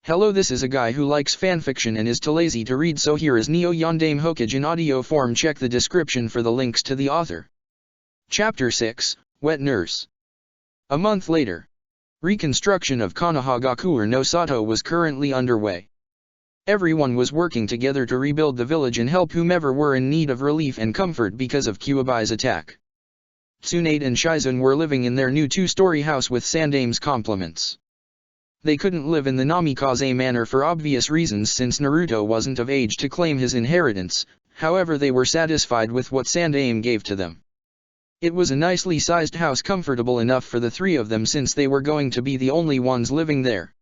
Hello, this is a guy who likes fanfiction and is too lazy to read, so here is Neo Yondaime Hokage in audio form. Check the description for the links to the author. Chapter 6, Wet Nurse. A month later. Reconstruction of Konohagakure no Sato was currently underway. Everyone was working together to rebuild the village and help whomever were in need of relief and comfort because of Kyubai's attack. Tsunade and Shizune were living in their new two-story house with Sandaime's compliments. They couldn't live in the Namikaze manor for obvious reasons since Naruto wasn't of age to claim his inheritance, however they were satisfied with what Sandaime gave to them. It was a nicely sized house, comfortable enough for the three of them since they were going to be the only ones living there.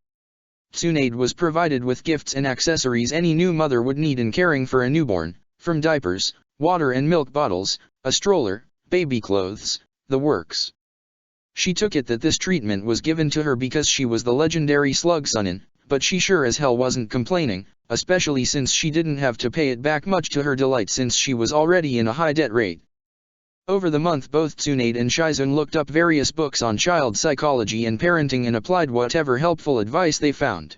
Tsunade was provided with gifts and accessories any new mother would need in caring for a newborn, from diapers, water and milk bottles, a stroller, baby clothes, the works. She took it that this treatment was given to her because she was the legendary Slug Sunin, but she sure as hell wasn't complaining, especially since she didn't have to pay it back, much to her delight since she was already in a high debt rate. Over the month both Tsunade and Shizune looked up various books on child psychology and parenting and applied whatever helpful advice they found.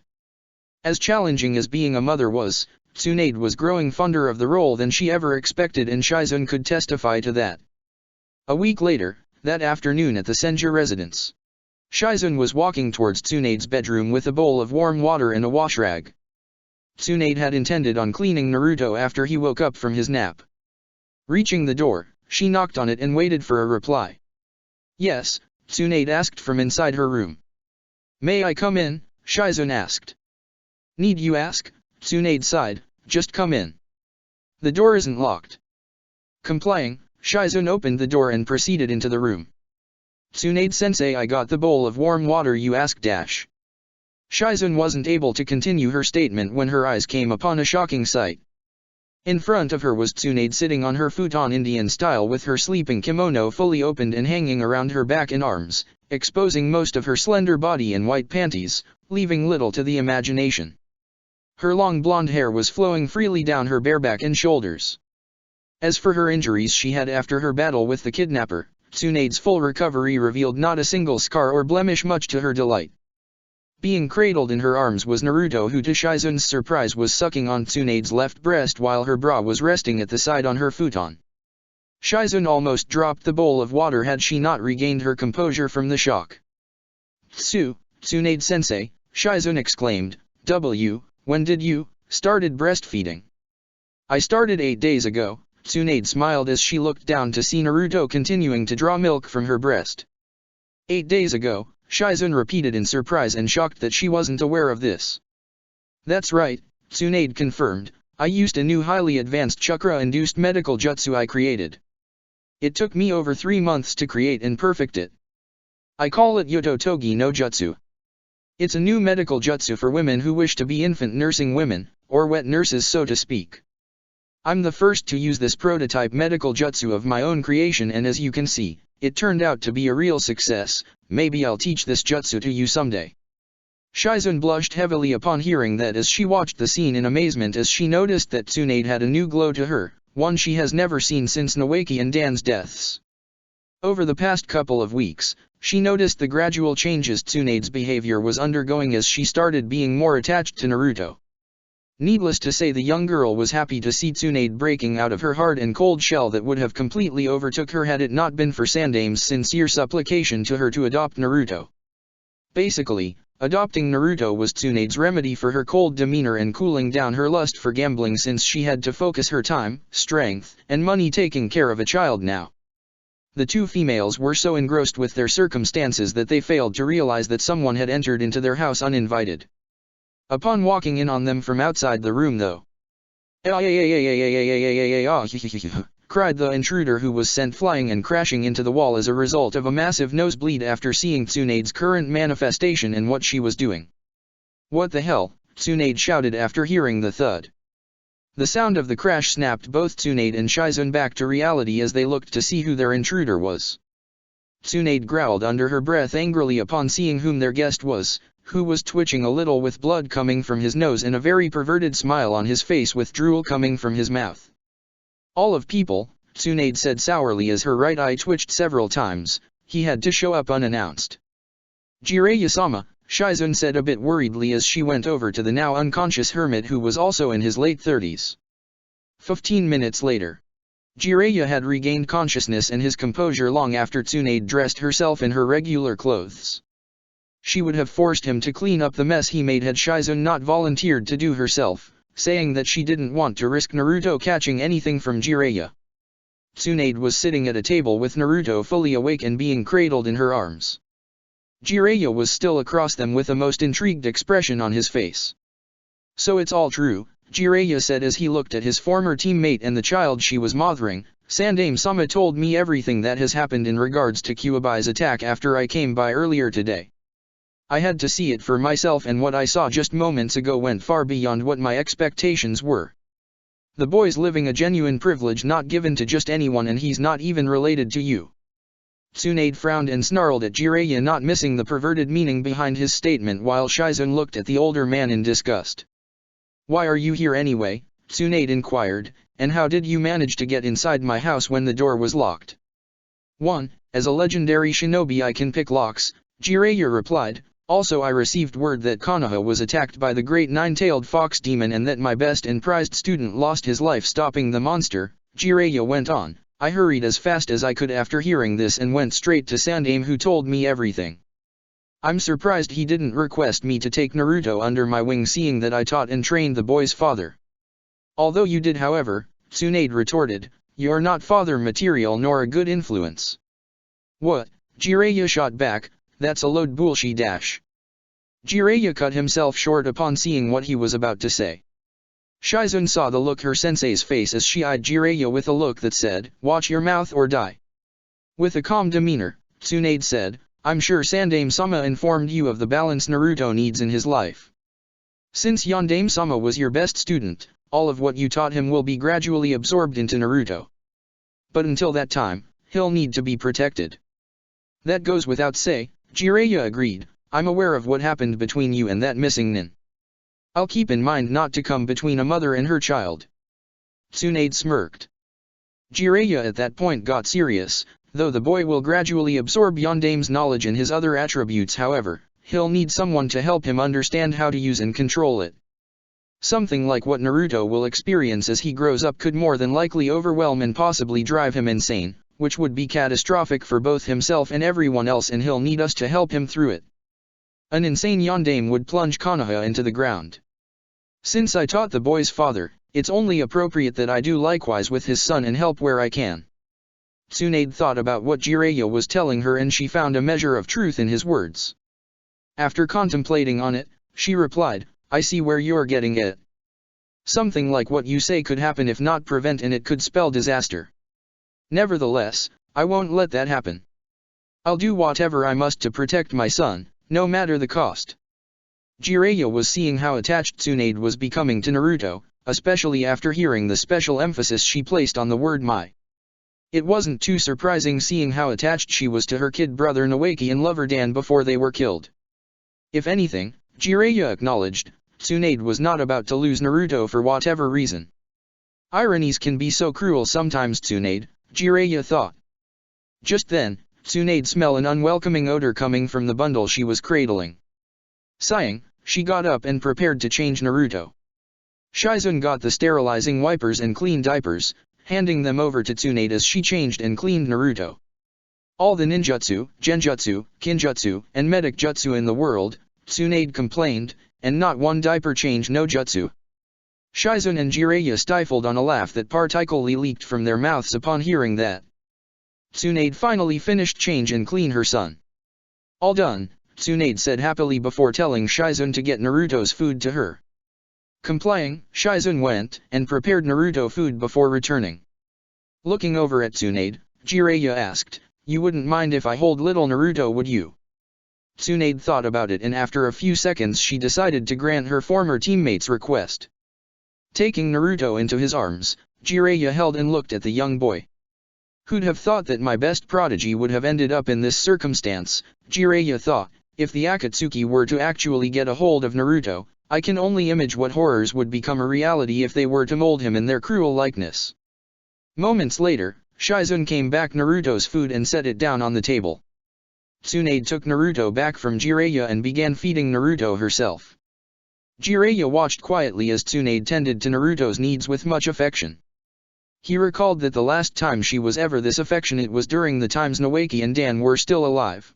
As challenging as being a mother was, Tsunade was growing fonder of the role than she ever expected, and Shizune could testify to that. A week later, that afternoon at the Senju residence, Shizune was walking towards Tsunade's bedroom with a bowl of warm water and a wash rag. Tsunade had intended on cleaning Naruto after he woke up from his nap. Reaching the door, she knocked on it and waited for a reply. Yes, Tsunade asked from inside her room. May I come in? Shizune asked. Need you ask? Tsunade sighed, just come in. The door isn't locked. Complying, Shizune opened the door and proceeded into the room. Tsunade-sensei, I got the bowl of warm water you asked. Shizune wasn't able to continue her statement when her eyes came upon a shocking sight. In front of her was Tsunade sitting on her futon Indian style with her sleeping kimono fully opened and hanging around her back and arms, exposing most of her slender body in white panties, leaving little to the imagination. Her long blonde hair was flowing freely down her bare back and shoulders. As for her injuries she had after her battle with the kidnapper, Tsunade's full recovery revealed not a single scar or blemish, much to her delight. Being cradled in her arms was Naruto, who to Shizune's surprise was sucking on Tsunade's left breast while her bra was resting at the side on her futon. Shizune almost dropped the bowl of water had she not regained her composure from the shock. Tsunade-sensei, Shizune exclaimed, when did you started breastfeeding? I started 8 days ago. Tsunade smiled as she looked down to see Naruto continuing to draw milk from her breast. 8 days ago, Shizune repeated in surprise and shocked that she wasn't aware of this. That's right, Tsunade confirmed, I used a new highly advanced chakra-induced medical jutsu I created. It took me over 3 months to create and perfect it. I call it Yototogi no Jutsu. It's a new medical jutsu for women who wish to be infant nursing women, or wet nurses so to speak. I'm the first to use this prototype medical jutsu of my own creation, and as you can see, it turned out to be a real success. Maybe I'll teach this jutsu to you someday. Shizune blushed heavily upon hearing that as she watched the scene in amazement, as she noticed that Tsunade had a new glow to her, one she has never seen since Nawaki and Dan's deaths. Over the past couple of weeks, she noticed the gradual changes Tsunade's behavior was undergoing as she started being more attached to Naruto. Needless to say, the young girl was happy to see Tsunade breaking out of her hard and cold shell that would have completely overtook her had it not been for Sandaime's sincere supplication to her to adopt Naruto. Basically, adopting Naruto was Tsunade's remedy for her cold demeanor and cooling down her lust for gambling, since she had to focus her time, strength, and money taking care of a child now. The two females were so engrossed with their circumstances that they failed to realize that someone had entered into their house uninvited. Upon walking in on them from outside the room though, cried the intruder, who was sent flying and crashing into the wall as a result of a massive nosebleed after seeing Tsunade's current manifestation and what she was doing. What the hell? Tsunade shouted after hearing the thud. The sound of the crash snapped both Tsunade and Shizune back to reality as they looked to see who their intruder was. Tsunade growled under her breath angrily upon seeing whom their guest was, who was twitching a little with blood coming from his nose and a very perverted smile on his face with drool coming from his mouth. All of people, Tsunade said sourly as her right eye twitched several times, he had to show up unannounced. Jiraiya-sama, Shizun said a bit worriedly as she went over to the now unconscious hermit who was also in his late 30s. 15 minutes later. Jiraiya had regained consciousness and his composure long after Tsunade dressed herself in her regular clothes. She would have forced him to clean up the mess he made had Shizun not volunteered to do herself, saying that she didn't want to risk Naruto catching anything from Jiraiya. Tsunade was sitting at a table with Naruto fully awake and being cradled in her arms. Jiraiya was still across them with a most intrigued expression on his face. "So it's all true," Jiraiya said as he looked at his former teammate and the child she was mothering. "Sandaime-sama told me everything that has happened in regards to Kyubai's attack after I came by earlier today. I had to see it for myself and what I saw just moments ago went far beyond what my expectations were. The boy's living a genuine privilege not given to just anyone and he's not even related to you." Tsunade frowned and snarled at Jiraiya, not missing the perverted meaning behind his statement, while Shizun looked at the older man in disgust. "Why are you here anyway?" Tsunade inquired, "and how did you manage to get inside my house when the door was locked?" "1. As a legendary shinobi I can pick locks," Jiraiya replied. "Also I received word that Konoha was attacked by the great nine-tailed fox demon and that my best and prized student lost his life stopping the monster," Jiraiya went on. "I hurried as fast as I could after hearing this and went straight to Sandaime, who told me everything. I'm surprised he didn't request me to take Naruto under my wing, seeing that I taught and trained the boy's father." "Although you did, however," Tsunade retorted, "you're not father material nor a good influence." "What?" Jiraiya shot back, "That's a load bullshit dash." Jiraiya cut himself short upon seeing what he was about to say. Shizun saw the look her sensei's face as she eyed Jiraiya with a look that said, "Watch your mouth or die." With a calm demeanor, Tsunade said, "I'm sure Sandaime-sama informed you of the balance Naruto needs in his life. Since Yondaime-sama was your best student, all of what you taught him will be gradually absorbed into Naruto. But until that time, he'll need to be protected." "That goes without say," Jiraiya agreed. "I'm aware of what happened between you and that missing nin. I'll keep in mind not to come between a mother and her child." Tsunade smirked. Jiraiya at that point got serious. Though the boy will gradually absorb Yondaime's knowledge and his other attributes, however, he'll need someone to help him understand how to use and control it. Something like what Naruto will experience as he grows up could more than likely overwhelm and possibly drive him insane, which would be catastrophic for both himself and everyone else, and he'll need us to help him through it. An insane Yondaime would plunge Konoha into the ground. Since I taught the boy's father, it's only appropriate that I do likewise with his son and help where I can." Tsunade thought about what Jiraiya was telling her and she found a measure of truth in his words. After contemplating on it, she replied, "I see where you're getting at. Something like what you say could happen if not prevent, and it could spell disaster. Nevertheless, I won't let that happen. I'll do whatever I must to protect my son, no matter the cost." Jiraiya was seeing how attached Tsunade was becoming to Naruto, especially after hearing the special emphasis she placed on the word "my." It wasn't too surprising seeing how attached she was to her kid brother Nawaki and lover Dan before they were killed. If anything, Jiraiya acknowledged, Tsunade was not about to lose Naruto for whatever reason. Ironies can be so cruel sometimes, Tsunade, Jiraiya thought. Just then, Tsunade smelled an unwelcoming odor coming from the bundle she was cradling. Sighing, she got up and prepared to change Naruto. Shizun got the sterilizing wipers and clean diapers, handing them over to Tsunade as she changed and cleaned Naruto. All the ninjutsu, genjutsu, kinjutsu, and medic jutsu in the world, Tsunade complained, and not one diaper change no jutsu. Shizun and Jiraiya stifled on a laugh that particularly leaked from their mouths upon hearing that. Tsunade finally finished change and clean her son. "All done," Tsunade said happily before telling Shizun to get Naruto's food to her. Complying, Shizun went and prepared Naruto food before returning. Looking over at Tsunade, Jiraiya asked, "You wouldn't mind if I hold little Naruto, would you?" Tsunade thought about it and after a few seconds she decided to grant her former teammate's request. Taking Naruto into his arms, Jiraiya held and looked at the young boy. "Who'd have thought that my best prodigy would have ended up in this circumstance," Jiraiya thought. "If the Akatsuki were to actually get a hold of Naruto, I can only image what horrors would become a reality if they were to mold him in their cruel likeness." Moments later, Shizun came back Naruto's food and set it down on the table. Tsunade took Naruto back from Jiraiya and began feeding Naruto herself. Jiraiya watched quietly as Tsunade tended to Naruto's needs with much affection. He recalled that the last time she was ever this affectionate was during the times Nawaki and Dan were still alive.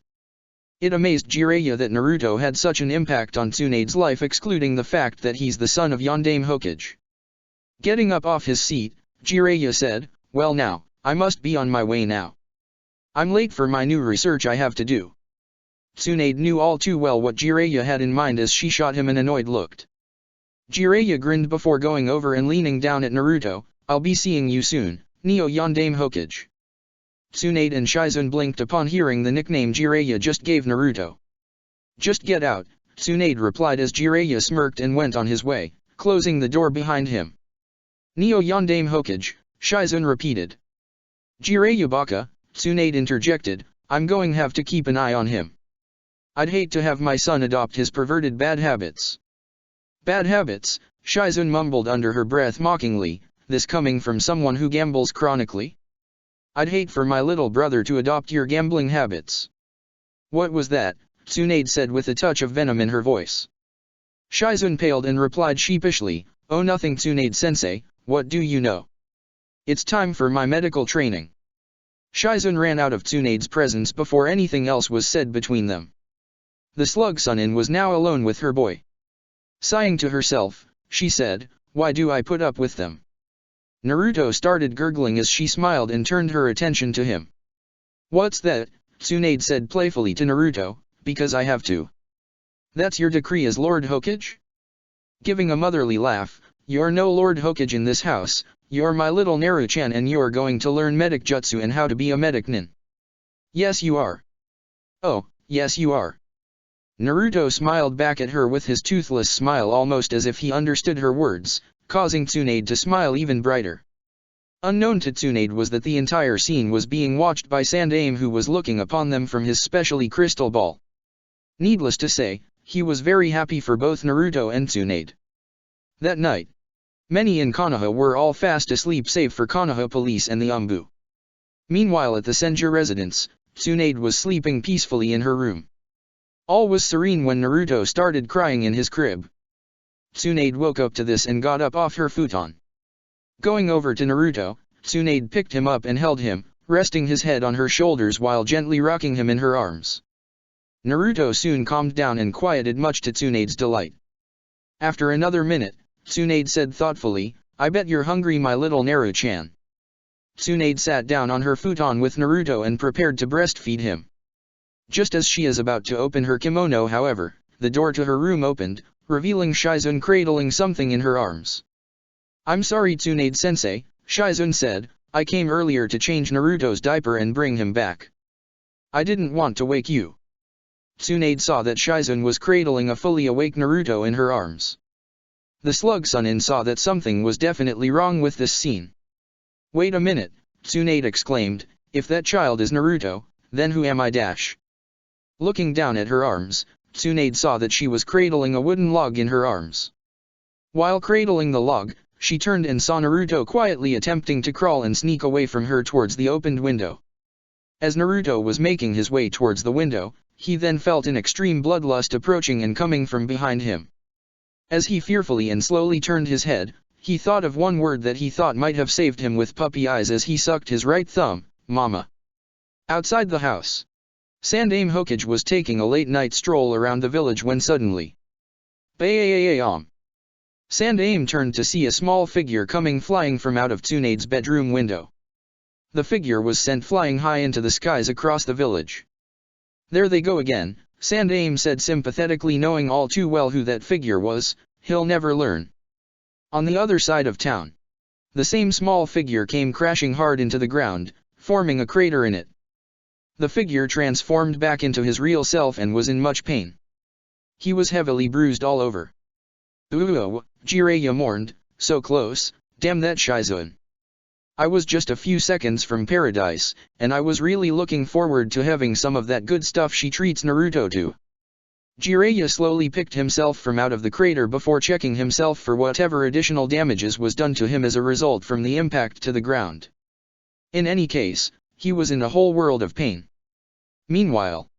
It amazed Jiraiya that Naruto had such an impact on Tsunade's life, excluding the fact that he's the son of Yondaime Hokage. Getting up off his seat, Jiraiya said, "Well now, I must be on my way now. I'm late for my new research I have to do." Tsunade knew all too well what Jiraiya had in mind as she shot him an annoyed look. Jiraiya grinned before going over and leaning down at Naruto. "I'll be seeing you soon, Neo Yondaime Hokage." Tsunade and Shizune blinked upon hearing the nickname Jiraiya just gave Naruto. "Just get out," Tsunade replied as Jiraiya smirked and went on his way, closing the door behind him. "Neo Yondaime Hokage," Shizune repeated. "Jiraiya baka," Tsunade interjected, "I'm going have to keep an eye on him. I'd hate to have my son adopt his perverted bad habits." "Bad habits," Shizune mumbled under her breath mockingly, this coming from someone who gambles chronically? "I'd hate for my little brother to adopt your gambling habits." "What was that?" Tsunade said with a touch of venom in her voice. Shizune paled and replied sheepishly, "Oh nothing Tsunade-sensei, what do you know? It's time for my medical training." Shizune ran out of Tsunade's presence before anything else was said between them. The slug Sunin was now alone with her boy. Sighing to herself, she said, "Why do I put up with them?" Naruto started gurgling as she smiled and turned her attention to him. "What's that?" Tsunade said playfully to Naruto, "Because I have to." "That's your decree as Lord Hokage?" Giving a motherly laugh, "You're no Lord Hokage in this house, you're my little Naru-chan and you're going to learn medic jutsu and how to be a medic nin." "Yes you are." "Oh, yes you are." Naruto smiled back at her with his toothless smile almost as if he understood her words, causing Tsunade to smile even brighter. Unknown to Tsunade was that the entire scene was being watched by Sandaime, who was looking upon them from his specially crystal ball. Needless to say, he was very happy for both Naruto and Tsunade. That night, many in Konoha were all fast asleep save for Konoha police and the Umbu. Meanwhile at the Senju residence, Tsunade was sleeping peacefully in her room. All was serene when Naruto started crying in his crib. Tsunade woke up to this and got up off her futon. Going over to Naruto, Tsunade picked him up and held him, resting his head on her shoulders while gently rocking him in her arms. Naruto soon calmed down and quieted, much to Tsunade's delight. After another minute, Tsunade said thoughtfully, "I bet you're hungry my little Naru-chan." Tsunade sat down on her futon with Naruto and prepared to breastfeed him. Just as she is about to open her kimono, however, the door to her room opened, revealing Shizune cradling something in her arms. "I'm sorry Tsunade-sensei," Shizune said, "I came earlier to change Naruto's diaper and bring him back. I didn't want to wake you." Tsunade saw that Shizune was cradling a fully awake Naruto in her arms. The slug Sunin saw that something was definitely wrong with this scene. "Wait a minute," Tsunade exclaimed, "if that child is Naruto, then who am I dash?" Looking down at her arms, Tsunade saw that she was cradling a wooden log in her arms. While cradling the log, she turned and saw Naruto quietly attempting to crawl and sneak away from her towards the opened window. As Naruto was making his way towards the window, he then felt an extreme bloodlust approaching and coming from behind him. As he fearfully and slowly turned his head, he thought of one word that he thought might have saved him with puppy eyes as he sucked his right thumb, "Mama." Outside the house, Sandaime Hokage was taking a late-night stroll around the village when suddenly, "Bam!" Sandaime turned to see a small figure coming flying from out of Tsunade's bedroom window. The figure was sent flying high into the skies across the village. "There they go again," Sandaime said sympathetically, knowing all too well who that figure was. "He'll never learn." On the other side of town, the same small figure came crashing hard into the ground, forming a crater in it. The figure transformed back into his real self and was in much pain. He was heavily bruised all over. "Ooh," Jiraiya mourned, "so close, damn that Shizune. I was just a few seconds from paradise, and I was really looking forward to having some of that good stuff she treats Naruto to." Jiraiya slowly picked himself from out of the crater before checking himself for whatever additional damages was done to him as a result from the impact to the ground. In any case, he was in a whole world of pain. Meanwhile,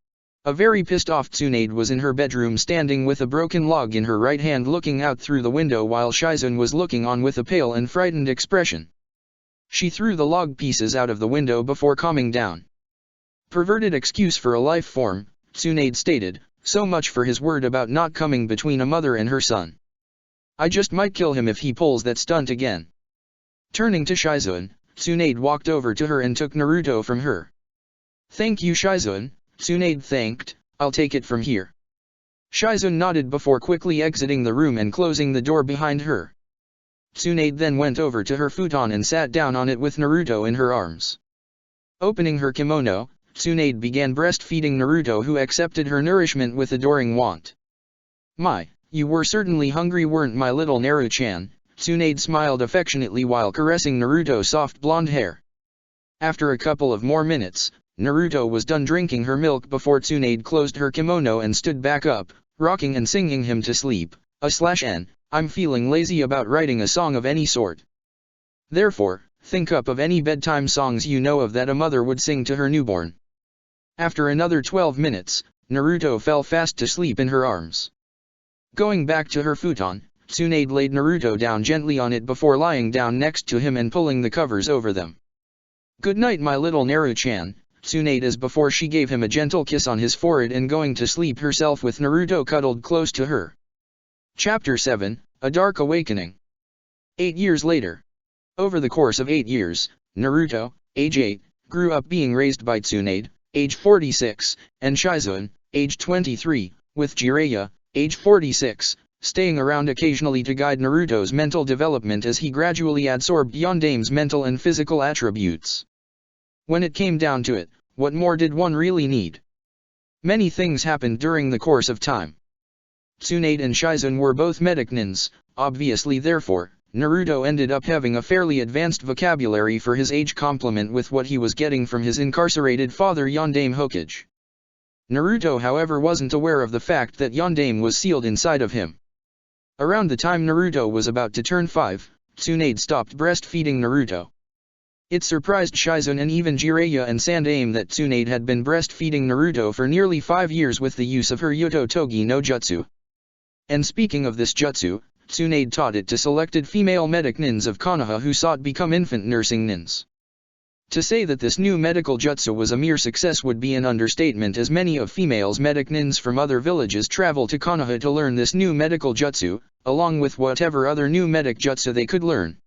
A very pissed-off Tsunade was in her bedroom standing with a broken log in her right hand looking out through the window while Shizun was looking on with a pale and frightened expression. She threw the log pieces out of the window before calming down. Perverted excuse for a life form, Tsunade stated, so much for his word about not coming between a mother and her son. I just might kill him if he pulls that stunt again. Turning to Shizun, Tsunade walked over to her and took Naruto from her. Thank you Shizun, Tsunade thanked, I'll take it from here. Shizun nodded before quickly exiting the room and closing the door behind her. Tsunade then went over to her futon and sat down on it with Naruto in her arms. Opening her kimono, Tsunade began breastfeeding Naruto, who accepted her nourishment with adoring want. My, you were certainly hungry, weren't my little Naru-chan? Tsunade smiled affectionately while caressing Naruto's soft blonde hair. After a couple of more minutes, Naruto was done drinking her milk before Tsunade closed her kimono and stood back up, rocking and singing him to sleep. I'm feeling lazy about writing a song of any sort. Therefore, think up of any bedtime songs you know of that a mother would sing to her newborn. After another 12 minutes, Naruto fell fast to sleep in her arms. Going back to her futon, Tsunade laid Naruto down gently on it before lying down next to him and pulling the covers over them. Good night my little Naru-chan, Tsunade as before she gave him a gentle kiss on his forehead and going to sleep herself with Naruto cuddled close to her. Chapter 7, A Dark Awakening. 8 years later. Over the course of 8 years, Naruto, age 8, grew up being raised by Tsunade, age 46, and Shizun, age 23, with Jiraiya, age 46, staying around occasionally to guide Naruto's mental development as he gradually absorbed Yondaime's mental and physical attributes. When it came down to it, what more did one really need? Many things happened during the course of time. Tsunade and Shizun were both medicnins, obviously therefore, Naruto ended up having a fairly advanced vocabulary for his age complement with what he was getting from his incarcerated father Yondaime Hokage. Naruto however wasn't aware of the fact that Yondaime was sealed inside of him. Around the time Naruto was about to turn 5, Tsunade stopped breastfeeding Naruto. It surprised Shizun and even Jiraiya and Sandaime that Tsunade had been breastfeeding Naruto for nearly 5 years with the use of her Yoto Togi no Jutsu. And speaking of this jutsu, Tsunade taught it to selected female medic nins of Konoha who sought become infant nursing nins. To say that this new medical jutsu was a mere success would be an understatement, as many of females medic nins from other villages travel to Konoha to learn this new medical jutsu, along with whatever other new medic jutsu they could learn.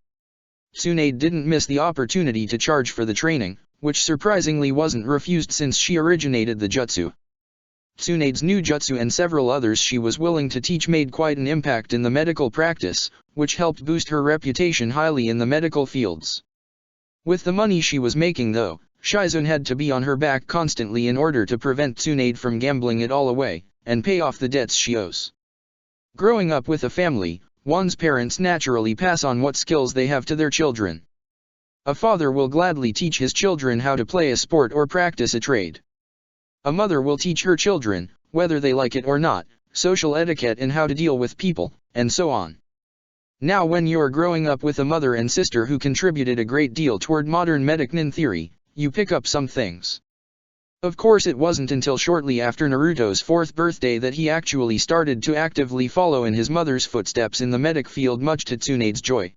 Tsunade didn't miss the opportunity to charge for the training, which surprisingly wasn't refused since she originated the jutsu. Tsunade's new jutsu and several others she was willing to teach made quite an impact in the medical practice, which helped boost her reputation highly in the medical fields. With the money she was making though, Shizun had to be on her back constantly in order to prevent Tsunade from gambling it all away, and pay off the debts she owes. Growing up with a family, one's parents naturally pass on what skills they have to their children. A father will gladly teach his children how to play a sport or practice a trade. A mother will teach her children, whether they like it or not, social etiquette and how to deal with people, and so on. Now when you're growing up with a mother and sister who contributed a great deal toward modern medic-nin theory, you pick up some things. Of course it wasn't until shortly after Naruto's 4th birthday that he actually started to actively follow in his mother's footsteps in the medic field, much to Tsunade's joy.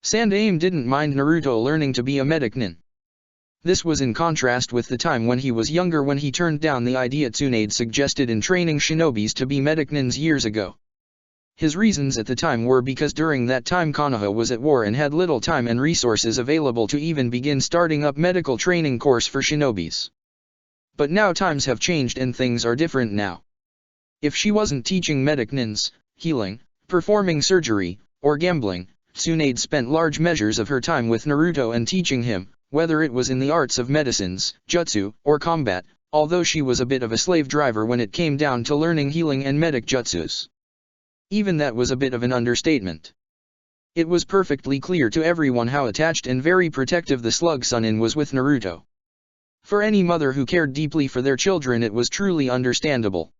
Sandaime didn't mind Naruto learning to be a medic-nin. This was in contrast with the time when he was younger, when he turned down the idea Tsunade suggested in training shinobis to be medic-nins years ago. His reasons at the time were because during that time Konoha was at war and had little time and resources available to even begin starting up medical training course for shinobis. But now times have changed and things are different now. If she wasn't teaching medic-nins, healing, performing surgery, or gambling, Tsunade spent large measures of her time with Naruto and teaching him, whether it was in the arts of medicines, jutsu, or combat, although she was a bit of a slave driver when it came down to learning healing and medic jutsus. Even that was a bit of an understatement. It was perfectly clear to everyone how attached and very protective the Slug Sunin was with Naruto. For any mother who cared deeply for their children it was truly understandable.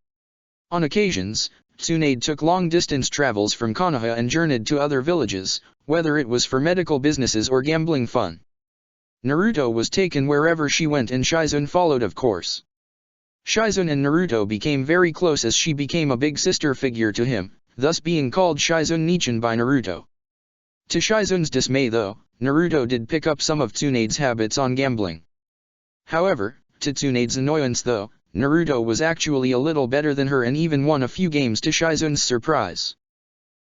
On occasions, Tsunade took long-distance travels from Konoha and journeyed to other villages, whether it was for medical businesses or gambling fun. Naruto was taken wherever she went and Shizun followed, of course. Shizune and Naruto became very close as she became a big sister figure to him, thus being called Shizune Nichan by Naruto. To Shizune's dismay though, Naruto did pick up some of Tsunade's habits on gambling. However, to Tsunade's annoyance though, Naruto was actually a little better than her and even won a few games to Shizune's surprise.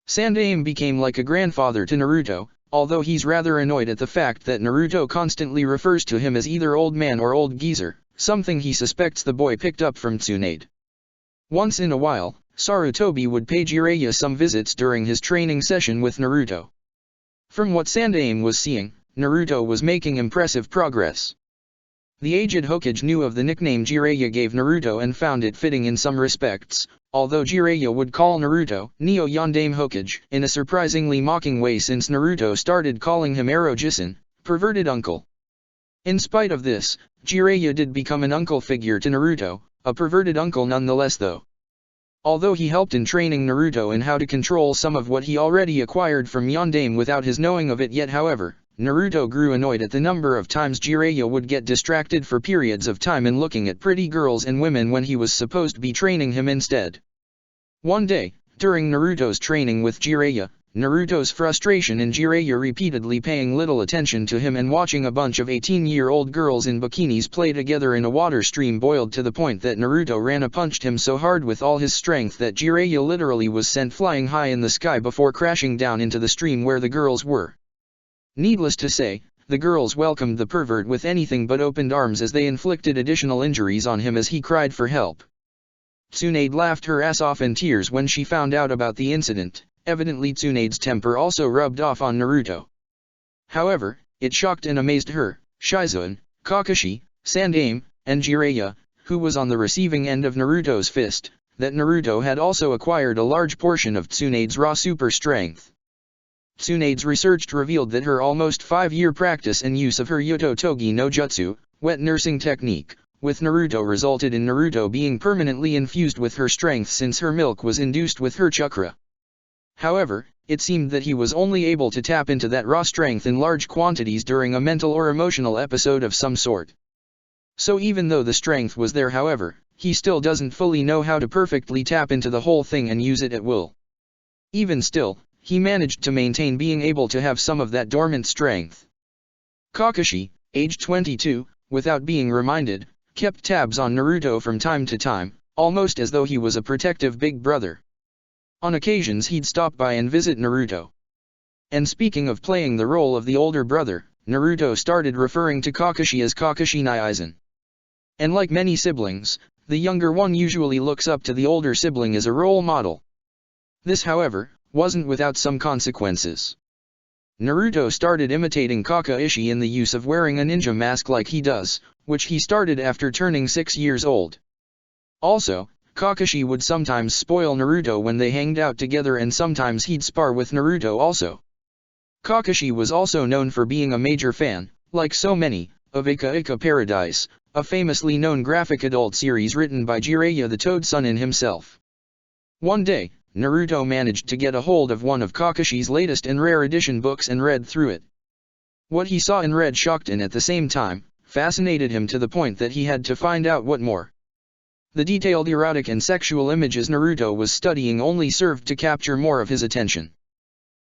Sandaime became like a grandfather to Naruto, although he's rather annoyed at the fact that Naruto constantly refers to him as either old man or old geezer, something he suspects the boy picked up from Tsunade. Once in a while, Sarutobi would pay Jiraiya some visits during his training session with Naruto. From what Sandaime was seeing, Naruto was making impressive progress. The aged Hokage knew of the nickname Jiraiya gave Naruto and found it fitting in some respects, although Jiraiya would call Naruto Neo Yondaime Hokage in a surprisingly mocking way since Naruto started calling him Ero-jissen, perverted uncle. In spite of this, Jiraiya did become an uncle figure to Naruto, a perverted uncle nonetheless though. Although he helped in training Naruto in how to control some of what he already acquired from Yondaime without his knowing of it yet however, Naruto grew annoyed at the number of times Jiraiya would get distracted for periods of time in looking at pretty girls and women when he was supposed to be training him instead. One day, during Naruto's training with Jiraiya, Naruto's frustration in Jiraiya repeatedly paying little attention to him and watching a bunch of 18-year-old girls in bikinis play together in a water stream boiled to the point that Naruto punched him so hard with all his strength that Jiraiya literally was sent flying high in the sky before crashing down into the stream where the girls were. Needless to say, the girls welcomed the pervert with anything but opened arms as they inflicted additional injuries on him as he cried for help. Tsunade laughed her ass off in tears when she found out about the incident. Evidently Tsunade's temper also rubbed off on Naruto. However, it shocked and amazed her, Shizune, Kakashi, Sandaime, and Jiraiya, who was on the receiving end of Naruto's fist, that Naruto had also acquired a large portion of Tsunade's raw super strength. Tsunade's research revealed that her almost 5-year practice and use of her Yoto Togi no Jutsu, wet nursing technique, with Naruto resulted in Naruto being permanently infused with her strength since her milk was induced with her chakra. However, it seemed that he was only able to tap into that raw strength in large quantities during a mental or emotional episode of some sort. So even though the strength was there however, he still doesn't fully know how to perfectly tap into the whole thing and use it at will. Even still, he managed to maintain being able to have some of that dormant strength. Kakashi, aged 22, without being reminded, kept tabs on Naruto from time to time, almost as though he was a protective big brother. On occasions he'd stop by and visit Naruto. And speaking of playing the role of the older brother, Naruto started referring to Kakashi as Kakashi Aizen. And like many siblings, the younger one usually looks up to the older sibling as a role model. This however, wasn't without some consequences. Naruto started imitating Kakashi in the use of wearing a ninja mask like he does, which he started after turning 6 years old. Also, Kakashi would sometimes spoil Naruto when they hanged out together and sometimes he'd spar with Naruto also. Kakashi was also known for being a major fan, like so many, of Ika Ika Paradise, a famously known graphic adult series written by Jiraiya the Toad Son himself. One day, Naruto managed to get a hold of one of Kakashi's latest and rare edition books and read through it. What he saw and read shocked and at the same time, fascinated him to the point that he had to find out what more. The detailed erotic and sexual images Naruto was studying only served to capture more of his attention.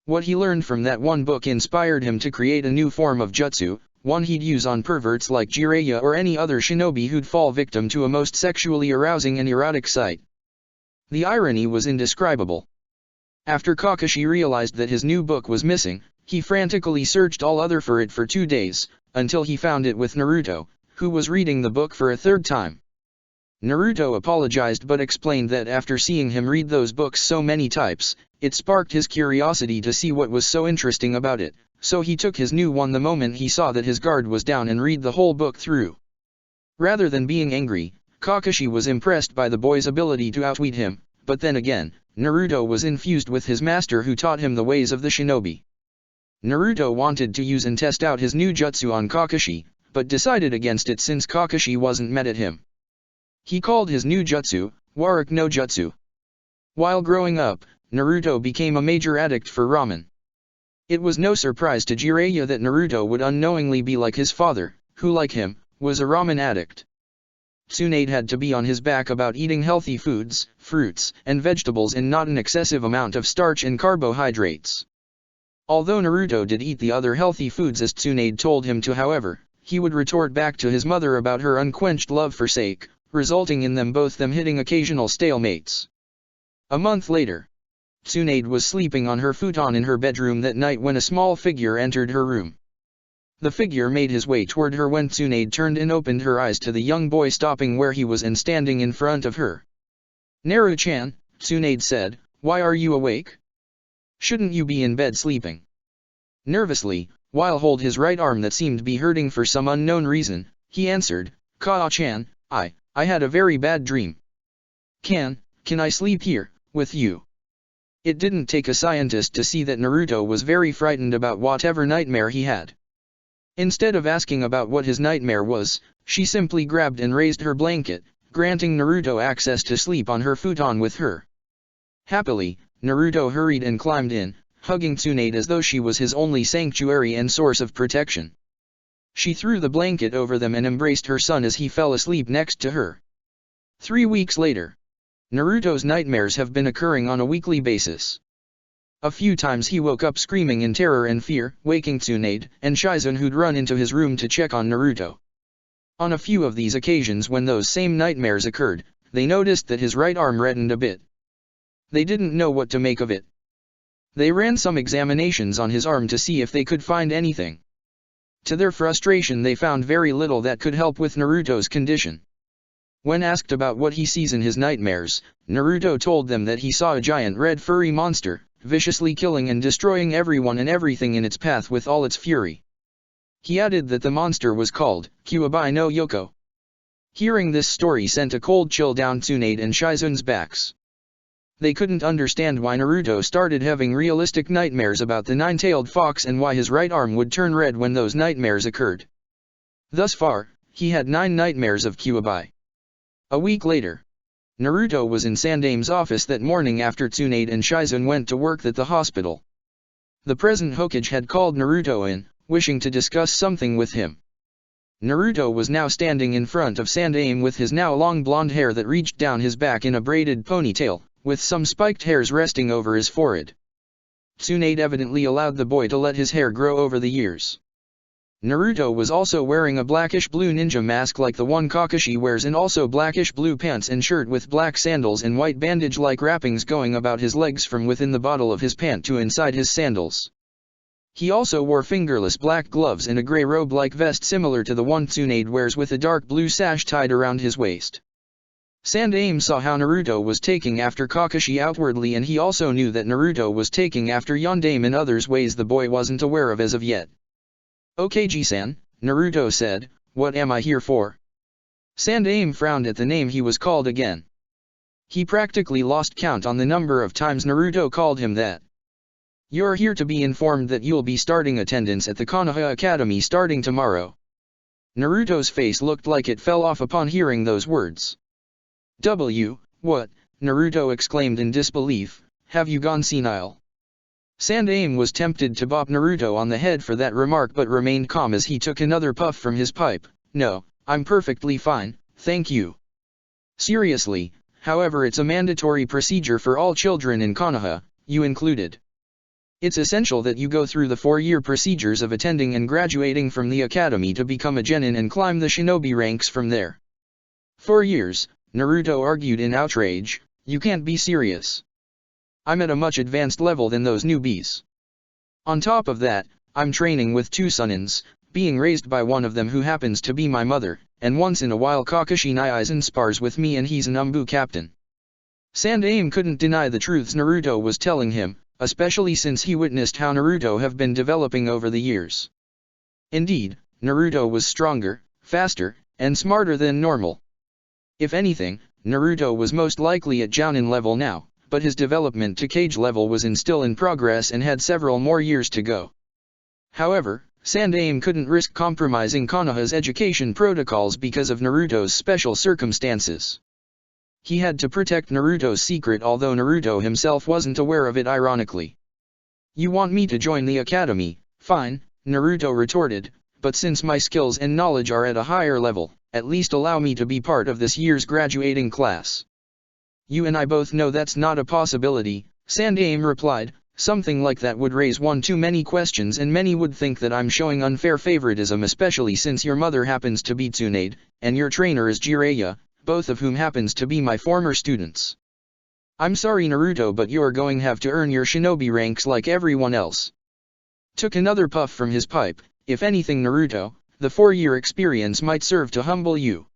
What he learned from that one book inspired him to create a new form of jutsu, one he'd use on perverts like Jiraiya or any other shinobi who'd fall victim to a most sexually arousing and erotic sight. The irony was indescribable. After Kakashi realized that his new book was missing, he frantically searched all other for it for 2 days, until he found it with Naruto, who was reading the book for a 3rd time. Naruto apologized but explained that after seeing him read those books so many times, it sparked his curiosity to see what was so interesting about it, so he took his new one the moment he saw that his guard was down and read the whole book through. Rather than being angry, Kakashi was impressed by the boy's ability to outwit him, but then again, Naruto was infused with his master who taught him the ways of the shinobi. Naruto wanted to use and test out his new jutsu on Kakashi, but decided against it since Kakashi wasn't mad at him. He called his new jutsu, Warak no Jutsu. While growing up, Naruto became a major addict for ramen. It was no surprise to Jiraiya that Naruto would unknowingly be like his father, who like him, was a ramen addict. Tsunade had to be on his back about eating healthy foods, fruits, and vegetables and not an excessive amount of starch and carbohydrates. Although Naruto did eat the other healthy foods as Tsunade told him to, however, he would retort back to his mother about her unquenched love for sake, resulting in them hitting occasional stalemates. A month later, Tsunade was sleeping on her futon in her bedroom that night when a small figure entered her room. The figure made his way toward her when Tsunade turned and opened her eyes to the young boy stopping where he was and standing in front of her. "Naru-chan," Tsunade said, "why are you awake? Shouldn't you be in bed sleeping?" Nervously, while holding his right arm that seemed to be hurting for some unknown reason, he answered, "Kaa-chan, I had a very bad dream. Can I sleep here, with you?" It didn't take a scientist to see that Naruto was very frightened about whatever nightmare he had. Instead of asking about what his nightmare was, she simply grabbed and raised her blanket, granting Naruto access to sleep on her futon with her. Happily, Naruto hurried and climbed in, hugging Tsunade as though she was his only sanctuary and source of protection. She threw the blanket over them and embraced her son as he fell asleep next to her. 3 weeks later, Naruto's nightmares have been occurring on a weekly basis. A few times he woke up screaming in terror and fear, waking Tsunade and Shizune, who'd run into his room to check on Naruto. On a few of these occasions when those same nightmares occurred, they noticed that his right arm reddened a bit. They didn't know what to make of it. They ran some examinations on his arm to see if they could find anything. To their frustration, they found very little that could help with Naruto's condition. When asked about what he sees in his nightmares, Naruto told them that he saw a giant red furry monster, viciously killing and destroying everyone and everything in its path with all its fury. He added that the monster was called Kyuubi no Yoko. Hearing this story sent a cold chill down Tsunade and Shizune's backs. They couldn't understand why Naruto started having realistic nightmares about the nine-tailed fox and why his right arm would turn red when those nightmares occurred. Thus far, he had 9 nightmares of Kyuubi. A week later, Naruto was in Sandaime's office that morning after Tsunade and Shizune went to work at the hospital. The present Hokage had called Naruto in, wishing to discuss something with him. Naruto was now standing in front of Sandaime with his now long blonde hair that reached down his back in a braided ponytail, with some spiked hairs resting over his forehead. Tsunade evidently allowed the boy to let his hair grow over the years. Naruto was also wearing a blackish-blue ninja mask like the one Kakashi wears and also blackish-blue pants and shirt with black sandals and white bandage-like wrappings going about his legs from within the bottle of his pant to inside his sandals. He also wore fingerless black gloves and a grey robe-like vest similar to the one Tsunade wears with a dark blue sash tied around his waist. Sandaime saw how Naruto was taking after Kakashi outwardly, and he also knew that Naruto was taking after Yondaime in others ways the boy wasn't aware of as of yet. "Hokage-san," Naruto said, "what am I here for?" Sandaime frowned at the name he was called again. He practically lost count on the number of times Naruto called him that. "You're here to be informed that you'll be starting attendance at the Konoha Academy starting tomorrow." Naruto's face looked like it fell off upon hearing those words. What?" Naruto exclaimed in disbelief, "have you gone senile?" Sandaime was tempted to bop Naruto on the head for that remark but remained calm as he took another puff from his pipe. "No, I'm perfectly fine, thank you." "Seriously, however, it's a mandatory procedure for all children in Konoha, you included. It's essential that you go through the 4-year procedures of attending and graduating from the academy to become a genin and climb the shinobi ranks from there." 4 years, Naruto argued in outrage, "you can't be serious. I'm at a much advanced level than those newbies. On top of that, I'm training with 2 Sunins, being raised by one of them who happens to be my mother, and once in a while Kakashi Naizen spars with me and he's an Umbu captain." Sandaime couldn't deny the truths Naruto was telling him, especially since he witnessed how Naruto have been developing over the years. Indeed, Naruto was stronger, faster, and smarter than normal. If anything, Naruto was most likely at Jounin level now, but his development to Kage level was still in progress and had several more years to go. However, Sandaime couldn't risk compromising Konoha's education protocols because of Naruto's special circumstances. He had to protect Naruto's secret, although Naruto himself wasn't aware of it, ironically. "You want me to join the academy, fine," Naruto retorted, "but since my skills and knowledge are at a higher level, at least allow me to be part of this year's graduating class. You and I both know that's not a possibility, Sandaime replied. Something like that would raise one too many questions, and many would think that I'm showing unfair favoritism, especially since your mother happens to be Tsunade, and your trainer is Jiraiya, both of whom happens to be my former students. I'm sorry Naruto, but you're going to have to earn your shinobi ranks like everyone else. Took another puff from his pipe. If anything Naruto, the 4-year experience might serve to humble you.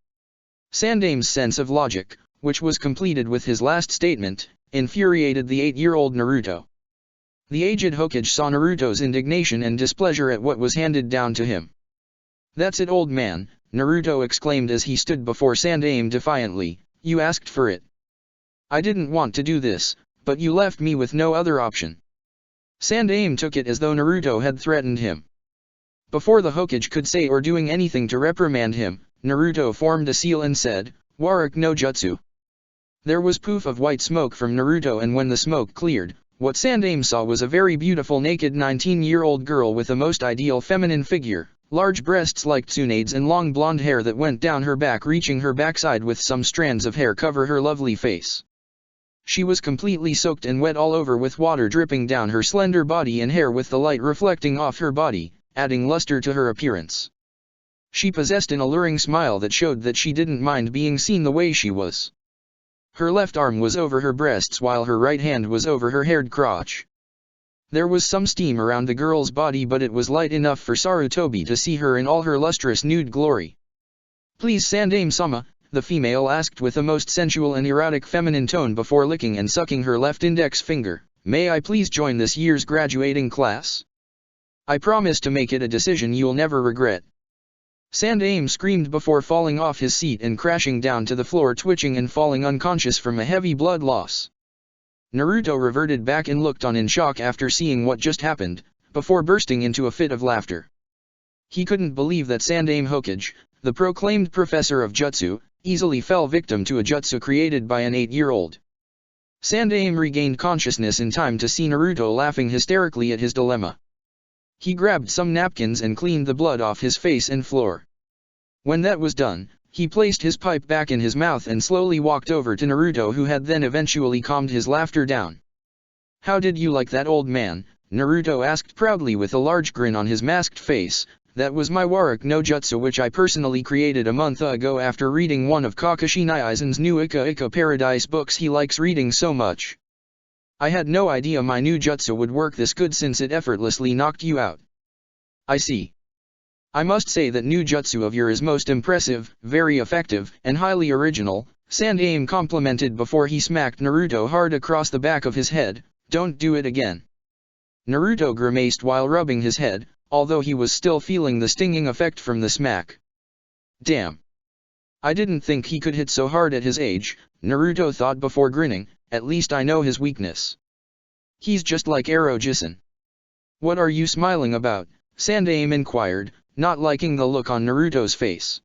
Sandaime's sense of logic, which was completed with his last statement, infuriated the 8-year-old Naruto. The aged Hokage saw Naruto's indignation and displeasure at what was handed down to him. That's it, old man, Naruto exclaimed as he stood before Sandaime defiantly. You asked for it. I didn't want to do this, but you left me with no other option. Sandaime took it as though Naruto had threatened him. Before the Hokage could say or doing anything to reprimand him, Naruto formed a seal and said, Warak no Jutsu. There was poof of white smoke from Naruto, and when the smoke cleared, what Sandaime saw was a very beautiful naked 19-year-old girl with a most ideal feminine figure, large breasts like Tsunade's and long blonde hair that went down her back reaching her backside with some strands of hair cover her lovely face. She was completely soaked and wet all over with water dripping down her slender body and hair with the light reflecting off her body, adding luster to her appearance. She possessed an alluring smile that showed that she didn't mind being seen the way she was. Her left arm was over her breasts while her right hand was over her haired crotch. There was some steam around the girl's body, but it was light enough for Sarutobi to see her in all her lustrous nude glory. Please Sandaime-sama, the female asked with a most sensual and erotic feminine tone before licking and sucking her left index finger, may I please join this year's graduating class? I promise to make it a decision you'll never regret. Sandaime screamed before falling off his seat and crashing down to the floor, twitching and falling unconscious from a heavy blood loss. Naruto reverted back and looked on in shock after seeing what just happened, before bursting into a fit of laughter. He couldn't believe that Yondaime Hokage, the proclaimed professor of jutsu, easily fell victim to a jutsu created by an 8-year-old. Sandaime regained consciousness in time to see Naruto laughing hysterically at his dilemma. He grabbed some napkins and cleaned the blood off his face and floor. When that was done, he placed his pipe back in his mouth and slowly walked over to Naruto, who had then eventually calmed his laughter down. How did you like that, old man? Naruto asked proudly with a large grin on his masked face. That was my Warak no Jutsu, which I personally created a month ago after reading one of Kakashi Aizen's new Ika Ika Paradise books he likes reading so much. I had no idea my new jutsu would work this good since it effortlessly knocked you out. I see. I must say that new jutsu of yours is most impressive, very effective, and highly original, Sandaime complimented before he smacked Naruto hard across the back of his head. Don't do it again. Naruto grimaced while rubbing his head, although he was still feeling the stinging effect from the smack. Damn. I didn't think he could hit so hard at his age, Naruto thought before grinning. At least I know his weakness. He's just like Ero-jisan. What are you smiling about? Sandaime inquired, not liking the look on Naruto's face.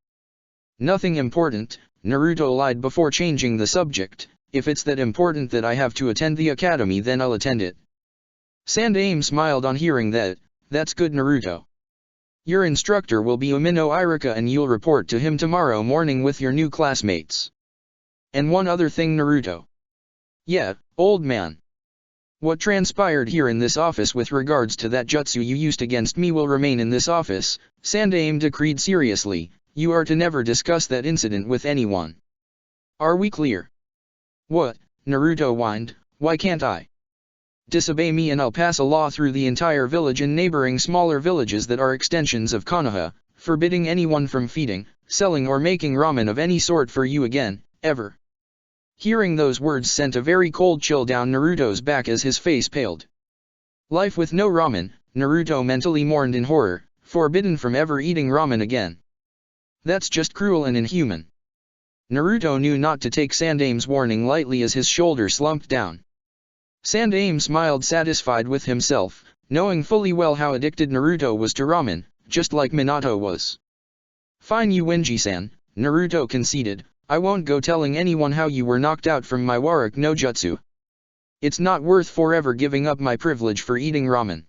Nothing important, Naruto lied before changing the subject. If it's that important that I have to attend the academy, then I'll attend it. Sandaime smiled on hearing that. That's good, Naruto. Your instructor will be Umino Irika, and you'll report to him tomorrow morning with your new classmates. And one other thing, Naruto. Yeah, old man. What transpired here in this office with regards to that jutsu you used against me will remain in this office, Sandaime decreed seriously. You are to never discuss that incident with anyone. Are we clear? What? Naruto whined, why can't I? Disobey me and I'll pass a law through the entire village and neighboring smaller villages that are extensions of Konoha, forbidding anyone from feeding, selling or making ramen of any sort for you again, ever. Hearing those words sent a very cold chill down Naruto's back as his face paled. Life with no ramen, Naruto mentally mourned in horror, forbidden from ever eating ramen again. That's just cruel and inhuman. Naruto knew not to take Sandaime's warning lightly as his shoulder slumped down. Sandaime smiled, satisfied with himself, knowing fully well how addicted Naruto was to ramen, just like Minato was. Fine, you Winji-san, Naruto conceded. I won't go telling anyone how you were knocked out from my Warak no Jutsu. It's not worth forever giving up my privilege for eating ramen.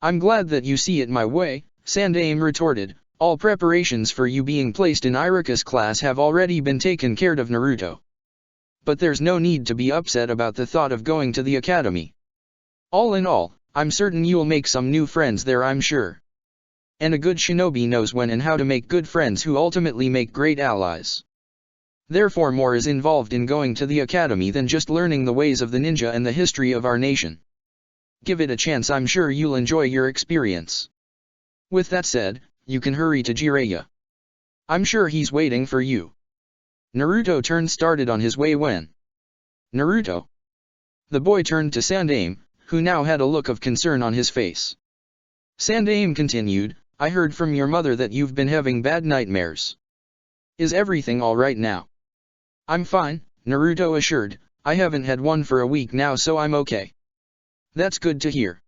I'm glad that you see it my way, Sandaime retorted, All preparations for you being placed in Iruka's class have already been taken care of, Naruto. But there's no need to be upset about the thought of going to the academy. All in all, I'm certain you'll make some new friends there, I'm sure. And a good shinobi knows when and how to make good friends who ultimately make great allies. Therefore more is involved in going to the academy than just learning the ways of the ninja and the history of our nation. Give it a chance, I'm sure you'll enjoy your experience. With that said, you can hurry to Jiraiya. I'm sure he's waiting for you. Naruto started on his way when. Naruto. The boy turned to Sandaime, who now had a look of concern on his face. Sandaime continued, I heard from your mother that you've been having bad nightmares. Is everything alright now? I'm fine, Naruto assured, I haven't had one for a week now, so I'm okay. That's good to hear.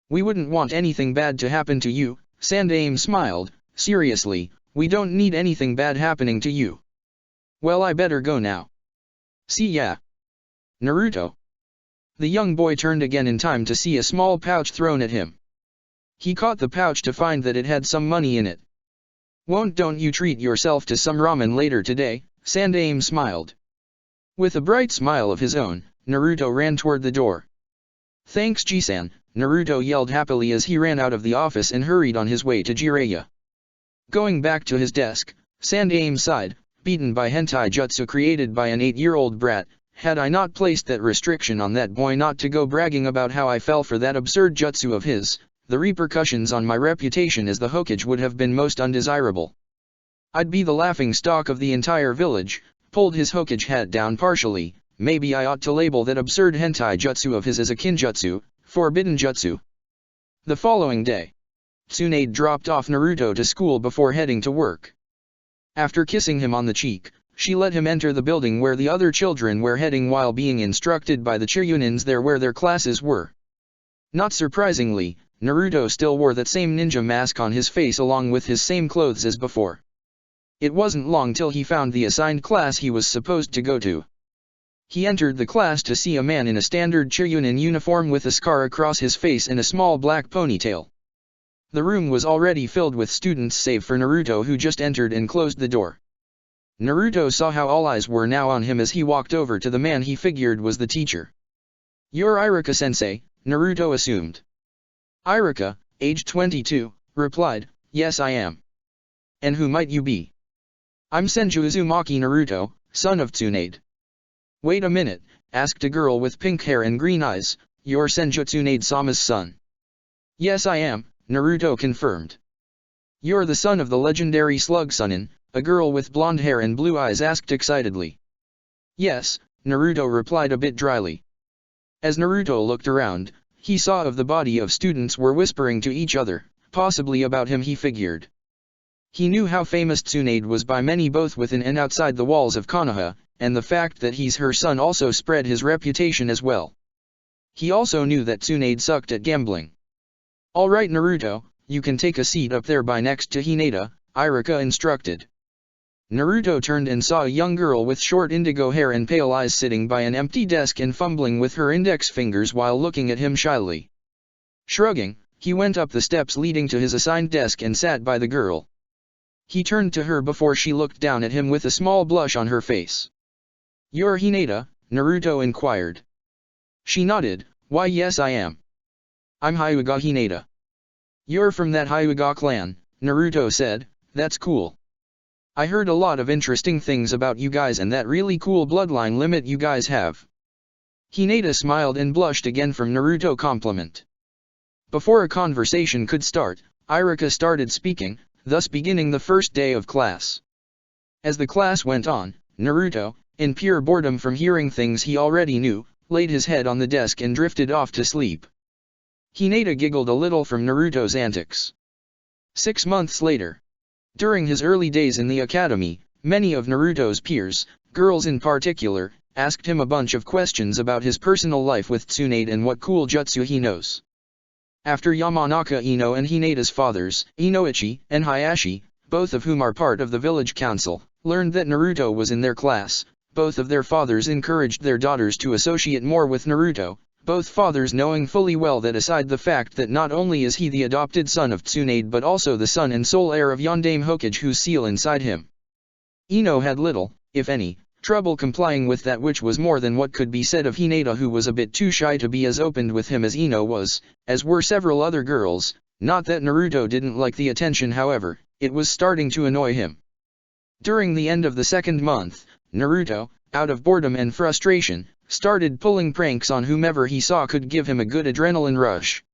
We wouldn't want anything bad to happen to you, Sandaime smiled, seriously, we don't need anything bad happening to you. Well, I better go now. See ya. Naruto. The young boy turned again in time to see a small pouch thrown at him. He caught the pouch to find that it had some money in it. Don't you treat yourself to some ramen later today? Sandaime smiled. With a bright smile of his own, Naruto ran toward the door. Thanks, Ji-san, Naruto yelled happily as he ran out of the office and hurried on his way to Jiraiya. Going back to his desk, Sandaime sighed, beaten by hentai jutsu created by an 8-year-old brat. Had I not placed that restriction on that boy not to go bragging about how I fell for that absurd jutsu of his, the repercussions on my reputation as the Hokage would have been most undesirable. I'd be the laughing stock of the entire village. Pulled his Hokage hat down partially, maybe I ought to label that absurd hentai jutsu of his as a kinjutsu, forbidden jutsu. The following day, Tsunade dropped off Naruto to school before heading to work. After kissing him on the cheek, she let him enter the building where the other children were heading while being instructed by the Chiryunins there where their classes were. Not surprisingly, Naruto still wore that same ninja mask on his face along with his same clothes as before. It wasn't long till he found the assigned class he was supposed to go to. He entered the class to see a man in a standard Chiryunin uniform with a scar across his face and a small black ponytail. The room was already filled with students save for Naruto, who just entered and closed the door. Naruto saw how all eyes were now on him as he walked over to the man he figured was the teacher. You're Iruka-sensei, Naruto assumed. Iruka, age 22, replied, yes I am. And who might you be? I'm Senju Uzumaki Naruto, son of Tsunade. Wait a minute, asked a girl with pink hair and green eyes, you're Senju Tsunade-sama's son? Yes I am, Naruto confirmed. You're the son of the legendary Slug Sunin, a girl with blonde hair and blue eyes asked excitedly. Yes, Naruto replied a bit dryly. As Naruto looked around, he saw of the body of students were whispering to each other, possibly about him he figured. He knew how famous Tsunade was by many both within and outside the walls of Konoha, and the fact that he's her son also spread his reputation as well. He also knew that Tsunade sucked at gambling. Alright Naruto, you can take a seat up there by next to Hinata, Iruka instructed. Naruto turned and saw a young girl with short indigo hair and pale eyes sitting by an empty desk and fumbling with her index fingers while looking at him shyly. Shrugging, he went up the steps leading to his assigned desk and sat by the girl. He turned to her before she looked down at him with a small blush on her face. You're Hinata? Naruto inquired. She nodded, why yes I am. I'm Hyuga Hinata. You're from that Hyuga clan, Naruto said, that's cool. I heard a lot of interesting things about you guys and that really cool bloodline limit you guys have. Hinata smiled and blushed again from Naruto's compliment. Before a conversation could start, Iruka started speaking, thus beginning the first day of class. As the class went on, Naruto, in pure boredom from hearing things he already knew, laid his head on the desk and drifted off to sleep. Hinata giggled a little from Naruto's antics. 6 months later. During his early days in the academy, many of Naruto's peers, girls in particular, asked him a bunch of questions about his personal life with Tsunade and what cool jutsu he knows. After Yamanaka Ino and Hinata's fathers, Inoichi and Hayashi, both of whom are part of the village council, learned that Naruto was in their class, both of their fathers encouraged their daughters to associate more with Naruto, both fathers knowing fully well that aside the fact that not only is he the adopted son of Tsunade but also the son and sole heir of Yondaime Hokage whose seal inside him. Ino had little, if any, trouble complying with that, which was more than what could be said of Hinata, who was a bit too shy to be as open with him as Ino was, as were several other girls. Not that Naruto didn't like the attention, however, it was starting to annoy him. During the end of the second month, Naruto, out of boredom and frustration, started pulling pranks on whomever he saw could give him a good adrenaline rush.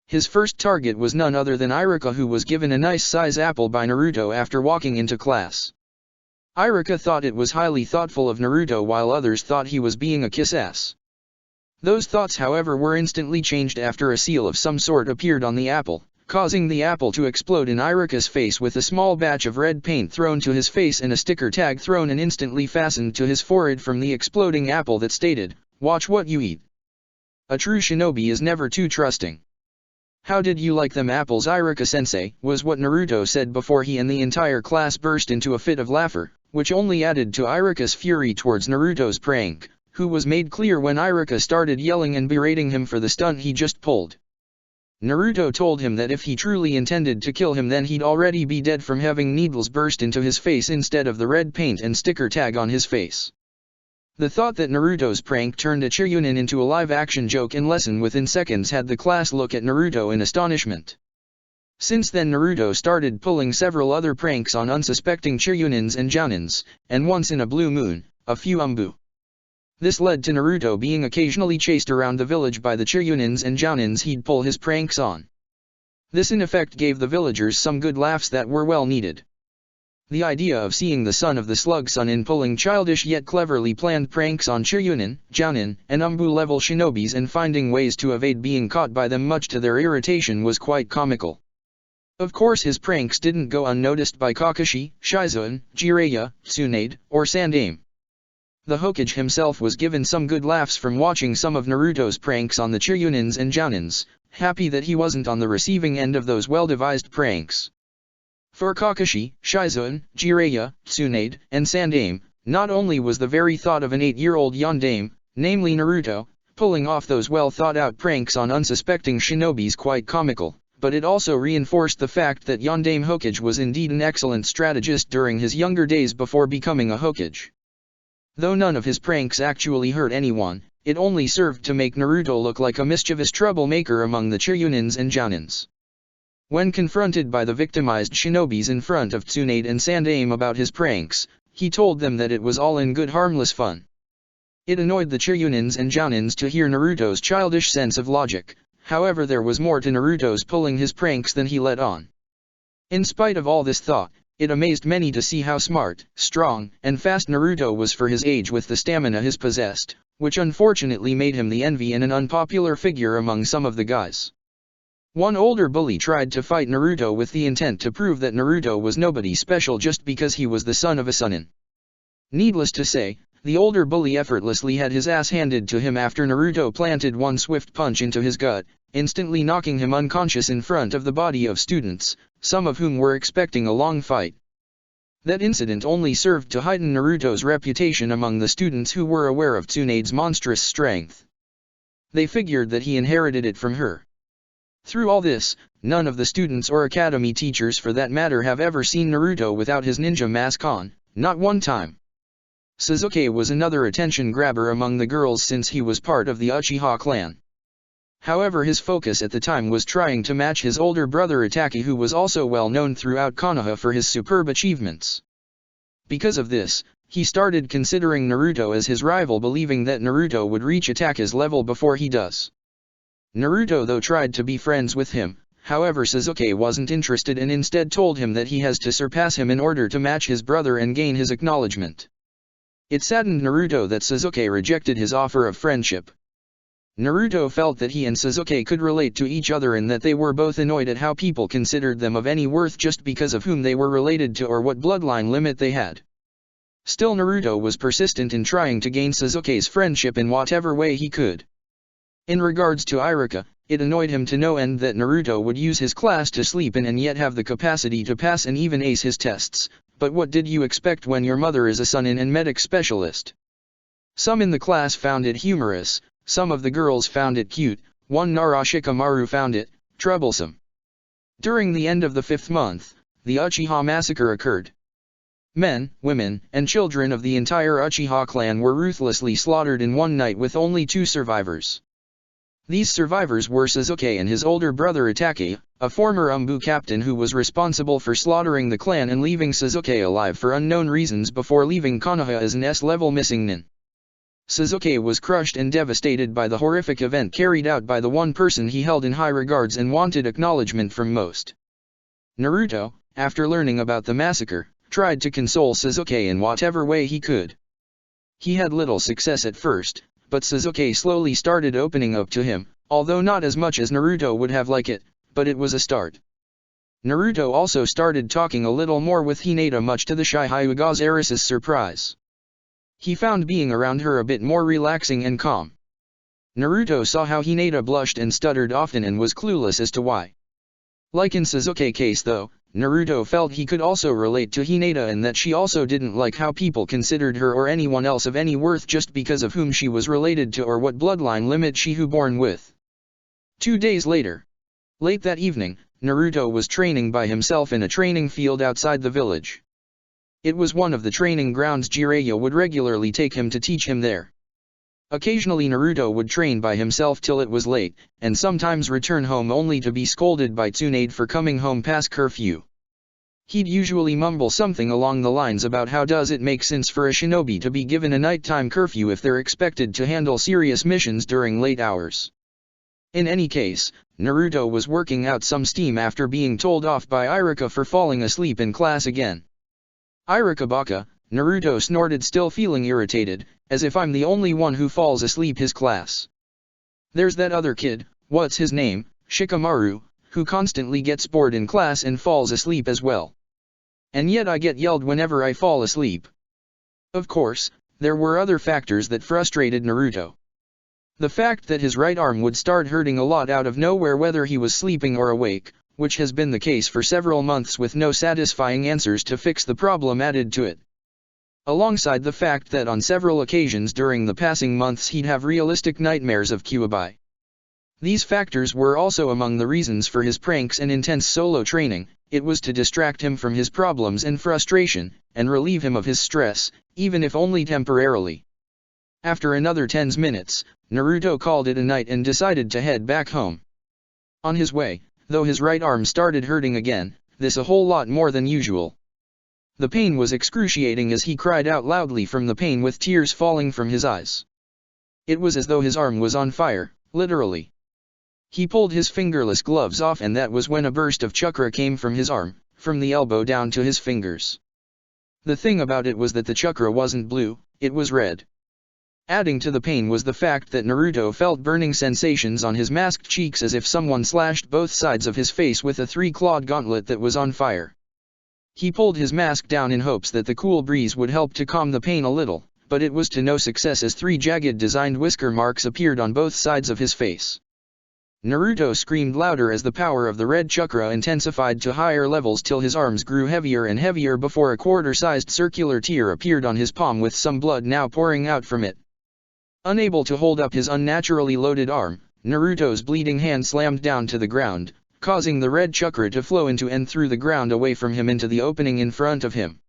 His first target was none other than Iruka, who was given a nice size apple by Naruto after walking into class. Iruka thought it was highly thoughtful of Naruto, while others thought he was being a kiss-ass. Those thoughts, however, were instantly changed after a seal of some sort appeared on the apple, causing the apple to explode in Iruka's face with a small batch of red paint thrown to his face and a sticker tag thrown and instantly fastened to his forehead from the exploding apple that stated, "Watch what you eat." A true shinobi is never too trusting. "How did you like them apples, Iruka-sensei?" was what Naruto said before he and the entire class burst into a fit of laughter, which only added to Iruka's fury towards Naruto's prank, who was made clear when Iruka started yelling and berating him for the stunt he just pulled. Naruto told him that if he truly intended to kill him, then he'd already be dead from having needles burst into his face instead of the red paint and sticker tag on his face. The thought that Naruto's prank turned a Chiryunin into a live-action joke in lesson within seconds had the class look at Naruto in astonishment. Since then Naruto started pulling several other pranks on unsuspecting Chiryunins and Jounins, and once in a blue moon, a few Umbu. This led to Naruto being occasionally chased around the village by the Chiryunins and Jounins he'd pull his pranks on. This in effect gave the villagers some good laughs that were well needed. The idea of seeing the son of the Slug Sun in pulling childish yet cleverly planned pranks on Chiryunin, Jounin, and Umbu-level shinobis and finding ways to evade being caught by them much to their irritation was quite comical. Of course his pranks didn't go unnoticed by Kakashi, Shizuan, Jiraiya, Tsunade, or Sandaime. The Hokage himself was given some good laughs from watching some of Naruto's pranks on the Chiryunins and Jounins, happy that he wasn't on the receiving end of those well-devised pranks. For Kakashi, Shizuan, Jiraiya, Tsunade, and Sandaime, not only was the very thought of an 8-year-old Yondaime, namely Naruto, pulling off those well-thought-out pranks on unsuspecting shinobis quite comical, but it also reinforced the fact that Yondaime Hokage was indeed an excellent strategist during his younger days before becoming a Hokage. Though none of his pranks actually hurt anyone, it only served to make Naruto look like a mischievous troublemaker among the Chiryunins and Jounins. When confronted by the victimized shinobis in front of Tsunade and Sandaime about his pranks, he told them that it was all in good harmless fun. It annoyed the Chiryunins and Jounins to hear Naruto's childish sense of logic, however there was more to Naruto's pulling his pranks than he let on. In spite of all this thought, it amazed many to see how smart, strong, and fast Naruto was for his age with the stamina he possessed, which unfortunately made him the envy and an unpopular figure among some of the guys. One older bully tried to fight Naruto with the intent to prove that Naruto was nobody special just because he was the son of a Sannin. Needless to say, the older bully effortlessly had his ass handed to him after Naruto planted one swift punch into his gut, instantly knocking him unconscious in front of the body of students, some of whom were expecting a long fight. That incident only served to heighten Naruto's reputation among the students who were aware of Tsunade's monstrous strength. They figured that he inherited it from her. Through all this, none of the students or academy teachers for that matter have ever seen Naruto without his ninja mask on, not one time. Sasuke was another attention grabber among the girls since he was part of the Uchiha clan. However, his focus at the time was trying to match his older brother Itachi, who was also well known throughout Konoha for his superb achievements. Because of this, he started considering Naruto as his rival, believing that Naruto would reach Itachi's level before he does. Naruto though tried to be friends with him, however Sasuke wasn't interested and instead told him that he has to surpass him in order to match his brother and gain his acknowledgement. It saddened Naruto that Sasuke rejected his offer of friendship. Naruto felt that he and Sasuke could relate to each other and that they were both annoyed at how people considered them of any worth just because of whom they were related to or what bloodline limit they had. Still, Naruto was persistent in trying to gain Sasuke's friendship in whatever way he could. In regards to Iruka, it annoyed him to no end that Naruto would use his class to sleep in and yet have the capacity to pass and even ace his tests, but what did you expect when your mother is a Sannin and medic specialist? Some in the class found it humorous, Some of the girls found it cute, one Narashikamaru found it troublesome. During the end of the 5th month, the Uchiha massacre occurred. Men, women, and children of the entire Uchiha clan were ruthlessly slaughtered in one night with only 2 survivors. These survivors were Sasuke and his older brother Itachi, a former Umbu captain who was responsible for slaughtering the clan and leaving Sasuke alive for unknown reasons before leaving Konoha as an S-level missing nin. Sasuke was crushed and devastated by the horrific event carried out by the one person he held in high regards and wanted acknowledgement from most. Naruto, after learning about the massacre, tried to console Sasuke in whatever way he could. He had little success at first, but Sasuke slowly started opening up to him, although not as much as Naruto would have liked it, but it was a start. Naruto also started talking a little more with Hinata, much to the shy Hyuga's heiress's surprise. He found being around her a bit more relaxing and calm. Naruto saw how Hinata blushed and stuttered often and was clueless as to why. Like in Sasuke's case though, Naruto felt he could also relate to Hinata and that she also didn't like how people considered her or anyone else of any worth just because of whom she was related to or what bloodline limit she was born with. 2 days later. Late that evening, Naruto was training by himself in a training field outside the village. It was one of the training grounds Jiraiya would regularly take him to teach him there. Occasionally Naruto would train by himself till it was late, and sometimes return home only to be scolded by Tsunade for coming home past curfew. He'd usually mumble something along the lines about how does it make sense for a shinobi to be given a nighttime curfew if they're expected to handle serious missions during late hours. In any case, Naruto was working out some steam after being told off by Iruka for falling asleep in class again. Iruka baka, Naruto snorted, still feeling irritated, as if I'm the only one who falls asleep his class. There's that other kid, what's his name, Shikamaru, who constantly gets bored in class and falls asleep as well. And yet I get yelled whenever I fall asleep. Of course, there were other factors that frustrated Naruto. The fact that his right arm would start hurting a lot out of nowhere whether he was sleeping or awake, which has been the case for several months with no satisfying answers to fix the problem added to it. Alongside the fact that on several occasions during the passing months he'd have realistic nightmares of Kyuubi. These factors were also among the reasons for his pranks and intense solo training. It was to distract him from his problems and frustration, and relieve him of his stress, even if only temporarily. After another 10 minutes, Naruto called it a night and decided to head back home. On his way, though his right arm started hurting again, this a whole lot more than usual. The pain was excruciating as he cried out loudly from the pain with tears falling from his eyes. It was as though his arm was on fire, literally. He pulled his fingerless gloves off and that was when a burst of chakra came from his arm, from the elbow down to his fingers. The thing about it was that the chakra wasn't blue, it was red. Adding to the pain was the fact that Naruto felt burning sensations on his masked cheeks as if someone slashed both sides of his face with a 3-clawed gauntlet that was on fire. He pulled his mask down in hopes that the cool breeze would help to calm the pain a little, but it was to no success as 3 jagged designed whisker marks appeared on both sides of his face. Naruto screamed louder as the power of the red chakra intensified to higher levels till his arms grew heavier and heavier before a quarter-sized circular tear appeared on his palm with some blood now pouring out from it. Unable to hold up his unnaturally loaded arm, Naruto's bleeding hand slammed down to the ground, causing the red chakra to flow into and through the ground away from him into the opening in front of him.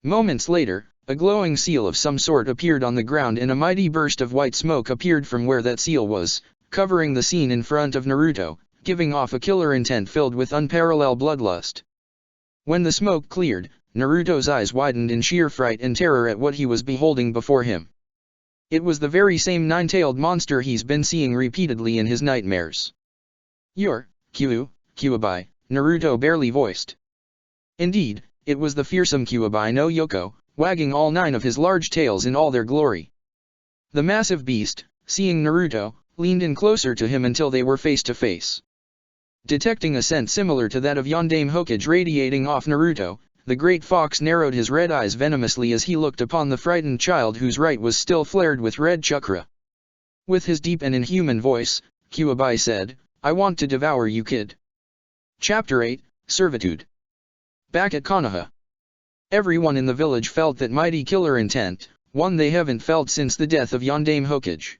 Moments later, a glowing seal of some sort appeared on the ground and a mighty burst of white smoke appeared from where that seal was, covering the scene in front of Naruto, giving off a killer intent filled with unparalleled bloodlust. When the smoke cleared, Naruto's eyes widened in sheer fright and terror at what he was beholding before him. It was the very same 9-tailed monster he's been seeing repeatedly in his nightmares. "You're Kyuubi," Naruto barely voiced. Indeed, it was the fearsome Kyuubi no Yoko, wagging all 9 of his large tails in all their glory. The massive beast, seeing Naruto, leaned in closer to him until they were face to face. Detecting a scent similar to that of Yondaime Hokage radiating off Naruto, the great fox narrowed his red eyes venomously as he looked upon the frightened child whose right was still flared with red chakra. With his deep and inhuman voice, Kyuubi said, "I want to devour you, kid." Chapter 8, Servitude. Back at Konoha. Everyone in the village felt that mighty killer intent, one they haven't felt since the death of Yondaime Hokage.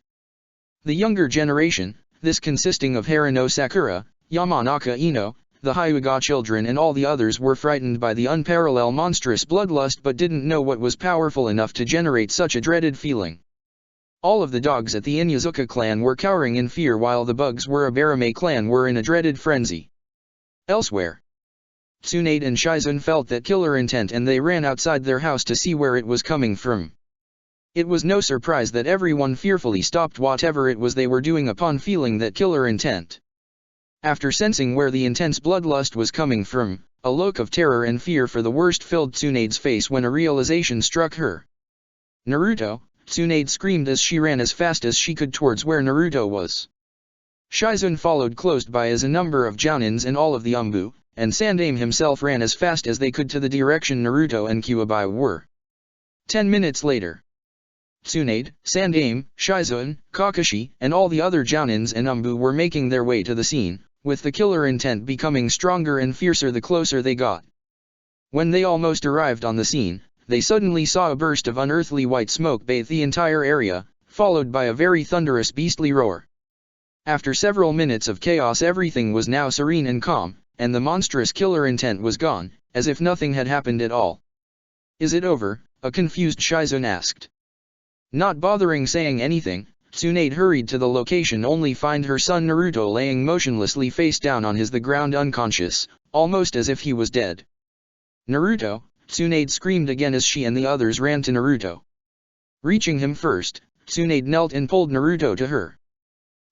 The younger generation, this consisting of Harino Sakura, Yamanaka Ino, the Hyuga children and all the others were frightened by the unparalleled monstrous bloodlust but didn't know what was powerful enough to generate such a dreaded feeling. All of the dogs at the Inyazuka clan were cowering in fear while the bugs were Abarame clan were in a dreaded frenzy. Elsewhere, Tsunade and Shizun felt that killer intent and they ran outside their house to see where it was coming from. It was no surprise that everyone fearfully stopped whatever it was they were doing upon feeling that killer intent. After sensing where the intense bloodlust was coming from, a look of terror and fear for the worst filled Tsunade's face when a realization struck her. Naruto, Tsunade screamed as she ran as fast as she could towards where Naruto was. Shizun followed close by as a number of Jounins and all of the Umbu, and Sandaime himself ran as fast as they could to the direction Naruto and Kyuubi were. 10 minutes later, Tsunade, Sandaime, Shizun, Kakashi, and all the other Jounins and Umbu were making their way to the scene, with the killer intent becoming stronger and fiercer the closer they got. When they almost arrived on the scene, they suddenly saw a burst of unearthly white smoke bathe the entire area, followed by a very thunderous beastly roar. After several minutes of chaos everything was now serene and calm, and the monstrous killer intent was gone, as if nothing had happened at all. "Is it over?" a confused Shizun asked. Not bothering saying anything, Tsunade hurried to the location only find her son Naruto laying motionlessly face down on the ground unconscious, almost as if he was dead. "Naruto!" Tsunade screamed again as she and the others ran to Naruto. Reaching him first, Tsunade knelt and pulled Naruto to her.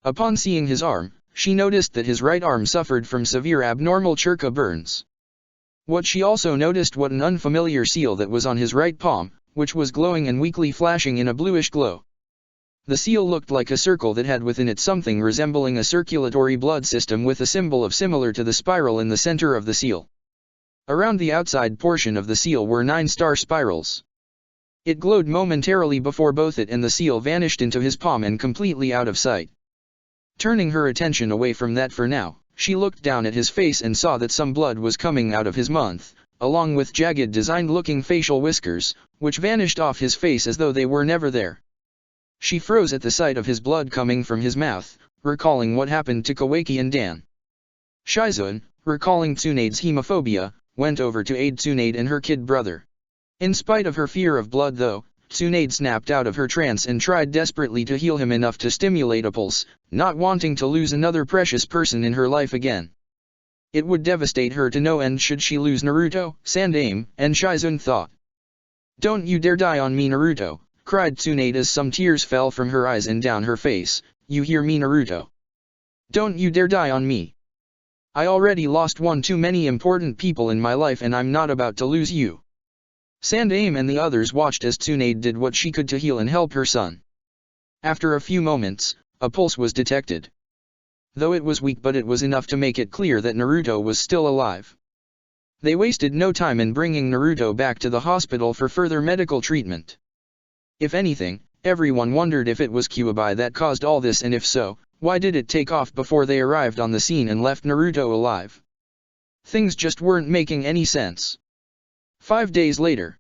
Upon seeing his arm, she noticed that his right arm suffered from severe abnormal churka burns. What she also noticed was an unfamiliar seal that was on his right palm, which was glowing and weakly flashing in a bluish glow. The seal looked like a circle that had within it something resembling a circulatory blood system with a symbol of similar to the spiral in the center of the seal. Around the outside portion of the seal were 9 star spirals. It glowed momentarily before both it and the seal vanished into his palm and completely out of sight. Turning her attention away from that for now, she looked down at his face and saw that some blood was coming out of his mouth, along with jagged designed-looking facial whiskers, which vanished off his face as though they were never there. She froze at the sight of his blood coming from his mouth, recalling what happened to Kawaki and Dan. Shizun, recalling Tsunade's hemophobia, went over to aid Tsunade and her kid brother. In spite of her fear of blood though, Tsunade snapped out of her trance and tried desperately to heal him enough to stimulate a pulse, not wanting to lose another precious person in her life again. It would devastate her to no end should she lose Naruto, Sandaime, and Shizun thought. "Don't you dare die on me Naruto," cried Tsunade as some tears fell from her eyes and down her face. "You hear me Naruto? Don't you dare die on me. I already lost one too many important people in my life and I'm not about to lose you." Sandaime and the others watched as Tsunade did what she could to heal and help her son. After a few moments, a pulse was detected. Though it was weak but it was enough to make it clear that Naruto was still alive. They wasted no time in bringing Naruto back to the hospital for further medical treatment. If anything, everyone wondered if it was Kyuubi that caused all this and if so, why did it take off before they arrived on the scene and left Naruto alive? Things just weren't making any sense. 5 days later,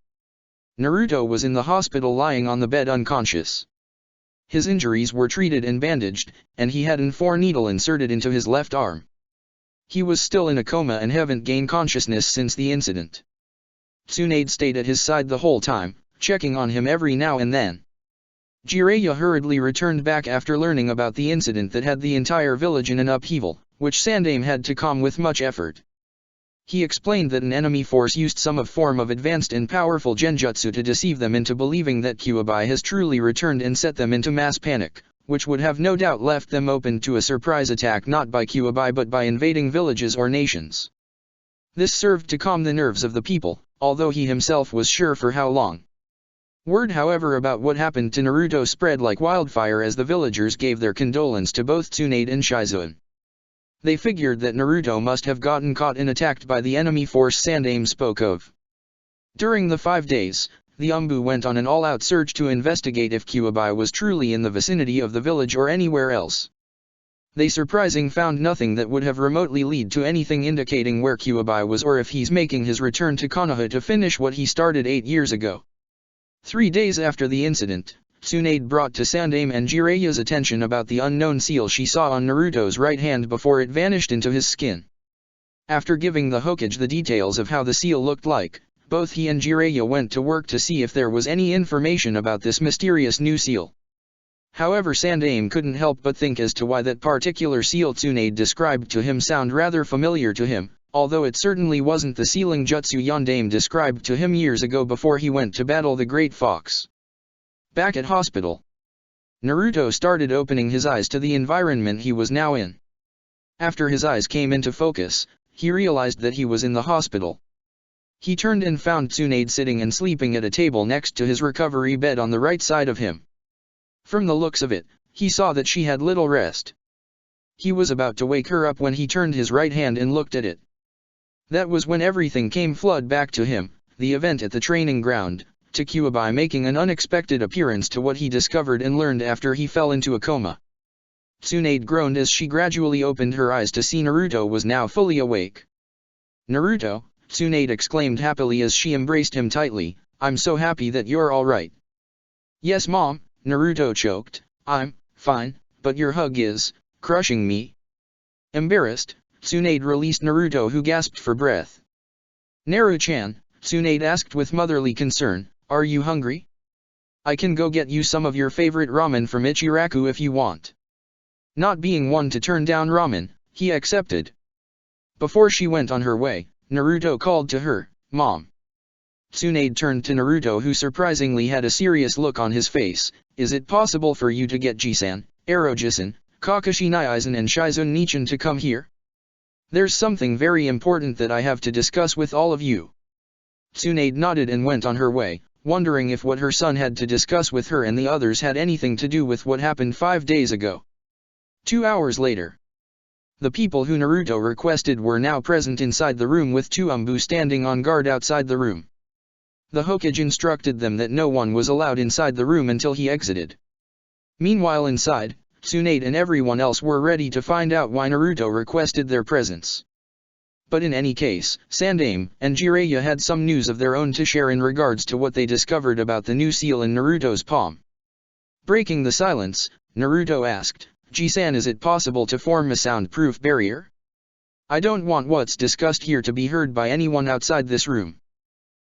Naruto was in the hospital lying on the bed unconscious. His injuries were treated and bandaged, and he had an 4 needle inserted into his left arm. He was still in a coma and hadn't gained consciousness since the incident. Tsunade stayed at his side the whole time, checking on him every now and then. Jiraiya hurriedly returned back after learning about the incident that had the entire village in an upheaval, which Sandaime had to calm with much effort. He explained that an enemy force used some form of advanced and powerful genjutsu to deceive them into believing that Kyuubi has truly returned and set them into mass panic, which would have no doubt left them open to a surprise attack not by Kyuubi but by invading villages or nations. This served to calm the nerves of the people, although he himself was sure for how long. Word however about what happened to Naruto spread like wildfire as the villagers gave their condolence to both Tsunade and Shizun. They figured that Naruto must have gotten caught and attacked by the enemy force Sandaime spoke of. During the 5 days, the Umbu went on an all-out search to investigate if Kyuubi was truly in the vicinity of the village or anywhere else. They surprisingly found nothing that would have remotely led to anything indicating where Kyuubi was or if he's making his return to Konoha to finish what he started 8 years ago. 3 days after the incident, Tsunade brought to Sandaime and Jiraiya's attention about the unknown seal she saw on Naruto's right hand before it vanished into his skin. After giving the Hokage the details of how the seal looked like, both he and Jiraiya went to work to see if there was any information about this mysterious new seal. However, Sandaime couldn't help but think as to why that particular seal Tsunade described to him sound rather familiar to him, although it certainly wasn't the sealing jutsu Yondaime described to him years ago before he went to battle the Great Fox. Back at hospital, Naruto started opening his eyes to the environment he was now in. After his eyes came into focus, he realized that he was in the hospital. He turned and found Tsunade sitting and sleeping at a table next to his recovery bed on the right side of him. From the looks of it, he saw that she had little rest. He was about to wake her up when he turned his right hand and looked at it. That was when everything came flood back to him, the event at the training ground, to Kyuubi making an unexpected appearance to what he discovered and learned after he fell into a coma. Tsunade groaned as she gradually opened her eyes to see Naruto was now fully awake. "Naruto," Tsunade exclaimed happily as she embraced him tightly, "I'm so happy that you're alright." "Yes, Mom," Naruto choked, "I'm fine, but your hug is crushing me." Embarrassed, Tsunade released Naruto, who gasped for breath. "Naru-chan," Tsunade asked with motherly concern, "are you hungry? I can go get you some of your favorite ramen from Ichiraku if you want." Not being one to turn down ramen, he accepted. Before she went on her way, Naruto called to her, "Mom." Tsunade turned to Naruto, who surprisingly had a serious look on his face. "Is it possible for you to get Jisan, Eroji-san, Kakashi Naizen and Shizune Nichan to come here? There's something very important that I have to discuss with all of you." Tsunade nodded and went on her way, wondering if what her son had to discuss with her and the others had anything to do with what happened 5 days ago. 2 hours later, the people who Naruto requested were now present inside the room, with two Umbu standing on guard outside the room. The Hokage instructed them that no one was allowed inside the room until he exited. Meanwhile inside, Tsunade and everyone else were ready to find out why Naruto requested their presence. But in any case, Sandaime and Jiraiya had some news of their own to share in regards to what they discovered about the new seal in Naruto's palm. Breaking the silence, Naruto asked, "Jisan, is it possible to form a soundproof barrier? I don't want what's discussed here to be heard by anyone outside this room."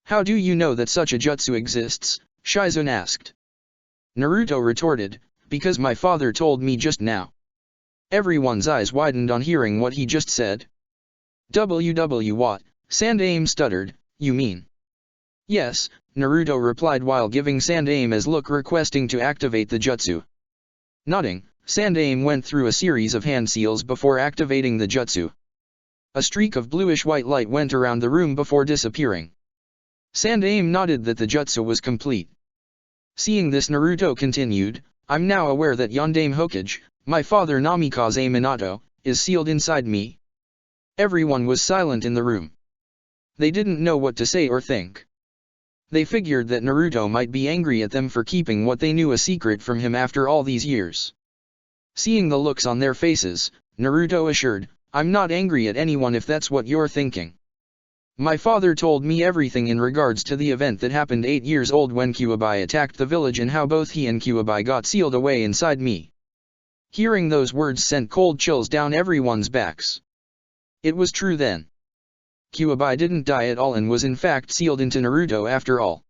"How do you know that such a jutsu exists?" Shizune asked. Naruto retorted, "Because my father told me just now." Everyone's eyes widened on hearing what he just said. What? Sandaime stuttered, "You mean?" "Yes," Naruto replied while giving Sandaime's look requesting to activate the jutsu. Nodding, Sandaime went through a series of hand seals before activating the jutsu. A streak of bluish-white light went around the room before disappearing. Sandaime nodded that the jutsu was complete. Seeing this, Naruto continued, "I'm now aware that Yondaime Hokage, my father Namikaze Minato, is sealed inside me." Everyone was silent in the room. They didn't know what to say or think. They figured that Naruto might be angry at them for keeping what they knew a secret from him after all these years. Seeing the looks on their faces, Naruto assured, "I'm not angry at anyone if that's what you're thinking. My father told me everything in regards to the event that happened 8 years old when Kyuubi attacked the village and how both he and Kyuubi got sealed away inside me." Hearing those words sent cold chills down everyone's backs. It was true then. Kyuubi didn't die at all and was in fact sealed into Naruto after all.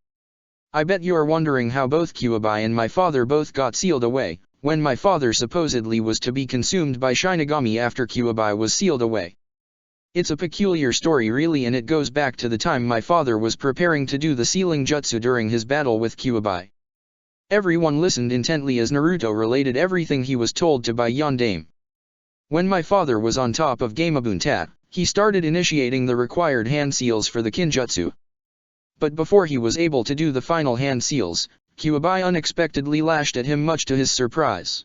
"I bet you're wondering how both Kyuubi and my father both got sealed away, when my father supposedly was to be consumed by Shinigami after Kyuubi was sealed away. It's a peculiar story really, and it goes back to the time my father was preparing to do the sealing jutsu during his battle with Kyuubi." Everyone listened intently as Naruto related everything he was told to by Yondaime. "When my father was on top of Gamabunta, he started initiating the required hand seals for the Kinjutsu. But before he was able to do the final hand seals, Kyuubi unexpectedly lashed at him much to his surprise.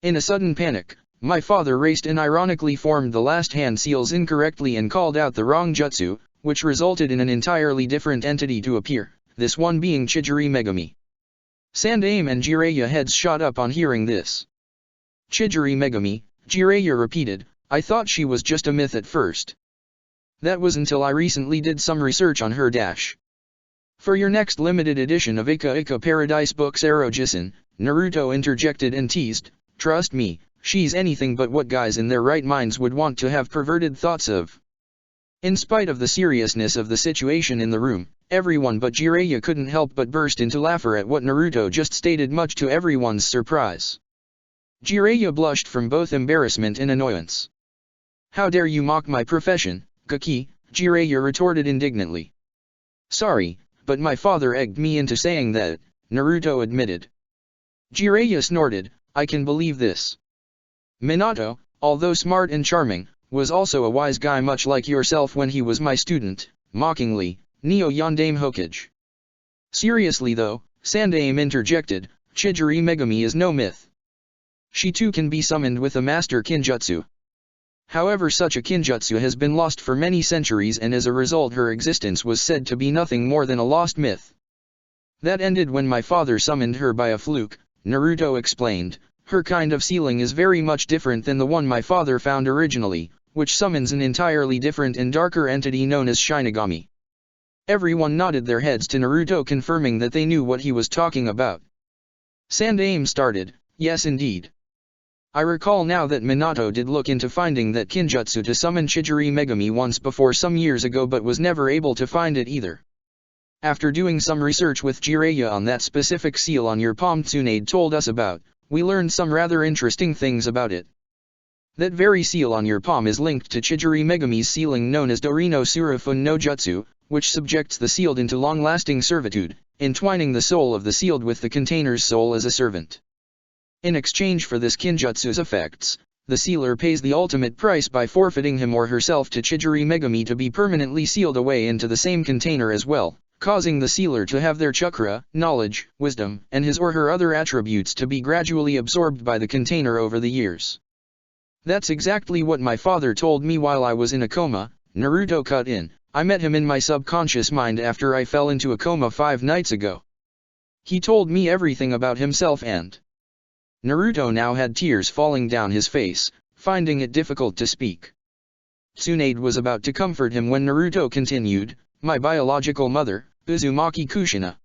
In a sudden panic, my father raced and ironically formed the last hand seals incorrectly and called out the wrong jutsu, which resulted in an entirely different entity to appear, this one being Chidori Megami." Sandaime and Jiraiya heads shot up on hearing this. "Chidori Megami," Jiraiya repeated, "I thought she was just a myth at first. That was until I recently did some research on her. For your next limited edition of Ika Ika Paradise Books Arrow-jisan, Naruto interjected and teased, trust me, she's anything but what guys in their right minds would want to have perverted thoughts of. In spite of the seriousness of the situation in the room, everyone but Jiraiya couldn't help but burst into laughter at what Naruto just stated, much to everyone's surprise. Jiraiya blushed from both embarrassment and annoyance. How dare you mock my profession, Gaki? Jiraiya retorted indignantly. Sorry, but my father egged me into saying that, Naruto admitted. Jiraiya snorted, I can believe this. Minato, although smart and charming, was also a wise guy much like yourself when he was my student, mockingly, Neo Yondaime Hokage. Seriously though, Sandaime interjected, Chidori Megami is no myth. She too can be summoned with a master kinjutsu. However, such a kinjutsu has been lost for many centuries, and as a result her existence was said to be nothing more than a lost myth. That ended when my father summoned her by a fluke, Naruto explained. Her kind of sealing is very much different than the one my father found originally, which summons an entirely different and darker entity known as Shinigami. Everyone nodded their heads to Naruto, confirming that they knew what he was talking about. Sandaime started, yes indeed. I recall now that Minato did look into finding that kinjutsu to summon Chidori Megami once before some years ago, but was never able to find it either. After doing some research with Jiraiya on that specific seal on your palm Tsunade told us about, we learned some rather interesting things about it. That very seal on your palm is linked to Chidori Megami's sealing known as Dorino Surafun no Jutsu, which subjects the sealed into long-lasting servitude, entwining the soul of the sealed with the container's soul as a servant. In exchange for this kinjutsu's effects, the sealer pays the ultimate price by forfeiting him or herself to Chidori Megami to be permanently sealed away into the same container as well, causing the sealer to have their chakra, knowledge, wisdom, and his or her other attributes to be gradually absorbed by the container over the years. That's exactly what my father told me while I was in a coma, Naruto cut in. I met him in my subconscious mind after I fell into a coma 5 nights ago. He told me everything about himself and... Naruto now had tears falling down his face, finding it difficult to speak. Tsunade was about to comfort him when Naruto continued, my biological mother, Uzumaki Kushina.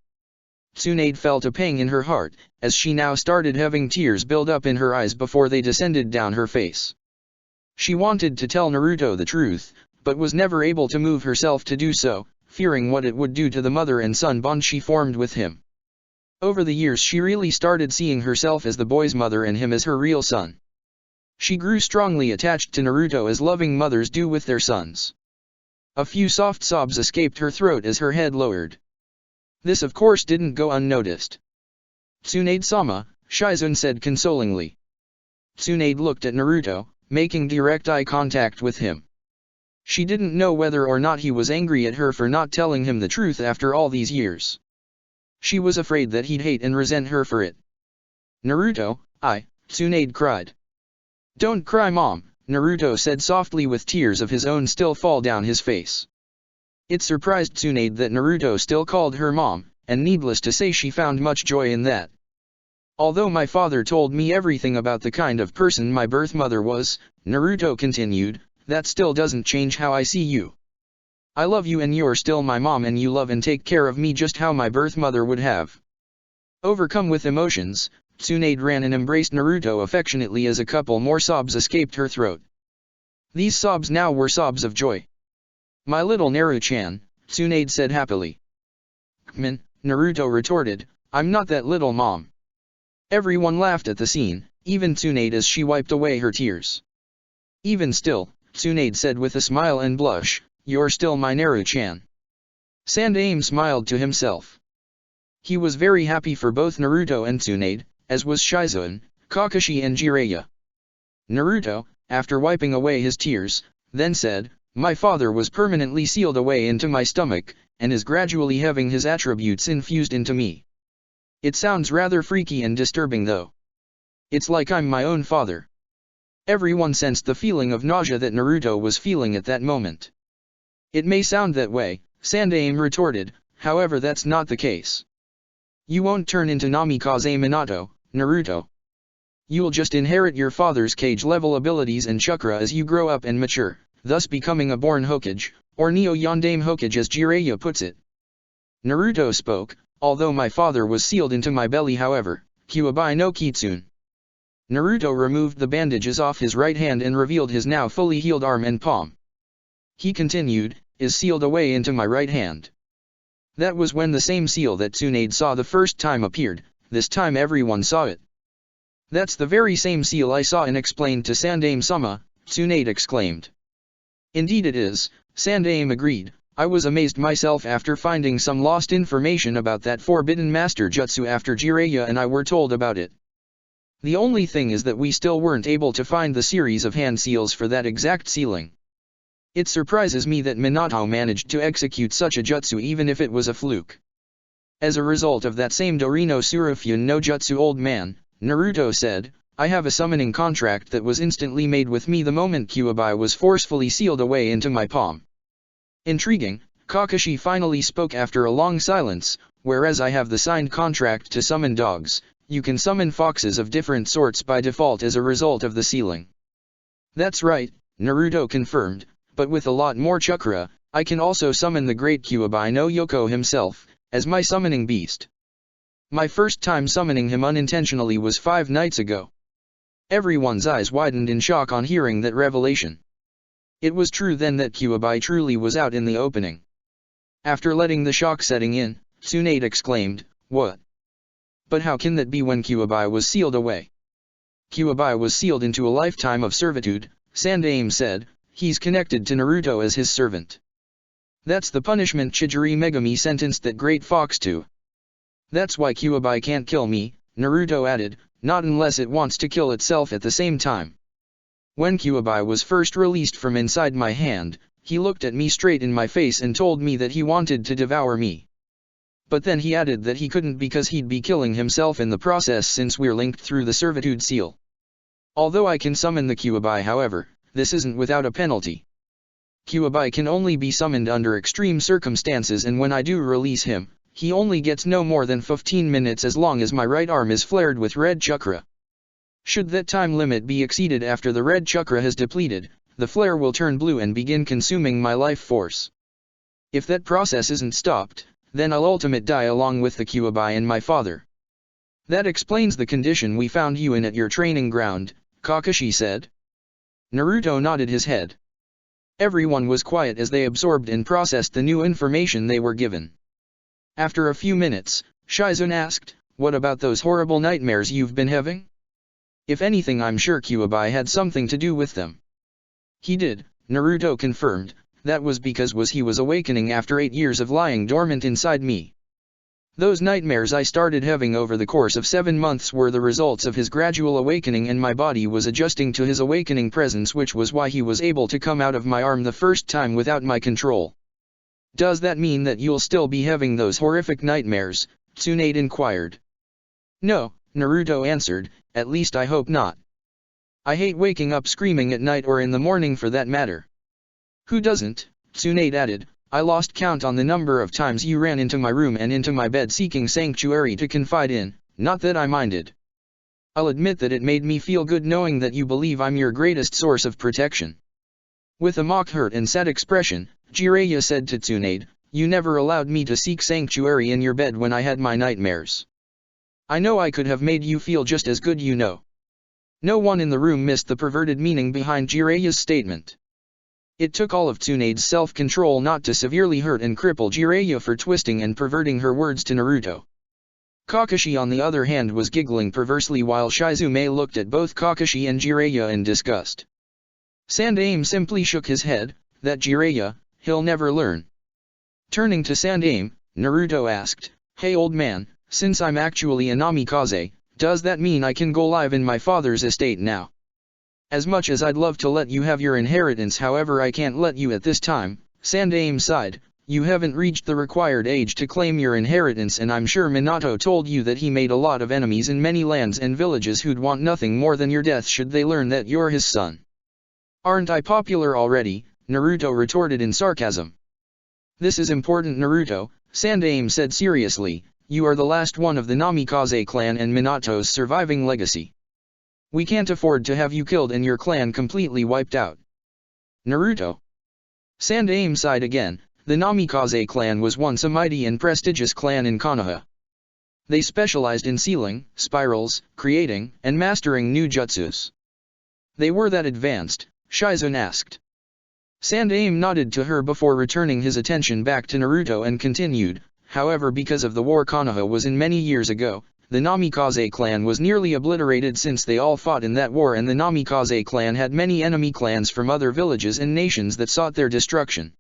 Tsunade felt a pang in her heart, as she now started having tears build up in her eyes before they descended down her face. She wanted to tell Naruto the truth, but was never able to move herself to do so, fearing what it would do to the mother and son bond she formed with him. Over the years she really started seeing herself as the boy's mother and him as her real son. She grew strongly attached to Naruto as loving mothers do with their sons. A few soft sobs escaped her throat as her head lowered. This of course didn't go unnoticed. Tsunade-sama, Shizune said consolingly. Tsunade looked at Naruto, making direct eye contact with him. She didn't know whether or not he was angry at her for not telling him the truth after all these years. She was afraid that he'd hate and resent her for it. Naruto, Tsunade cried. Don't cry mom, Naruto said softly with tears of his own still fall down his face. It surprised Tsunade that Naruto still called her mom, and needless to say she found much joy in that. Although my father told me everything about the kind of person my birth mother was, Naruto continued, that still doesn't change how I see you. I love you and you're still my mom and you love and take care of me just how my birth mother would have. Overcome with emotions, Tsunade ran and embraced Naruto affectionately as a couple more sobs escaped her throat. These sobs now were sobs of joy. My little Naru-chan, Tsunade said happily. Kmin, Naruto retorted, I'm not that little mom. Everyone laughed at the scene, even Tsunade as she wiped away her tears. Even still, Tsunade said with a smile and blush, you're still my Naru-chan. Sandaime smiled to himself. He was very happy for both Naruto and Tsunade, as was Shizune, Kakashi and Jiraiya. Naruto, after wiping away his tears, then said, my father was permanently sealed away into my stomach, and is gradually having his attributes infused into me. It sounds rather freaky and disturbing though. It's like I'm my own father. Everyone sensed the feeling of nausea that Naruto was feeling at that moment. It may sound that way, Sandaime retorted, however that's not the case. You won't turn into Namikaze Minato, Naruto. You'll just inherit your father's cage-level abilities and chakra as you grow up and mature, thus becoming a born Hokage, or Neo Yondaime Hokage as Jiraiya puts it. Naruto spoke, although my father was sealed into my belly however, Kyuubi no Kitsune. Naruto removed the bandages off his right hand and revealed his now fully healed arm and palm. He continued, is sealed away into my right hand. That was when the same seal that Tsunade saw the first time appeared, this time everyone saw it. That's the very same seal I saw and explained to Sandaime-sama, Tsunade exclaimed. Indeed it is, Sandaime agreed. I was amazed myself after finding some lost information about that forbidden master jutsu after Jiraiya and I were told about it. The only thing is that we still weren't able to find the series of hand seals for that exact sealing. It surprises me that Minato managed to execute such a jutsu even if it was a fluke. As a result of that same Dorino Surufun no Jutsu old man, Naruto said, I have a summoning contract that was instantly made with me the moment Kyuubi was forcefully sealed away into my palm. Intriguing, Kakashi finally spoke after a long silence, whereas I have the signed contract to summon dogs, you can summon foxes of different sorts by default as a result of the sealing. That's right, Naruto confirmed, but with a lot more chakra, I can also summon the great Kyuubi no Yoko himself, as my summoning beast. My first time summoning him unintentionally was 5 nights ago. Everyone's eyes widened in shock on hearing that revelation. It was true then that Kyuubi truly was out in the opening. After letting the shock setting in, Tsunade exclaimed, what? But how can that be when Kyuubi was sealed away? Kyuubi was sealed into a lifetime of servitude, Sandaime said, he's connected to Naruto as his servant. That's the punishment Chidori Megami sentenced that great fox to. That's why Kyuubi can't kill me, Naruto added, not unless it wants to kill itself at the same time. When Kyuubi was first released from inside my hand, he looked at me straight in my face and told me that he wanted to devour me. But then he added that he couldn't because he'd be killing himself in the process since we're linked through the servitude seal. Although I can summon the Kyuubi however, this isn't without a penalty. Kyuubi can only be summoned under extreme circumstances and when I do release him, he only gets no more than 15 minutes as long as my right arm is flared with red chakra. Should that time limit be exceeded after the red chakra has depleted, the flare will turn blue and begin consuming my life force. If that process isn't stopped, then I'll ultimate die along with the Kyuubi and my father. That explains the condition we found you in at your training ground, Kakashi said. Naruto nodded his head. Everyone was quiet as they absorbed and processed the new information they were given. After a few minutes, Shizune asked, what about those horrible nightmares you've been having? If anything I'm sure Kyuubi had something to do with them. He did, Naruto confirmed, that was because he was awakening after 8 years of lying dormant inside me. Those nightmares I started having over the course of 7 months were the results of his gradual awakening and my body was adjusting to his awakening presence which was why he was able to come out of my arm the first time without my control. Does that mean that you'll still be having those horrific nightmares? Tsunade inquired. No, Naruto answered, at least I hope not. I hate waking up screaming at night or in the morning for that matter. Who doesn't? Tsunade added. I lost count on the number of times you ran into my room and into my bed seeking sanctuary to confide in, not that I minded. I'll admit that it made me feel good knowing that you believe I'm your greatest source of protection. With a mock hurt and sad expression, Jiraiya said to Tsunade, you never allowed me to seek sanctuary in your bed when I had my nightmares. I know I could have made you feel just as good you know. No one in the room missed the perverted meaning behind Jiraiya's statement. It took all of Tsunade's self-control not to severely hurt and cripple Jiraiya for twisting and perverting her words to Naruto. Kakashi on the other hand was giggling perversely while Shizune looked at both Kakashi and Jiraiya in disgust. Sandaime simply shook his head, that Jiraiya, he'll never learn. Turning to Sandaime, Naruto asked, hey old man, since I'm actually a Namikaze, does that mean I can go live in my father's estate now? As much as I'd love to let you have your inheritance however I can't let you at this time, Sandaime sighed, you haven't reached the required age to claim your inheritance and I'm sure Minato told you that he made a lot of enemies in many lands and villages who'd want nothing more than your death should they learn that you're his son. Aren't I popular already? Naruto retorted in sarcasm. This is important Naruto, Sandaime said seriously, you are the last one of the Namikaze clan and Minato's surviving legacy. We can't afford to have you killed and your clan completely wiped out. Naruto. Sandaime sighed again, the Namikaze clan was once a mighty and prestigious clan in Konoha. They specialized in sealing, spirals, creating, and mastering new jutsus. They were that advanced? Shizune asked. Sandaime nodded to her before returning his attention back to Naruto and continued, however, because of the war Konoha was in many years ago, the Namikaze clan was nearly obliterated since they all fought in that war, and the Namikaze clan had many enemy clans from other villages and nations that sought their destruction.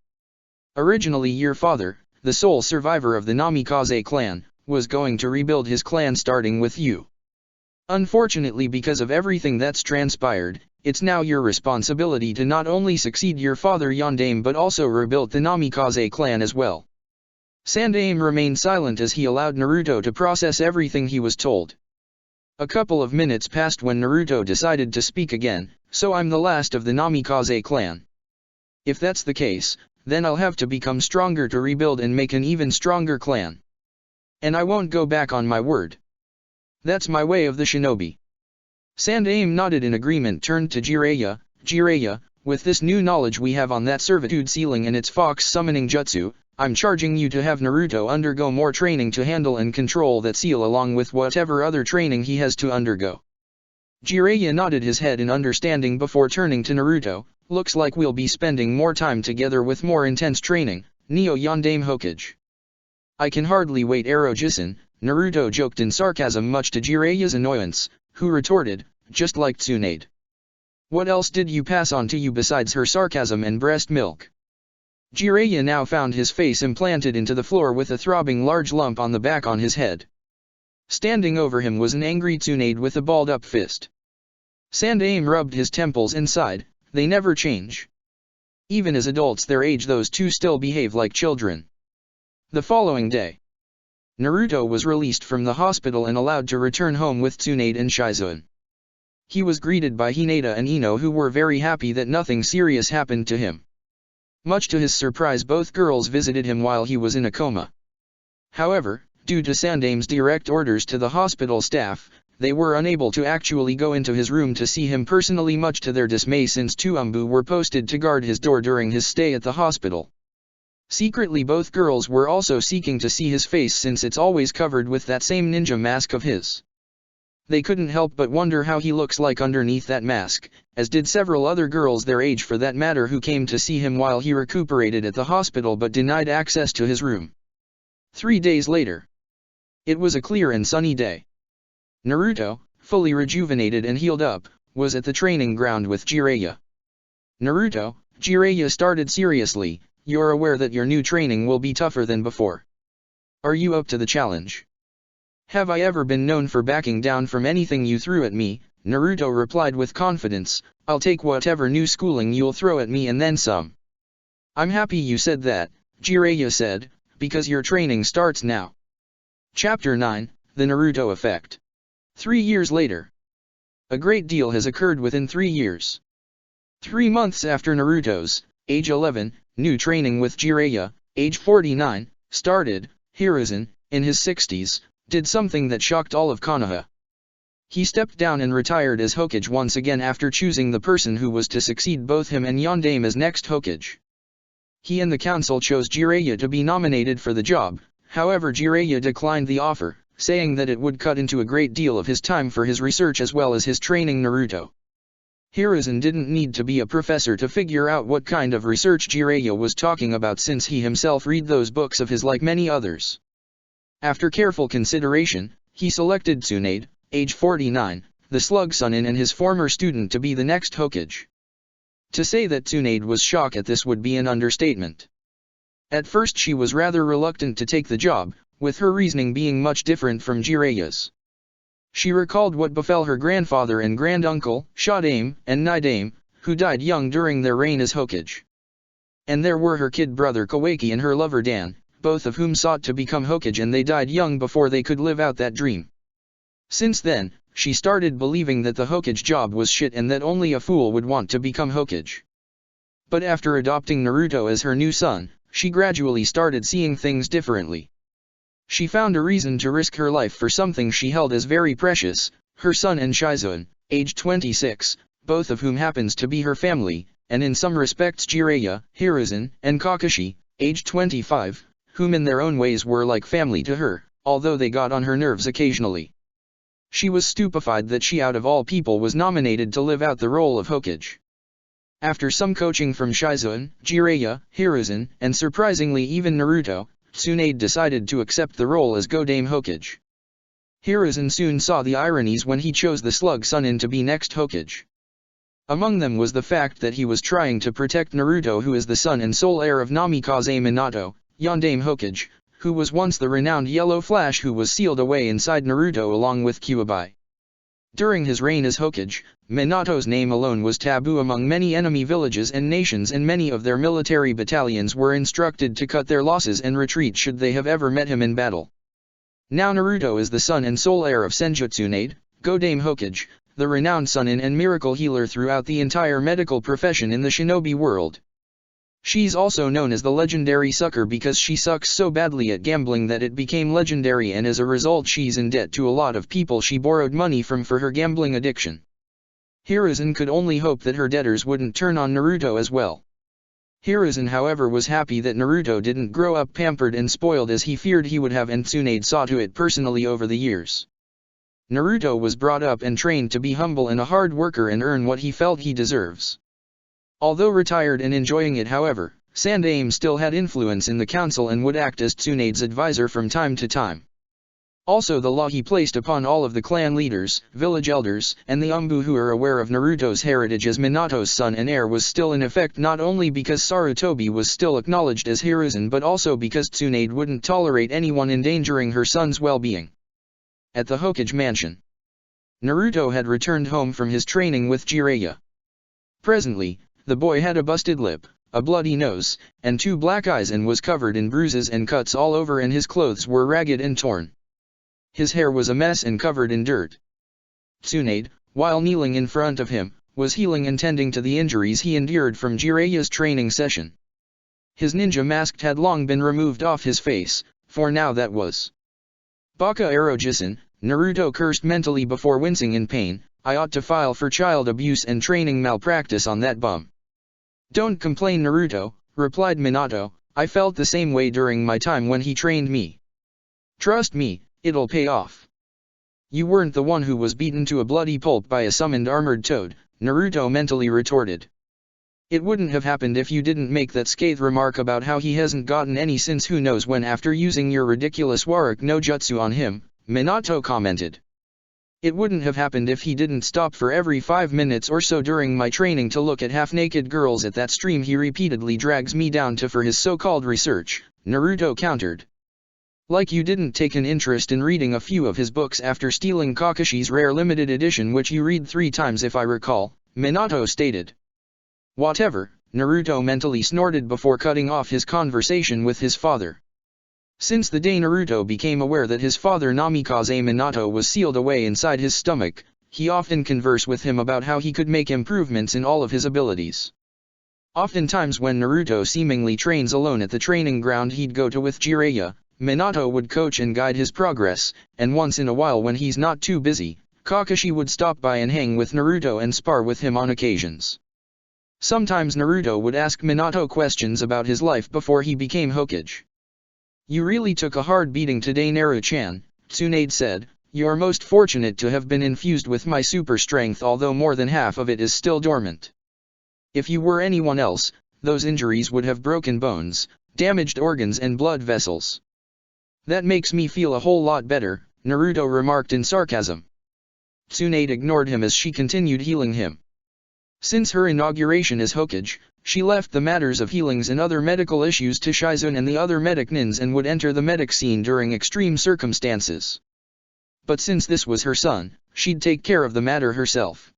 Originally your father, the sole survivor of the Namikaze clan, was going to rebuild his clan starting with you. Unfortunately, because of everything that's transpired, it's now your responsibility to not only succeed your father Yondaime but also rebuild the Namikaze clan as well. Sandaime remained silent as he allowed Naruto to process everything he was told. A couple of minutes passed when Naruto decided to speak again. So I'm the last of the Namikaze clan. If that's the case, then I'll have to become stronger to rebuild and make an even stronger clan. And I won't go back on my word. That's my way of the shinobi. Sandaime nodded in agreement, turned to Jiraiya. Jiraiya, with this new knowledge we have on that servitude sealing and its fox summoning jutsu, I'm charging you to have Naruto undergo more training to handle and control that seal along with whatever other training he has to undergo. Jiraiya nodded his head in understanding before turning to Naruto. Looks like we'll be spending more time together with more intense training, Neo Yondaime Hokage. I can hardly wait, Arrow-jisan, Naruto joked in sarcasm much to Jiraiya's annoyance, who retorted, just like Tsunade. What else did you pass on to you besides her sarcasm and breast milk? Jiraiya now found his face implanted into the floor with a throbbing large lump on the back on his head. Standing over him was an angry Tsunade with a balled-up fist. Sandaime rubbed his temples and sighed, they never change. Even as adults their age those two still behave like children. The following day, Naruto was released from the hospital and allowed to return home with Tsunade and Shizune. He was greeted by Hinata and Ino, who were very happy that nothing serious happened to him. Much to his surprise, both girls visited him while he was in a coma. However, due to Sandaime's direct orders to the hospital staff, they were unable to actually go into his room to see him personally, much to their dismay, since two Umbu were posted to guard his door during his stay at the hospital. Secretly both girls were also seeking to see his face since it's always covered with that same ninja mask of his. They couldn't help but wonder how he looks like underneath that mask, as did several other girls their age for that matter who came to see him while he recuperated at the hospital but denied access to his room. 3 days later. It was a clear and sunny day. Naruto, fully rejuvenated and healed up, was at the training ground with Jiraiya. Naruto, Jiraiya started seriously, you're aware that your new training will be tougher than before. Are you up to the challenge? Have I ever been known for backing down from anything you threw at me? Naruto replied with confidence, I'll take whatever new schooling you'll throw at me and then some. I'm happy you said that, Jiraiya said, because your training starts now. Chapter 9, The Naruto Effect. 3 years later. A great deal has occurred within 3 years. 3 months after Naruto's, age 11, new training with Jiraiya, age 49, started, Hiruzen, in his 60s, did something that shocked all of Konoha. He stepped down and retired as Hokage once again after choosing the person who was to succeed both him and Yondaime as next Hokage. He and the council chose Jiraiya to be nominated for the job, however Jiraiya declined the offer, saying that it would cut into a great deal of his time for his research as well as his training Naruto. Hiruzen didn't need to be a professor to figure out what kind of research Jiraiya was talking about, since he himself read those books of his like many others. After careful consideration, he selected Tsunade, age 49, the Slug Sunin and his former student to be the next Hokage. To say that Tsunade was shocked at this would be an understatement. At first she was rather reluctant to take the job, with her reasoning being much different from Jiraiya's. She recalled what befell her grandfather and granduncle, Shadaime and Nidaime, who died young during their reign as Hokage. And there were her kid brother Kawaki and her lover Dan, both of whom sought to become Hokage, and they died young before they could live out that dream. Since then, she started believing that the Hokage job was shit and that only a fool would want to become Hokage. But after adopting Naruto as her new son, she gradually started seeing things differently. She found a reason to risk her life for something she held as very precious, her son and Shizune, age 26, both of whom happens to be her family, and in some respects Jiraiya, Hiruzen, and Kakashi, age 25, whom in their own ways were like family to her, although they got on her nerves occasionally. She was stupefied that she out of all people was nominated to live out the role of Hokage. After some coaching from Shizune, Jiraiya, Hiruzen, and surprisingly even Naruto, Tsunade decided to accept the role as Yondaime Hokage. Hiruzen soon saw the ironies when he chose the Slug Sunin to be next Hokage. Among them was the fact that he was trying to protect Naruto, who is the son and sole heir of Namikaze Minato, Yondaime Hokage, who was once the renowned Yellow Flash who was sealed away inside Naruto along with Kyuubi. During his reign as Hokage, Minato's name alone was taboo among many enemy villages and nations, and many of their military battalions were instructed to cut their losses and retreat should they have ever met him in battle. Now Naruto is the son and sole heir of Senju Tsunade, Yondaime Hokage, the renowned Sunin and miracle healer throughout the entire medical profession in the shinobi world. She's also known as the legendary sucker because she sucks so badly at gambling that it became legendary, and as a result she's in debt to a lot of people she borrowed money from for her gambling addiction. Hiruzen could only hope that her debtors wouldn't turn on Naruto as well. Hiruzen however was happy that Naruto didn't grow up pampered and spoiled as he feared he would have, and Tsunade saw to it personally over the years. Naruto was brought up and trained to be humble and a hard worker and earn what he felt he deserves. Although retired and enjoying it however, Sandaime still had influence in the council and would act as Tsunade's advisor from time to time. Also the law he placed upon all of the clan leaders, village elders, and the Umbu who are aware of Naruto's heritage as Minato's son and heir was still in effect, not only because Sarutobi was still acknowledged as Hiruzen but also because Tsunade wouldn't tolerate anyone endangering her son's well-being. At the Hokage mansion, Naruto had returned home from his training with Jiraiya. Presently, the boy had a busted lip, a bloody nose, and 2 black eyes, and was covered in bruises and cuts all over, and his clothes were ragged and torn. His hair was a mess and covered in dirt. Tsunade, while kneeling in front of him, was healing and tending to the injuries he endured from Jiraiya's training session. His ninja mask had long been removed off his face, for now that was Baka Erojisan. Naruto cursed mentally before wincing in pain. I ought to file for child abuse and training malpractice on that bum. Don't complain, Naruto, replied Minato, I felt the same way during my time when he trained me. Trust me, it'll pay off. You weren't the one who was beaten to a bloody pulp by a summoned armored toad, Naruto mentally retorted. It wouldn't have happened if you didn't make that scathe remark about how he hasn't gotten any since who knows when after using your ridiculous Warak no Jutsu on him, Minato commented. It wouldn't have happened if he didn't stop for every 5 minutes or so during my training to look at half-naked girls at that stream he repeatedly drags me down to for his so-called research, Naruto countered. Like you didn't take an interest in reading a few of his books after stealing Kakashi's rare limited edition, which you read 3 times if I recall, Minato stated. Whatever, Naruto mentally snorted before cutting off his conversation with his father. Since the day Naruto became aware that his father Namikaze Minato was sealed away inside his stomach, he often conversed with him about how he could make improvements in all of his abilities. Oftentimes when Naruto seemingly trains alone at the training ground he'd go to with Jiraiya, Minato would coach and guide his progress, and once in a while when he's not too busy, Kakashi would stop by and hang with Naruto and spar with him on occasions. Sometimes Naruto would ask Minato questions about his life before he became Hokage. You really took a hard beating today, Naru-chan, Tsunade said. You're most fortunate to have been infused with my super strength, although more than half of it is still dormant. If you were anyone else, those injuries would have broken bones, damaged organs and blood vessels. That makes me feel a whole lot better, Naruto remarked in sarcasm. Tsunade ignored him as she continued healing him. Since her inauguration as Hokage, she left the matters of healings and other medical issues to Shizune and the other medic nins and would enter the medic scene during extreme circumstances. But since this was her son, she'd take care of the matter herself.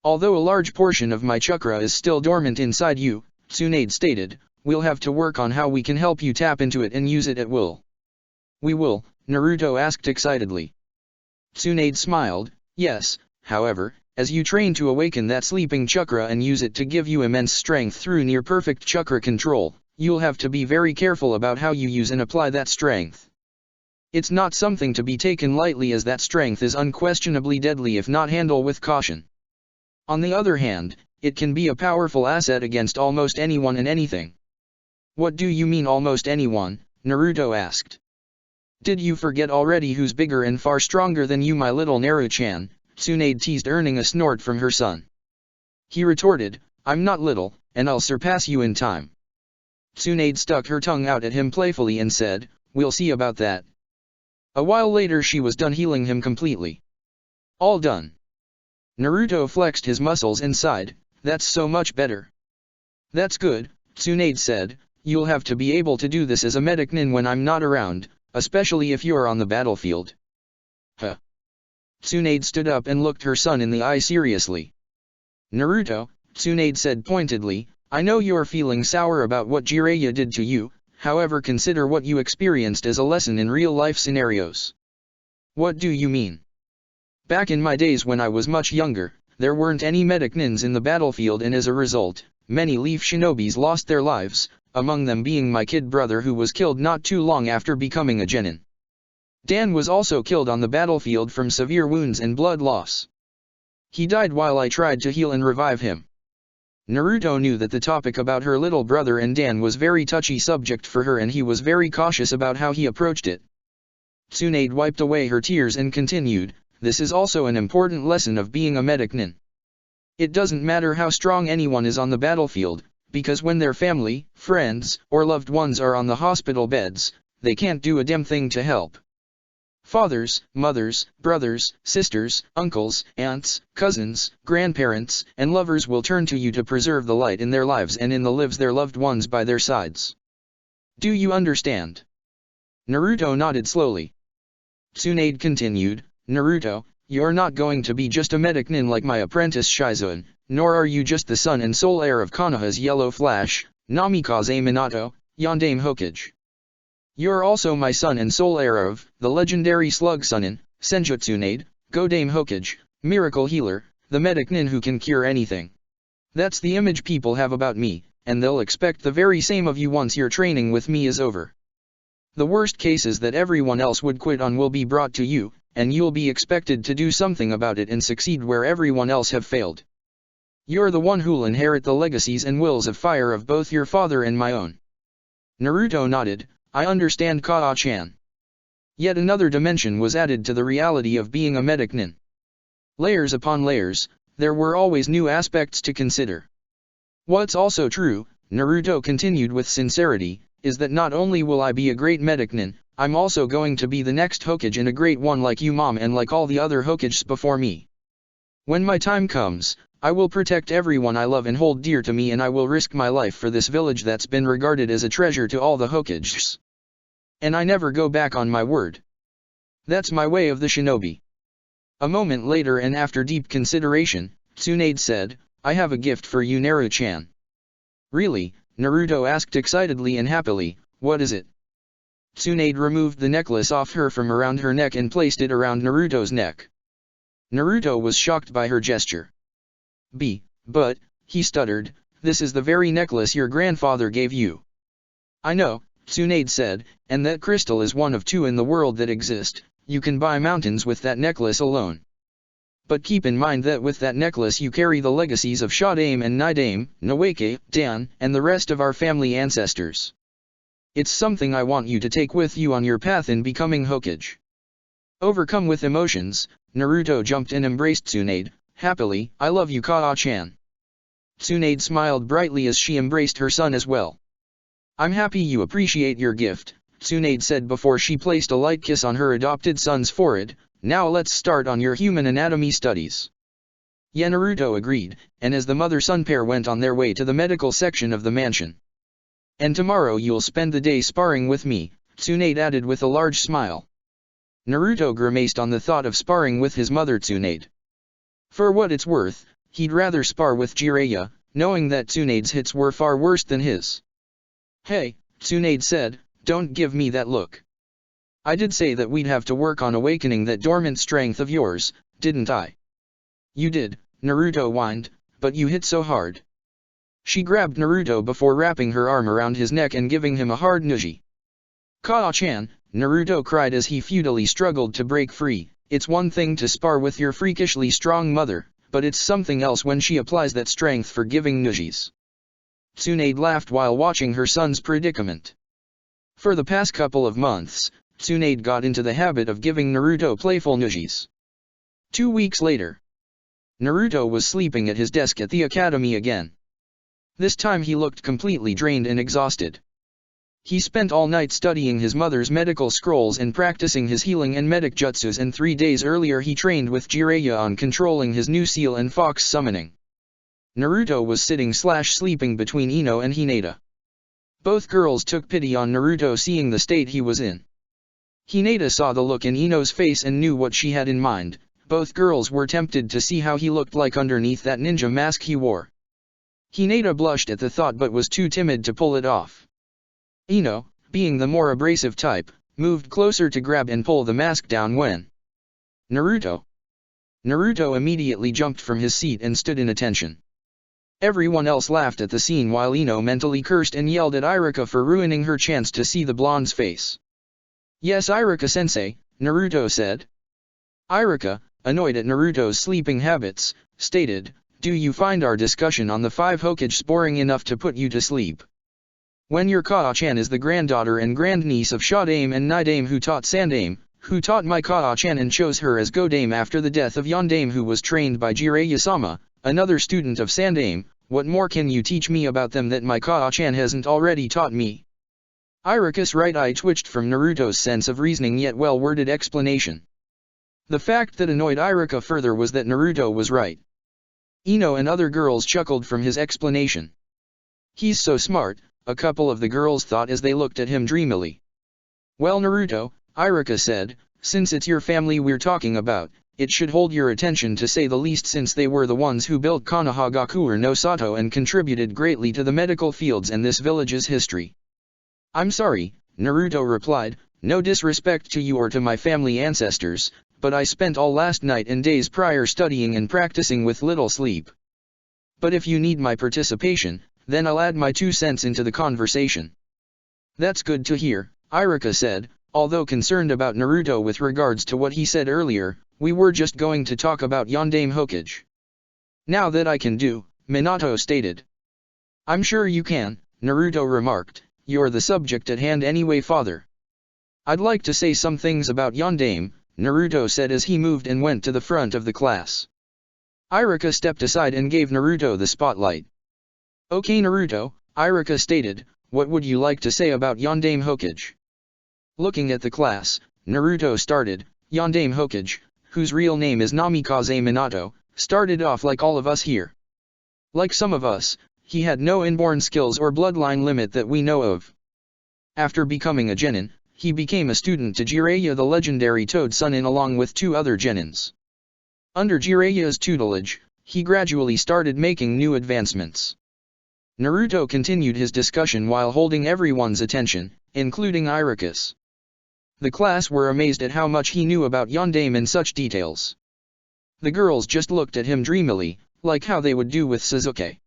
Although a large portion of my chakra is still dormant inside you, Tsunade stated, we'll have to work on how we can help you tap into it and use it at will. We will, Naruto asked excitedly. Tsunade smiled, yes, however, as you train to awaken that sleeping chakra and use it to give you immense strength through near-perfect chakra control, you'll have to be very careful about how you use and apply that strength. It's not something to be taken lightly, as that strength is unquestionably deadly if not handled with caution. On the other hand, it can be a powerful asset against almost anyone and anything. What do you mean almost anyone? Naruto asked. Did you forget already who's bigger and far stronger than you, my little Naru-chan? Tsunade teased, earning a snort from her son. He retorted, I'm not little, and I'll surpass you in time. Tsunade stuck her tongue out at him playfully and said, we'll see about that. A while later she was done healing him completely. All done. Naruto flexed his muscles and sighed, that's so much better. That's good, Tsunade said, you'll have to be able to do this as a medic nin when I'm not around, especially if you're on the battlefield. Huh. Tsunade stood up and looked her son in the eye seriously. Naruto, Tsunade said pointedly, I know you're feeling sour about what Jiraiya did to you, however consider what you experienced as a lesson in real-life scenarios. What do you mean? Back in my days when I was much younger, there weren't any medic nins in the battlefield, and as a result, many leaf shinobis lost their lives, among them being my kid brother who was killed not too long after becoming a genin. Dan was also killed on the battlefield from severe wounds and blood loss. He died while I tried to heal and revive him. Naruto knew that the topic about her little brother and Dan was very touchy subject for her, and he was very cautious about how he approached it. Tsunade wiped away her tears and continued, this is also an important lesson of being a medic nin. It doesn't matter how strong anyone is on the battlefield, because when their family, friends, or loved ones are on the hospital beds, they can't do a damn thing to help. Fathers, mothers, brothers, sisters, uncles, aunts, cousins, grandparents, and lovers will turn to you to preserve the light in their lives and in the lives their loved ones by their sides. Do you understand? Naruto nodded slowly. Tsunade continued, Naruto, you're not going to be just a medic nin like my apprentice Shizuan, nor are you just the son and sole heir of Konoha's Yellow Flash, Namikaze Minato, Yondaime Hokage. You're also my son and sole heir of the legendary Slug Sunin, Senjutsunade, Godaime Hokage, Miracle Healer, the medic nin who can cure anything. That's the image people have about me, and they'll expect the very same of you once your training with me is over. The worst cases that everyone else would quit on will be brought to you, and you'll be expected to do something about it and succeed where everyone else have failed. You're the one who'll inherit the legacies and wills of fire of both your father and my own. Naruto nodded, I understand, Kaa-chan. Yet another dimension was added to the reality of being a medic nin. Layers upon layers, there were always new aspects to consider. What's also true, Naruto continued with sincerity, is that not only will I be a great medic nin, I'm also going to be the next Hokage, and a great one like you, Mom, and like all the other Hokages before me. When my time comes, I will protect everyone I love and hold dear to me, and I will risk my life for this village that's been regarded as a treasure to all the Hokages. And I never go back on my word. That's my way of the shinobi. A moment later, and after deep consideration, Tsunade said, I have a gift for you, Naru-chan. Really? Naruto asked excitedly and happily, what is it? Tsunade removed the necklace off her from around her neck and placed it around Naruto's neck. Naruto was shocked by her gesture. But, he stuttered, this is the very necklace your grandfather gave you. I know, Tsunade said, and that crystal is one of 2 in the world that exist. You can buy mountains with that necklace alone. But keep in mind that with that necklace you carry the legacies of Shodaime and Nidaime, Nawake, Dan, and the rest of our family ancestors. It's something I want you to take with you on your path in becoming Hokage. Overcome with emotions, Naruto jumped and embraced Tsunade, happily, I love you, Kaa-chan. Tsunade smiled brightly as she embraced her son as well. I'm happy you appreciate your gift, Tsunade said before she placed a light kiss on her adopted son's forehead. Now let's start on your human anatomy studies. Yeah, Naruto agreed, and as the mother-son pair went on their way to the medical section of the mansion. And tomorrow you'll spend the day sparring with me, Tsunade added with a large smile. Naruto grimaced on the thought of sparring with his mother Tsunade. For what it's worth, he'd rather spar with Jiraiya, knowing that Tsunade's hits were far worse than his. Hey, Tsunade said, don't give me that look. I did say that we'd have to work on awakening that dormant strength of yours, didn't I? You did, Naruto whined, but you hit so hard. She grabbed Naruto before wrapping her arm around his neck and giving him a hard nudge. Kaa-chan, Naruto cried as he futilely struggled to break free, it's one thing to spar with your freakishly strong mother, but it's something else when she applies that strength for giving nudges. Tsunade laughed while watching her son's predicament. For the past couple of months, Tsunade got into the habit of giving Naruto playful nudges. 2 weeks later, Naruto was sleeping at his desk at the academy again. This time he looked completely drained and exhausted. He spent all night studying his mother's medical scrolls and practicing his healing and medic jutsus, and 3 days earlier he trained with Jiraiya on controlling his new seal and fox summoning. Naruto was sitting/sleeping between Ino and Hinata. Both girls took pity on Naruto seeing the state he was in. Hinata saw the look in Ino's face and knew what she had in mind. Both girls were tempted to see how he looked like underneath that ninja mask he wore. Hinata blushed at the thought but was too timid to pull it off. Ino, being the more abrasive type, moved closer to grab and pull the mask down when Naruto immediately jumped from his seat and stood in attention. Everyone else laughed at the scene while Ino mentally cursed and yelled at Iruka for ruining her chance to see the blonde's face. "Yes, Iruka-sensei," Naruto said. Iruka, annoyed at Naruto's sleeping habits, stated, "Do you find our discussion on the 5 Hokages boring enough to put you to sleep? When your Kaa-chan is the granddaughter and grandniece of Shadame and Nidame who taught Sandame, who taught my Kaa-chan and chose her as Godame after the death of Yondaime who was trained by Jiraiya-sama, another student of Sandame, what more can you teach me about them that my Kaa-chan hasn't already taught me?" Iruka's right eye twitched from Naruto's sense of reasoning yet well-worded explanation. The fact that annoyed Iruka further was that Naruto was right. Ino and other girls chuckled from his explanation. "He's so smart," a couple of the girls thought as they looked at him dreamily. "Well, Naruto," Iruka said, "since it's your family we're talking about, it should hold your attention to say the least since they were the ones who built Konohagakure no Sato and contributed greatly to the medical fields and this village's history." "I'm sorry," Naruto replied, "no disrespect to you or to my family ancestors, but I spent all last night and days prior studying and practicing with little sleep. But if you need my participation, then I'll add my 2 cents into the conversation." "That's good to hear," Iruka said, although concerned about Naruto with regards to what he said earlier. "We were just going to talk about Yondaime Hokage." "Now that I can do," Minato stated. "I'm sure you can," Naruto remarked, "you're the subject at hand anyway, father." "I'd like to say some things about Yondaime," Naruto said as he moved and went to the front of the class. Iruka stepped aside and gave Naruto the spotlight. "Okay Naruto," Iruka stated, "what would you like to say about Yondaime Hokage?" Looking at the class, Naruto started. Yondaime Hokage, whose real name is Namikaze Minato, started off like all of us here. Like some of us, he had no inborn skills or bloodline limit that we know of. After becoming a genin, he became a student to Jiraiya the legendary Toad Sunin along with 2 other genins. Under Jiraiya's tutelage, he gradually started making new advancements. Naruto continued his discussion while holding everyone's attention, including Iruka's. The class were amazed at how much he knew about Yondaime in such details. The girls just looked at him dreamily, like how they would do with Sasuke.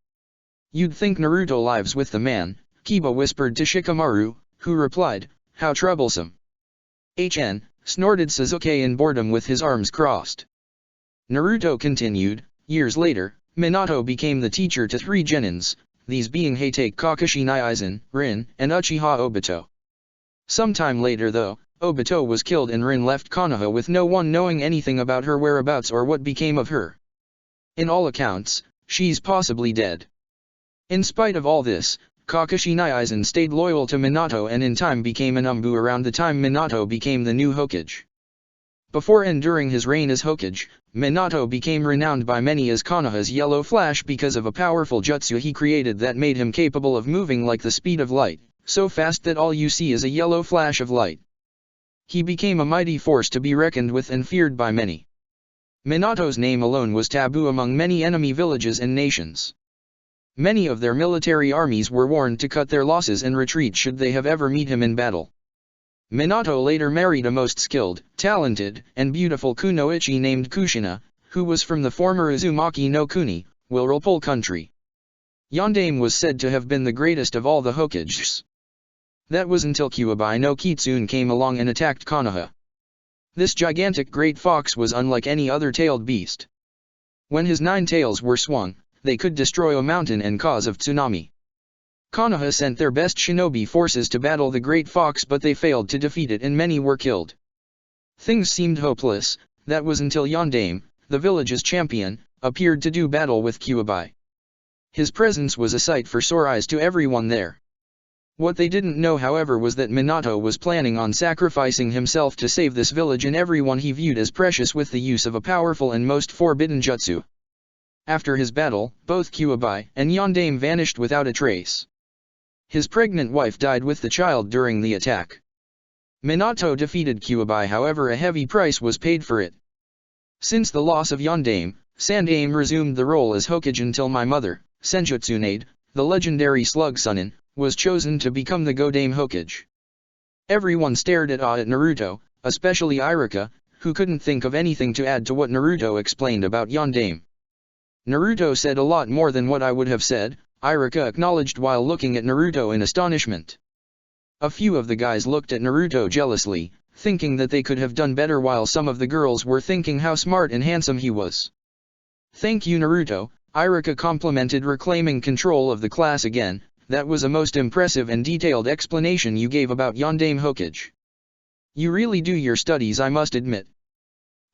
"You'd think Naruto lives with the man," Kiba whispered to Shikamaru, who replied, "How troublesome." "HN," snorted Sasuke in boredom with his arms crossed. Naruto continued, years later, Minato became the teacher to 3 genins, these being Heitake Kakashi Aizen, Rin, and Uchiha Obito. Sometime later though, Obito was killed and Rin left Konoha with no one knowing anything about her whereabouts or what became of her. In all accounts, she's possibly dead. In spite of all this, Kakashi Aizen stayed loyal to Minato and in time became an Umbu around the time Minato became the new Hokage. Before and during his reign as Hokage, Minato became renowned by many as Konoha's Yellow Flash because of a powerful jutsu he created that made him capable of moving like the speed of light, so fast that all you see is a yellow flash of light. He became a mighty force to be reckoned with and feared by many. Minato's name alone was taboo among many enemy villages and nations. Many of their military armies were warned to cut their losses and retreat should they have ever meet him in battle. Minato later married a most skilled, talented, and beautiful kunoichi named Kushina, who was from the former Uzumaki no Kuni, Whirlpool country. Yondaime was said to have been the greatest of all the Hokages. That was until Kyuubi no Kitsune came along and attacked Konoha. This gigantic great fox was unlike any other tailed beast. When his 9 tails were swung, they could destroy a mountain and cause of tsunami. Konoha sent their best shinobi forces to battle the Great Fox, but they failed to defeat it and many were killed. Things seemed hopeless. That was until Yondaime, the village's champion, appeared to do battle with Kyuubi. His presence was a sight for sore eyes to everyone there. What they didn't know, however, was that Minato was planning on sacrificing himself to save this village and everyone he viewed as precious with the use of a powerful and most forbidden jutsu. After his battle, both Kyuubi and Yondaime vanished without a trace. His pregnant wife died with the child during the attack. Minato defeated Kyuubi, however a heavy price was paid for it. Since the loss of Yondaime, Sandaime resumed the role as Hokage until my mother, Senjutsunade, the legendary Slug Sunin, was chosen to become the Yondaime Hokage. Everyone stared at Naruto, especially Iruka, who couldn't think of anything to add to what Naruto explained about Yondaime. Naruto said a lot more than what I would have said, Iruka acknowledged while looking at Naruto in astonishment. A few of the guys looked at Naruto jealously, thinking that they could have done better, while some of the girls were thinking how smart and handsome he was. "Thank you, Naruto," Iruka complimented, reclaiming control of the class again. "That was a most impressive and detailed explanation you gave about Yondaime Hokage. You really do your studies, I must admit."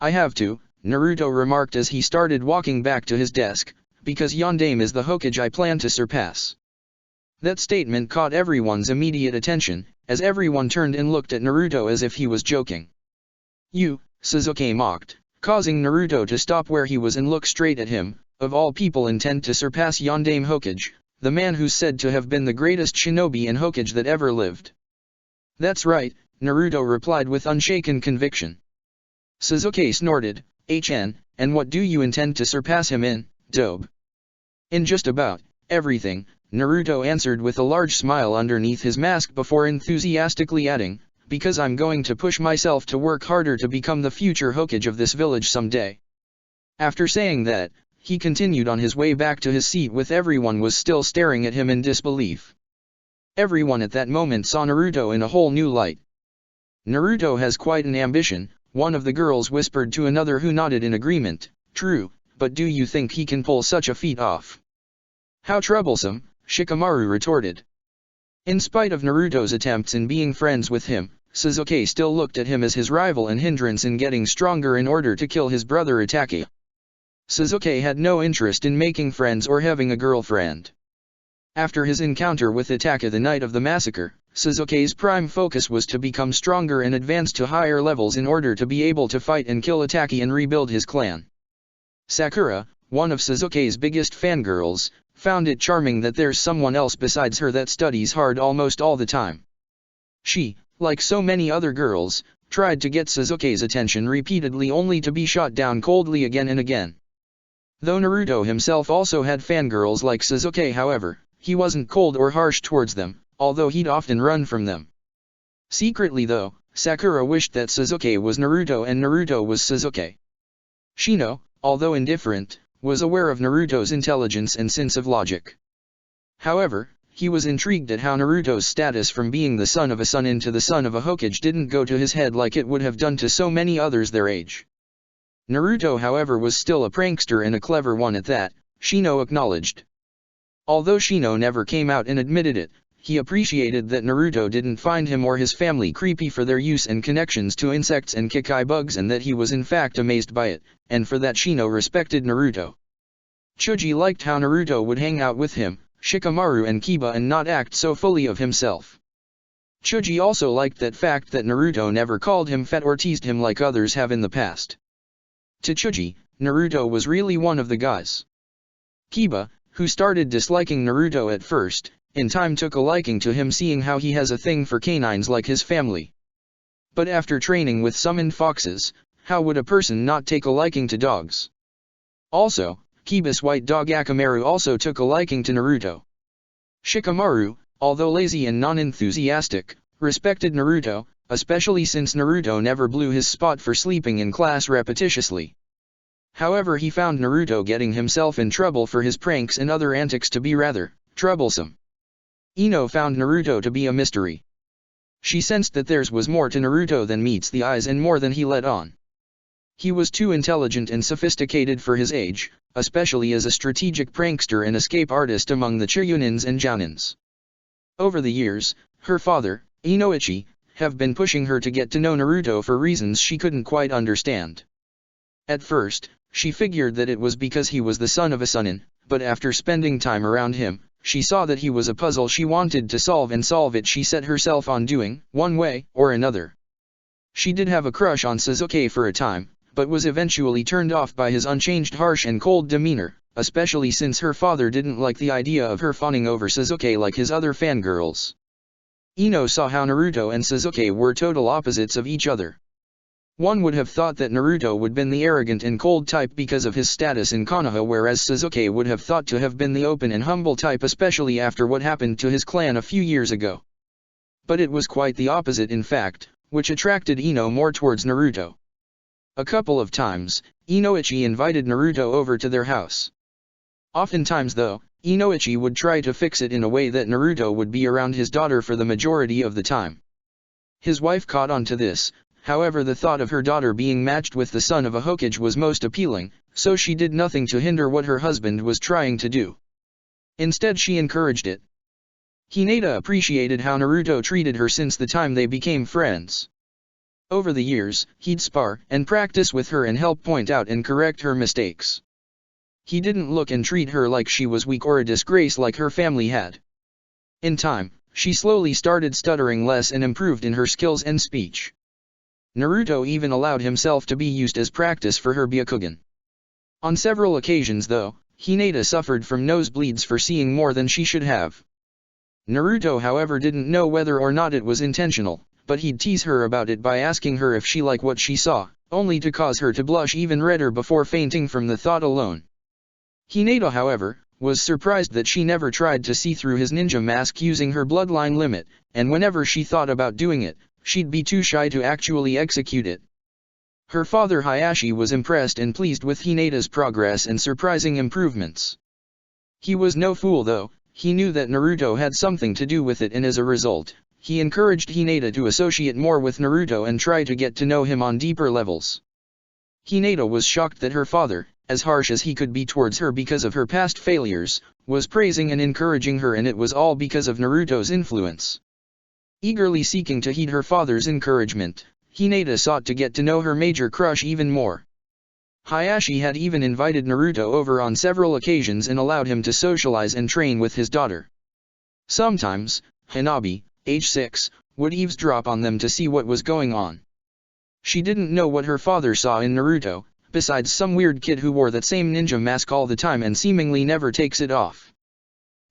"I have to," Naruto remarked as he started walking back to his desk, "because Yondaime is the Hokage I plan to surpass." That statement caught everyone's immediate attention, as everyone turned and looked at Naruto as if he was joking. "You," Sasuke mocked, causing Naruto to stop where he was and look straight at him. "Of all people intend to surpass Yondaime Hokage, the man who's said to have been the greatest shinobi and Hokage that ever lived?" "That's right," Naruto replied with unshaken conviction. Sasuke snorted, "And what do you intend to surpass him in, Dobe?" "In just about everything," Naruto answered with a large smile underneath his mask before enthusiastically adding, "because I'm going to push myself to work harder to become the future Hokage of this village someday." After saying that, he continued on his way back to his seat with everyone was still staring at him in disbelief. Everyone at that moment saw Naruto in a whole new light. "Naruto has quite an ambition," one of the girls whispered to another who nodded in agreement. "True, but do you think he can pull such a feat off?" "How troublesome," Shikamaru retorted. In spite of Naruto's attempts in being friends with him, Sasuke still looked at him as his rival and hindrance in getting stronger in order to kill his brother Itachi. Sasuke had no interest in making friends or having a girlfriend. After his encounter with Itachi the night of the massacre, Sasuke's prime focus was to become stronger and advance to higher levels in order to be able to fight and kill Itachi and rebuild his clan. Sakura, one of Sasuke's biggest fangirls, found it charming that there's someone else besides her that studies hard almost all the time. She, like so many other girls, tried to get Sasuke's attention repeatedly only to be shot down coldly again and again. Though Naruto himself also had fangirls like Sasuke, however, he wasn't cold or harsh towards them, although he'd often run from them. Secretly though, Sakura wished that Sasuke was Naruto and Naruto was Sasuke. Shino, although indifferent, was aware of Naruto's intelligence and sense of logic. However, he was intrigued at how Naruto's status from being the son of a Sunin to the son of a Hokage didn't go to his head like it would have done to so many others their age. Naruto, however, was still a prankster and a clever one at that, Shino acknowledged. Although Shino never came out and admitted it, he appreciated that Naruto didn't find him or his family creepy for their use and connections to insects and Kikai bugs, and that he was in fact amazed by it, and for that Shino respected Naruto. Chuji liked how Naruto would hang out with him, Shikamaru and Kiba, and not act so fully of himself. Chuji also liked that fact that Naruto never called him fat or teased him like others have in the past. To Chuji, Naruto was really one of the guys. Kiba, who started disliking Naruto at first, in time took a liking to him, seeing how he has a thing for canines like his family. But after training with summoned foxes, how would a person not take a liking to dogs? Also, Kiba's white dog Akamaru also took a liking to Naruto. Shikamaru, although lazy and non-enthusiastic, respected Naruto, especially since Naruto never blew his spot for sleeping in class repetitiously. However, he found Naruto getting himself in trouble for his pranks and other antics to be rather troublesome. Ino found Naruto to be a mystery. She sensed that theirs was more to Naruto than meets the eyes and more than he let on. He was too intelligent and sophisticated for his age, especially as a strategic prankster and escape artist among the Chiyunins and Jounins. Over the years, her father, Inoichi, have been pushing her to get to know Naruto for reasons she couldn't quite understand. At first, she figured that it was because he was the son of a Sunin, but after spending time around him, she saw that he was a puzzle she wanted to solve, and solve it she set herself on doing, one way or another. She did have a crush on Sasuke for a time, but was eventually turned off by his unchanged harsh and cold demeanor, especially since her father didn't like the idea of her fawning over Sasuke like his other fangirls. Ino saw how Naruto and Sasuke were total opposites of each other. One would have thought that Naruto would have been the arrogant and cold type because of his status in Konoha, whereas Sasuke would have thought to have been the open and humble type, especially after what happened to his clan a few years ago. But it was quite the opposite in fact, which attracted Ino more towards Naruto. A couple of times, Inoichi invited Naruto over to their house. Oftentimes though, Inoichi would try to fix it in a way that Naruto would be around his daughter for the majority of the time. His wife caught on to this. However, the thought of her daughter being matched with the son of a Hokage was most appealing, so she did nothing to hinder what her husband was trying to do. Instead, she encouraged it. Hinata appreciated how Naruto treated her since the time they became friends. Over the years, he'd spar and practice with her and help point out and correct her mistakes. He didn't look and treat her like she was weak or a disgrace like her family had. In time, she slowly started stuttering less and improved in her skills and speech. Naruto even allowed himself to be used as practice for her Byakugan. On several occasions though, Hinata suffered from nosebleeds for seeing more than she should have. Naruto however didn't know whether or not it was intentional, but he'd tease her about it by asking her if she liked what she saw, only to cause her to blush even redder before fainting from the thought alone. Hinata however, was surprised that she never tried to see through his ninja mask using her bloodline limit, and whenever she thought about doing it, she'd be too shy to actually execute it. Her father Hayashi was impressed and pleased with Hinata's progress and surprising improvements. He was no fool though, he knew that Naruto had something to do with it, and as a result, he encouraged Hinata to associate more with Naruto and try to get to know him on deeper levels. Hinata was shocked that her father, as harsh as he could be towards her because of her past failures, was praising and encouraging her, and it was all because of Naruto's influence. Eagerly seeking to heed her father's encouragement, Hinata sought to get to know her major crush even more. Hayashi had even invited Naruto over on several occasions and allowed him to socialize and train with his daughter. Sometimes, Hanabi, age 6, would eavesdrop on them to see what was going on. She didn't know what her father saw in Naruto, besides some weird kid who wore that same ninja mask all the time and seemingly never takes it off.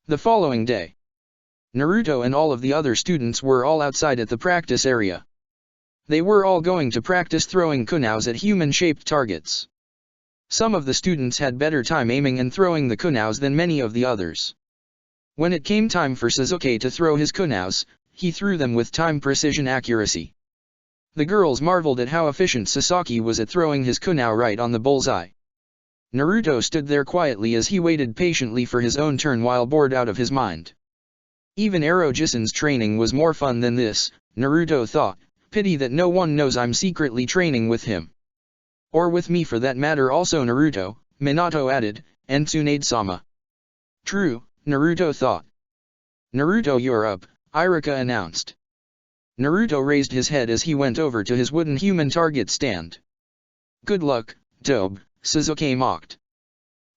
The following day, Naruto and all of the other students were all outside at the practice area. They were all going to practice throwing kunais at human-shaped targets. Some of the students had better time aiming and throwing the kunais than many of the others. When it came time for Sasuke to throw his kunais, he threw them with time precision accuracy. The girls marveled at how efficient Sasaki was at throwing his kunai right on the bullseye. Naruto stood there quietly as he waited patiently for his own turn while bored out of his mind. Even Ero-Jisen's training was more fun than this, Naruto thought. Pity that no one knows I'm secretly training with him. Or with me for that matter also, Naruto, Minato added, and Tsunade-sama. True, Naruto thought. Naruto, you're up, Iruka announced. Naruto raised his head as he went over to his wooden human target stand. Good luck, Dobe, Sasuke mocked.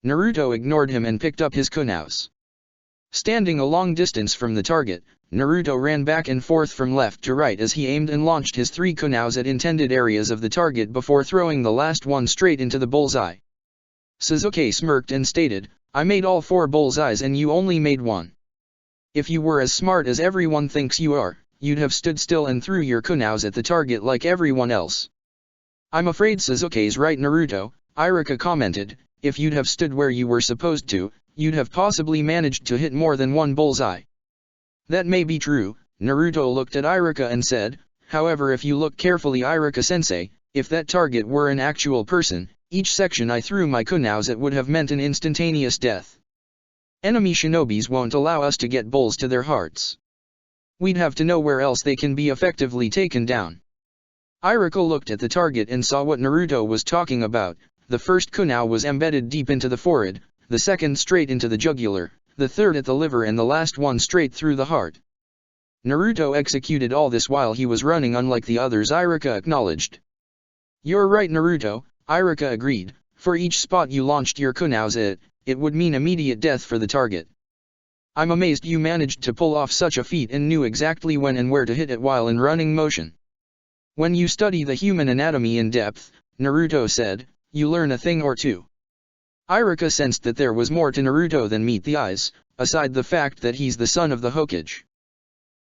Naruto ignored him and picked up his kunais. Standing a long distance from the target, Naruto ran back and forth from left to right as he aimed and launched his 3 kunais at intended areas of the target before throwing the last one straight into the bullseye. Sasuke smirked and stated, I made all 4 bullseyes and you only made 1. If you were as smart as everyone thinks you are, you'd have stood still and threw your kunais at the target like everyone else. I'm afraid Sasuke's right, Naruto, Iruka commented. If you'd have stood where you were supposed to, you'd have possibly managed to hit more than 1 bullseye. That may be true, Naruto looked at Iruka and said, however if you look carefully, Iruka-sensei, if that target were an actual person, each section I threw my kunais at would have meant an instantaneous death. Enemy shinobis won't allow us to get bulls to their hearts. We'd have to know where else they can be effectively taken down. Iruka looked at the target and saw what Naruto was talking about. The first kunai was embedded deep into the forehead, the second straight into the jugular, the third at the liver, and the last one straight through the heart. Naruto executed all this while he was running unlike the others, Iruka acknowledged. You're right, Naruto, Iruka agreed. For each spot you launched your kunauza it would mean immediate death for the target. I'm amazed you managed to pull off such a feat and knew exactly when and where to hit it while in running motion. When you study the human anatomy in depth, Naruto said, you learn a thing or two. Iruka sensed that there was more to Naruto than meet the eyes, aside the fact that he's the son of the Hokage.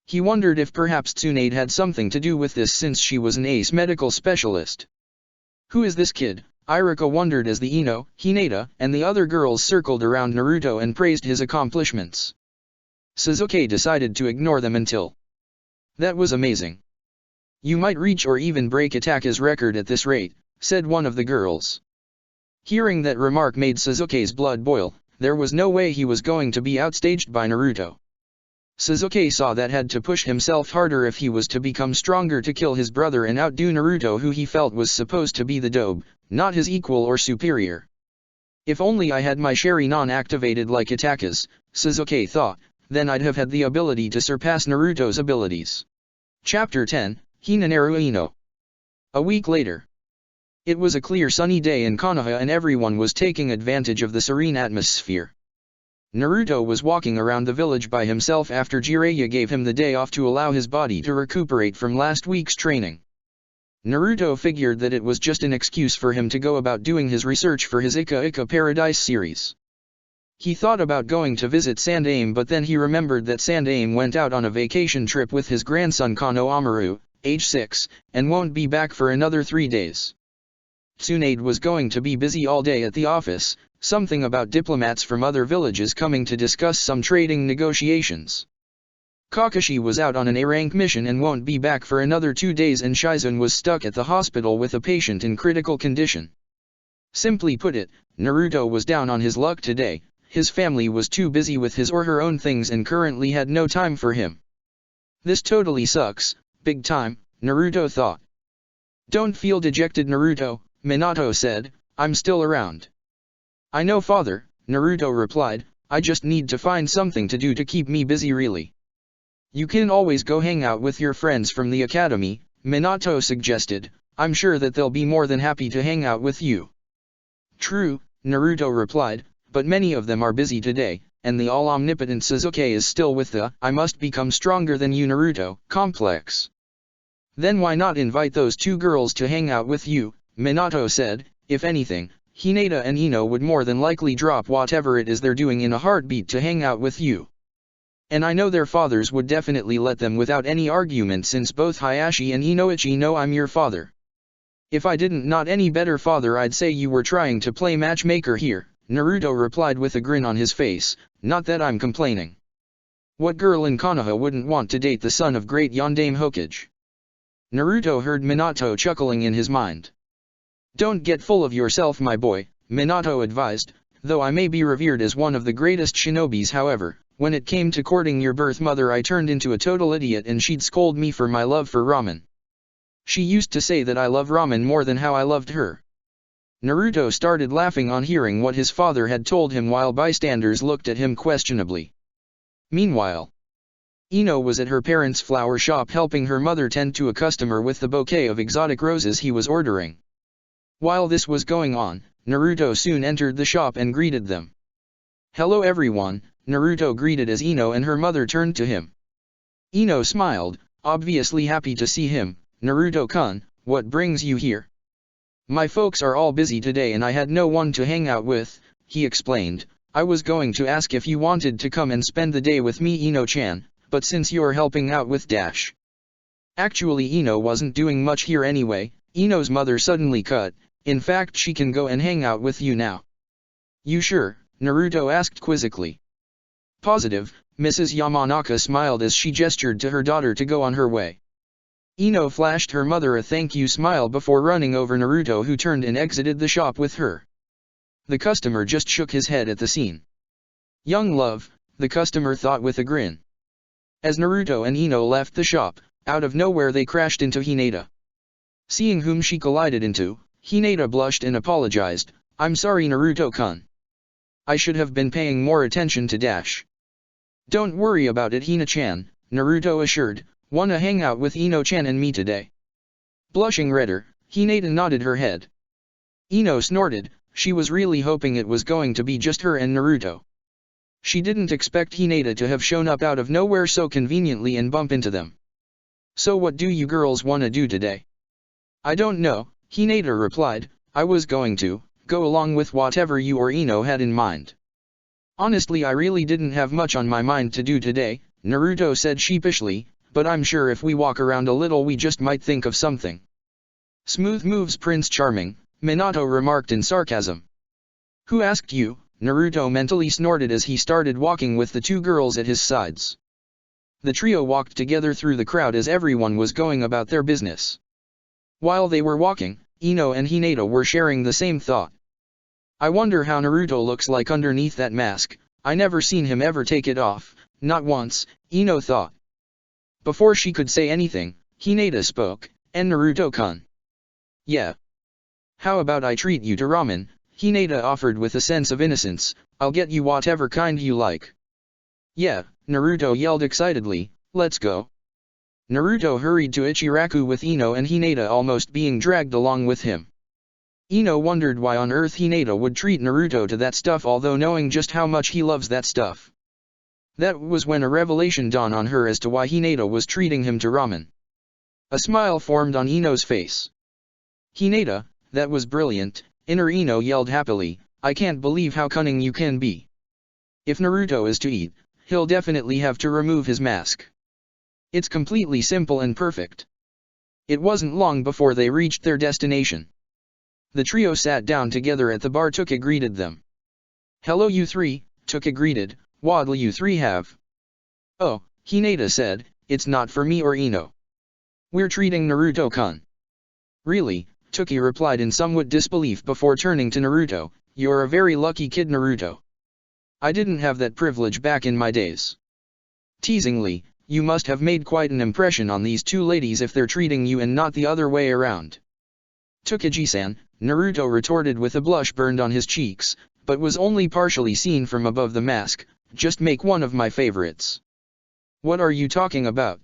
He wondered if perhaps Tsunade had something to do with this since she was an ace medical specialist. Who is this kid? Iruka wondered as the Ino, Hinata, and the other girls circled around Naruto and praised his accomplishments. Sasuke decided to ignore them until. That was amazing. You might reach or even break Ataka's record at this rate, said one of the girls. Hearing that remark made Sasuke's blood boil. There was no way he was going to be outstaged by Naruto. Sasuke saw that had to push himself harder if he was to become stronger to kill his brother and outdo Naruto, who he felt was supposed to be the dobe, not his equal or superior. If only I had my Sharingan activated like Ataka's, Sasuke thought, then I'd have had the ability to surpass Naruto's abilities. Chapter 10, Hinanaru Ino. A week later. It was a clear sunny day in Konoha and everyone was taking advantage of the serene atmosphere. Naruto was walking around the village by himself after Jiraiya gave him the day off to allow his body to recuperate from last week's training. Naruto figured that it was just an excuse for him to go about doing his research for his Ika Ika Paradise series. He thought about going to visit Sandaime, but then he remembered that Sandaime went out on a vacation trip with his grandson Kano Amaru, age 6, and won't be back for another 3 days. Tsunade was going to be busy all day at the office, something about diplomats from other villages coming to discuss some trading negotiations. Kakashi was out on an A-rank mission and won't be back for another 2 days, and Shizune was stuck at the hospital with a patient in critical condition. Simply put it, Naruto was down on his luck today. His family was too busy with his or her own things and currently had no time for him. This totally sucks, big time, Naruto thought. Don't feel dejected, Naruto, Minato said, I'm still around. I know, father, Naruto replied, I just need to find something to do to keep me busy really. You can always go hang out with your friends from the academy, Minato suggested, I'm sure that they'll be more than happy to hang out with you. True, Naruto replied, but many of them are busy today, and the all-omnipotent Sasuke is still with the I must become stronger than you Naruto complex. Then why not invite those 2 girls to hang out with you, Minato said. If anything, Hinata and Ino would more than likely drop whatever it is they're doing in a heartbeat to hang out with you. And I know their fathers would definitely let them without any argument, since both Hayashi and Inoichi know I'm your father. If I didn't not any better father, I'd say you were trying to play matchmaker here, Naruto replied with a grin on his face, not that I'm complaining. What girl in Konoha wouldn't want to date the son of great Yondaime Hokage? Naruto heard Minato chuckling in his mind. Don't get full of yourself, my boy, Minato advised, though I may be revered as one of the greatest shinobis. However, when it came to courting your birth mother, I turned into a total idiot and she'd scold me for my love for ramen. She used to say that I love ramen more than how I loved her. Naruto started laughing on hearing what his father had told him, while bystanders looked at him questionably. Meanwhile, Ino was at her parents' flower shop helping her mother tend to a customer with the bouquet of exotic roses he was ordering. While this was going on, Naruto soon entered the shop and greeted them. Hello everyone, Naruto greeted as Ino and her mother turned to him. Ino smiled, obviously happy to see him. Naruto-kun, what brings you here? My folks are all busy today and I had no one to hang out with, he explained. I was going to ask if you wanted to come and spend the day with me, Ino-chan, but since you're helping out with Dash. Actually, Ino wasn't doing much here anyway, Ino's mother suddenly cut. In fact, she can go and hang out with you now. You sure? Naruto asked quizzically. Positive, Mrs. Yamanaka smiled as she gestured to her daughter to go on her way. Ino flashed her mother a thank you smile before running over Naruto, who turned and exited the shop with her. The customer just shook his head at the scene. Young love, the customer thought with a grin. As Naruto and Ino left the shop, out of nowhere they crashed into Hinata. Seeing whom she collided into, Hinata blushed and apologized. I'm sorry, Naruto-kun. I should have been paying more attention to Dash. Don't worry about it, Hina-chan, Naruto assured, "Wanna hang out with Ino-chan and me today?" Blushing redder, Hinata nodded her head. Ino snorted, she was really hoping it was going to be just her and Naruto. She didn't expect Hinata to have shown up out of nowhere so conveniently and bump into them. "So what do you girls wanna do today?" "I don't know," Hinata replied, "I was going to go along with whatever you or Ino had in mind." "Honestly, I really didn't have much on my mind to do today," Naruto said sheepishly, "but I'm sure if we walk around a little we just might think of something." "Smooth moves, Prince Charming," Minato remarked in sarcasm. "Who asked you?" Naruto mentally snorted as he started walking with the two girls at his sides. The trio walked together through the crowd as everyone was going about their business. While they were walking, Ino and Hinata were sharing the same thought. "I wonder how Naruto looks like underneath that mask, I never seen him ever take it off, not once," Ino thought. Before she could say anything, Hinata spoke, "And Naruto-kun. Yeah. How about I treat you to ramen?" Hinata offered with a sense of innocence, "I'll get you whatever kind you like." "Yeah," Naruto yelled excitedly, "let's go." Naruto hurried to Ichiraku with Ino and Hinata almost being dragged along with him. Ino wondered why on earth Hinata would treat Naruto to that stuff although knowing just how much he loves that stuff. That was when a revelation dawned on her as to why Hinata was treating him to ramen. A smile formed on Ino's face. "Hinata, that was brilliant," Inner Ino yelled happily, "I can't believe how cunning you can be. If Naruto is to eat, he'll definitely have to remove his mask. It's completely simple and perfect." It wasn't long before they reached their destination. The trio sat down together at the bar. Tuka greeted them. "Hello you three," Tuka greeted, "What'll you three have?" "Oh," Hinata said, "it's not for me or Ino. We're treating Naruto-kun." "Really?" Tuki replied in somewhat disbelief before turning to Naruto, "You're a very lucky kid, Naruto. I didn't have that privilege back in my days." Teasingly, "You must have made quite an impression on these two ladies if they're treating you and not the other way around." "Tukiji-san," Naruto retorted with a blush burned on his cheeks, but was only partially seen from above the mask, "just make one of my favorites." "What are you talking about?"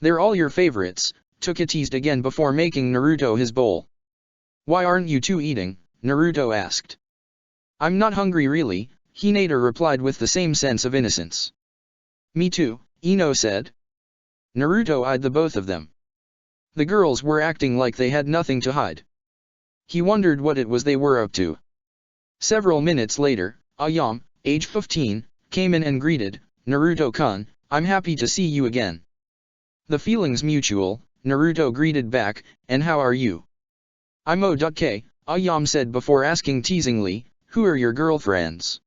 "They're all your favorites," Tuka teased again before making Naruto his bowl. "Why aren't you two eating?" Naruto asked. "I'm not hungry really," Hinata replied with the same sense of innocence. "Me too," Ino said. Naruto eyed the both of them. The girls were acting like they had nothing to hide. He wondered what it was they were up to. Several minutes later, Ayam, age 15, came in and greeted, "Naruto-kun, I'm happy to see you again." "The feeling's mutual," Naruto greeted back, "and how are you?" "I'm okay," Ayam said before asking teasingly, "Who are your girlfriends?"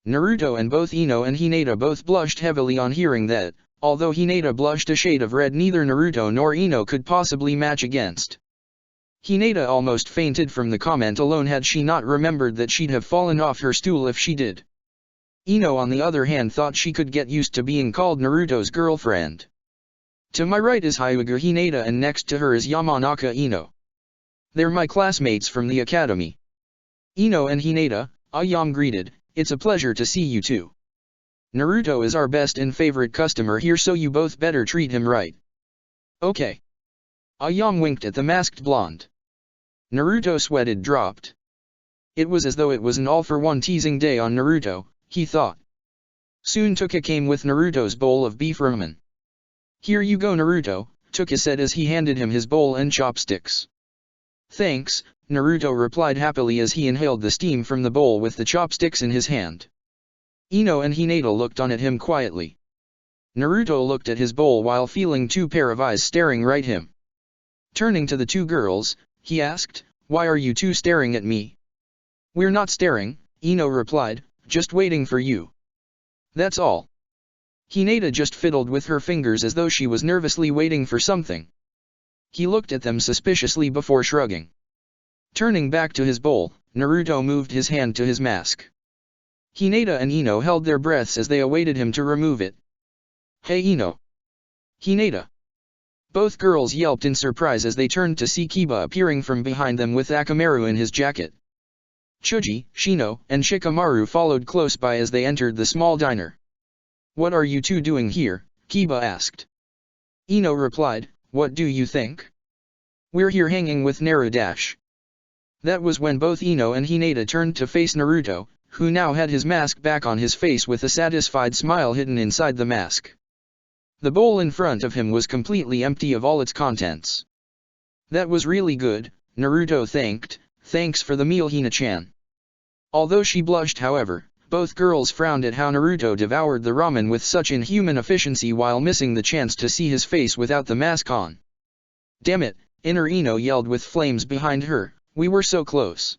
Naruto and both Ino and Hinata both blushed heavily on hearing that, although Hinata blushed a shade of red neither Naruto nor Ino could possibly match against. Hinata almost fainted from the comment alone had she not remembered that she'd have fallen off her stool if she did. Ino on the other hand thought she could get used to being called Naruto's girlfriend. To my right is Hyuga Hinata and next to her is Yamanaka Ino. They're my classmates from the academy. Ino and Hinata, Ayam greeted, "It's a pleasure to see you too. Naruto is our best and favorite customer here so you both better treat him right." "Okay." Ayam winked at the masked blonde. Naruto sweated dropped. It was as though it was an all-for-one teasing day on Naruto, he thought. Soon Tuka came with Naruto's bowl of beef ramen. "Here you go Naruto," Tuka said as he handed him his bowl and chopsticks. "Thanks," Naruto replied happily as he inhaled the steam from the bowl with the chopsticks in his hand. Ino and Hinata looked on at him quietly. Naruto looked at his bowl while feeling two pair of eyes staring right him. Turning to the two girls, he asked, "Why are you two staring at me?" "We're not staring," Ino replied, "just waiting for you. That's all." Hinata just fiddled with her fingers as though she was nervously waiting for something. He looked at them suspiciously before shrugging. Turning back to his bowl, Naruto moved his hand to his mask. Hinata and Ino held their breaths as they awaited him to remove it. "Hey Ino!" "Hinata!" Both girls yelped in surprise as they turned to see Kiba appearing from behind them with Akamaru in his jacket. Chuji, Shino, and Shikamaru followed close by as they entered the small diner. "What are you two doing here?" Kiba asked. Ino replied, "What do you think? We're here hanging with Naruto." That was when both Ino and Hinata turned to face Naruto, who now had his mask back on his face with a satisfied smile hidden inside the mask. The bowl in front of him was completely empty of all its contents. "That was really good," Naruto thanked. "Thanks for the meal, Hina-chan." Although she blushed, however, both girls frowned at how Naruto devoured the ramen with such inhuman efficiency while missing the chance to see his face without the mask on. "Damn it," Inner Ino yelled with flames behind her, "we were so close."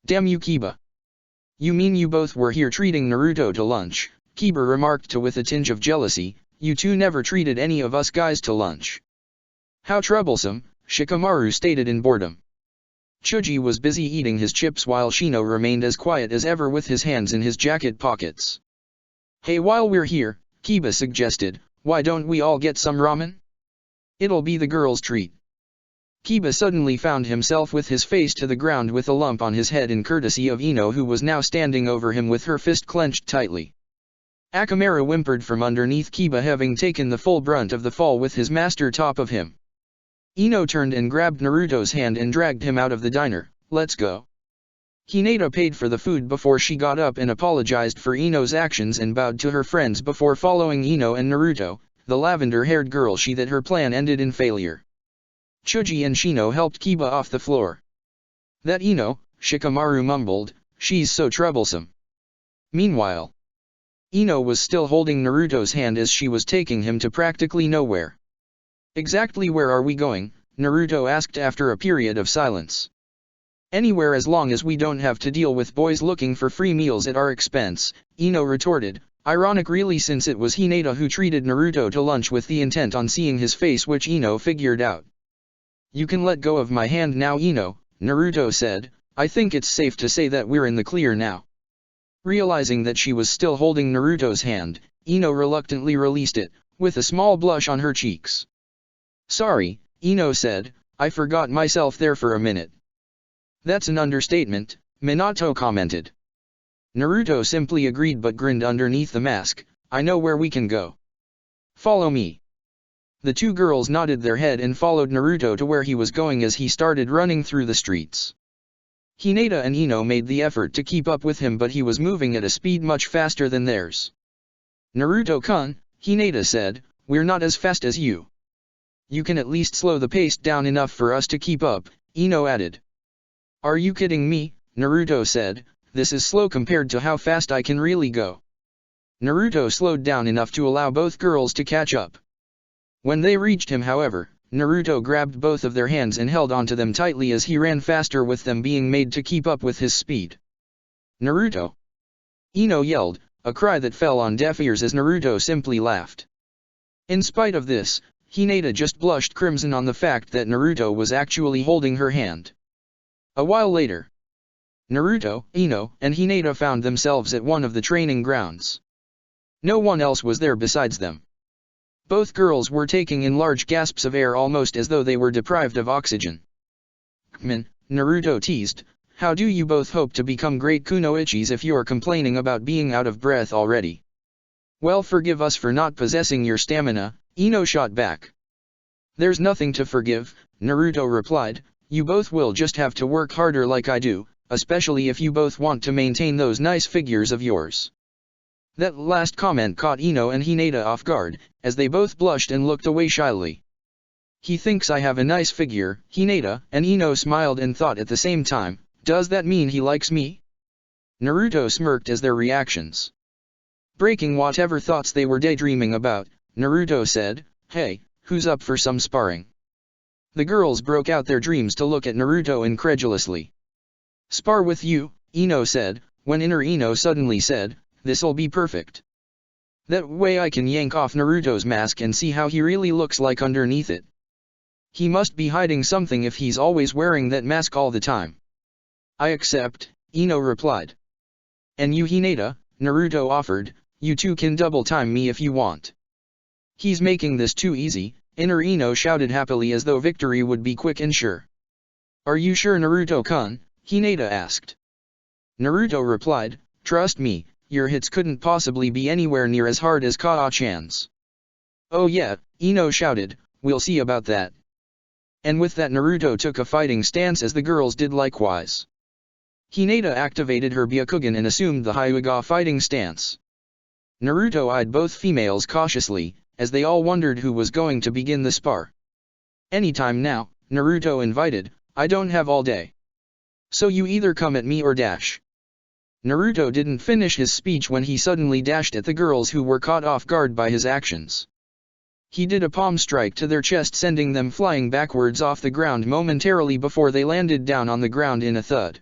"Damn you, Kiba. You mean you both were here treating Naruto to lunch?" Kiba remarked with a tinge of jealousy. "You two never treated any of us guys to lunch." "How troublesome," Shikamaru stated in boredom. Chuji was busy eating his chips while Shino remained as quiet as ever with his hands in his jacket pockets. "Hey, while we're here," Kiba suggested, "why don't we all get some ramen? It'll be the girls' treat." Kiba suddenly found himself with his face to the ground with a lump on his head in courtesy of Ino, who was now standing over him with her fist clenched tightly. Akamara whimpered from underneath Kiba, having taken the full brunt of the fall with his master top of him. Ino turned and grabbed Naruto's hand and dragged him out of the diner. "Let's go." Hinata paid for the food before she got up and apologized for Ino's actions and bowed to her friends before following Ino and Naruto, the lavender-haired girl, that her plan ended in failure. Chuji and Shino helped Kiba off the floor. "That Ino," Shikamaru mumbled, "she's so troublesome." Meanwhile, Ino was still holding Naruto's hand as she was taking him to practically nowhere. "Exactly where are we going?" Naruto asked after a period of silence. "Anywhere as long as we don't have to deal with boys looking for free meals at our expense," Ino retorted, ironic really since it was Hinata who treated Naruto to lunch with the intent on seeing his face, which Ino figured out. "You can let go of my hand now, Ino," Naruto said. "I think it's safe to say that we're in the clear now." Realizing that she was still holding Naruto's hand, Ino reluctantly released it, with a small blush on her cheeks. "Sorry," Ino said, "I forgot myself there for a minute." "That's an understatement," Minato commented. Naruto simply agreed but grinned underneath the mask. "I know where we can go. Follow me." The two girls nodded their head and followed Naruto to where he was going as he started running through the streets. Hinata and Ino made the effort to keep up with him, but he was moving at a speed much faster than theirs. "Naruto-kun," Hinata said, "we're not as fast as you. You can at least slow the pace down enough for us to keep up," Ino added. "Are you kidding me?" Naruto said, "this is slow compared to how fast I can really go." Naruto slowed down enough to allow both girls to catch up. When they reached him, however, Naruto grabbed both of their hands and held onto them tightly as he ran faster, with them being made to keep up with his speed. "Naruto!" Ino yelled, a cry that fell on deaf ears as Naruto simply laughed. In spite of this, Hinata just blushed crimson on the fact that Naruto was actually holding her hand. A while later, Naruto, Ino, and Hinata found themselves at one of the training grounds. No one else was there besides them. Both girls were taking in large gasps of air, almost as though they were deprived of oxygen. Naruto teased, "How do you both hope to become great kunoichis if you're complaining about being out of breath already?" "Well, forgive us for not possessing your stamina," Ino shot back. "There's nothing to forgive," Naruto replied, "you both will just have to work harder like I do, especially if you both want to maintain those nice figures of yours." That last comment caught Ino and Hinata off guard, as they both blushed and looked away shyly. "He thinks I have a nice figure," Hinata and Ino smiled and thought at the same time, "Does that mean he likes me?" Naruto smirked as their reactions. Breaking whatever thoughts they were daydreaming about, Naruto said, "Hey, who's up for some sparring?" The girls broke out their dreams to look at Naruto incredulously. "Spar with you," Ino said, when Inner Ino suddenly said, "This'll be perfect. That way I can yank off Naruto's mask and see how he really looks like underneath it. He must be hiding something if he's always wearing that mask all the time." "I accept," Ino replied. "And you, Hinata," Naruto offered, "you two can double time me if you want." "He's making this too easy," Inner Ino shouted happily as though victory would be quick and sure. "Are you sure, Naruto-kun?" Hinata asked. Naruto replied, "Trust me, your hits couldn't possibly be anywhere near as hard as Kaa-chan's." Oh yeah, Ino shouted, we'll see about that. And with that Naruto took a fighting stance as the girls did likewise. Hinata activated her Byakugan and assumed the Hyuga fighting stance. Naruto eyed both females cautiously, as they all wondered who was going to begin the spar. Anytime now, Naruto invited, I don't have all day. So you either come at me or dash. Naruto didn't finish his speech when he suddenly dashed at the girls who were caught off guard by his actions. He did a palm strike to their chest, sending them flying backwards off the ground momentarily before they landed down on the ground in a thud.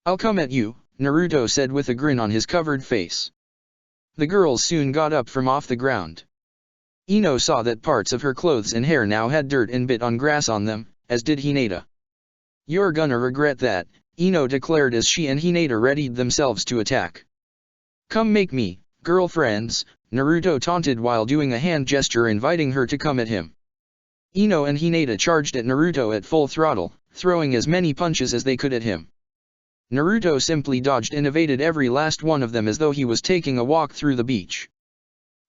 I'll come at you, Naruto said with a grin on his covered face. The girls soon got up from off the ground. Ino saw that parts of her clothes and hair now had dirt and bit on grass on them, as did Hinata. You're gonna regret that, Ino declared as she and Hinata readied themselves to attack. Come make me, girlfriends, Naruto taunted while doing a hand gesture inviting her to come at him. Ino and Hinata charged at Naruto at full throttle, throwing as many punches as they could at him. Naruto simply dodged and evaded every last one of them as though he was taking a walk through the beach.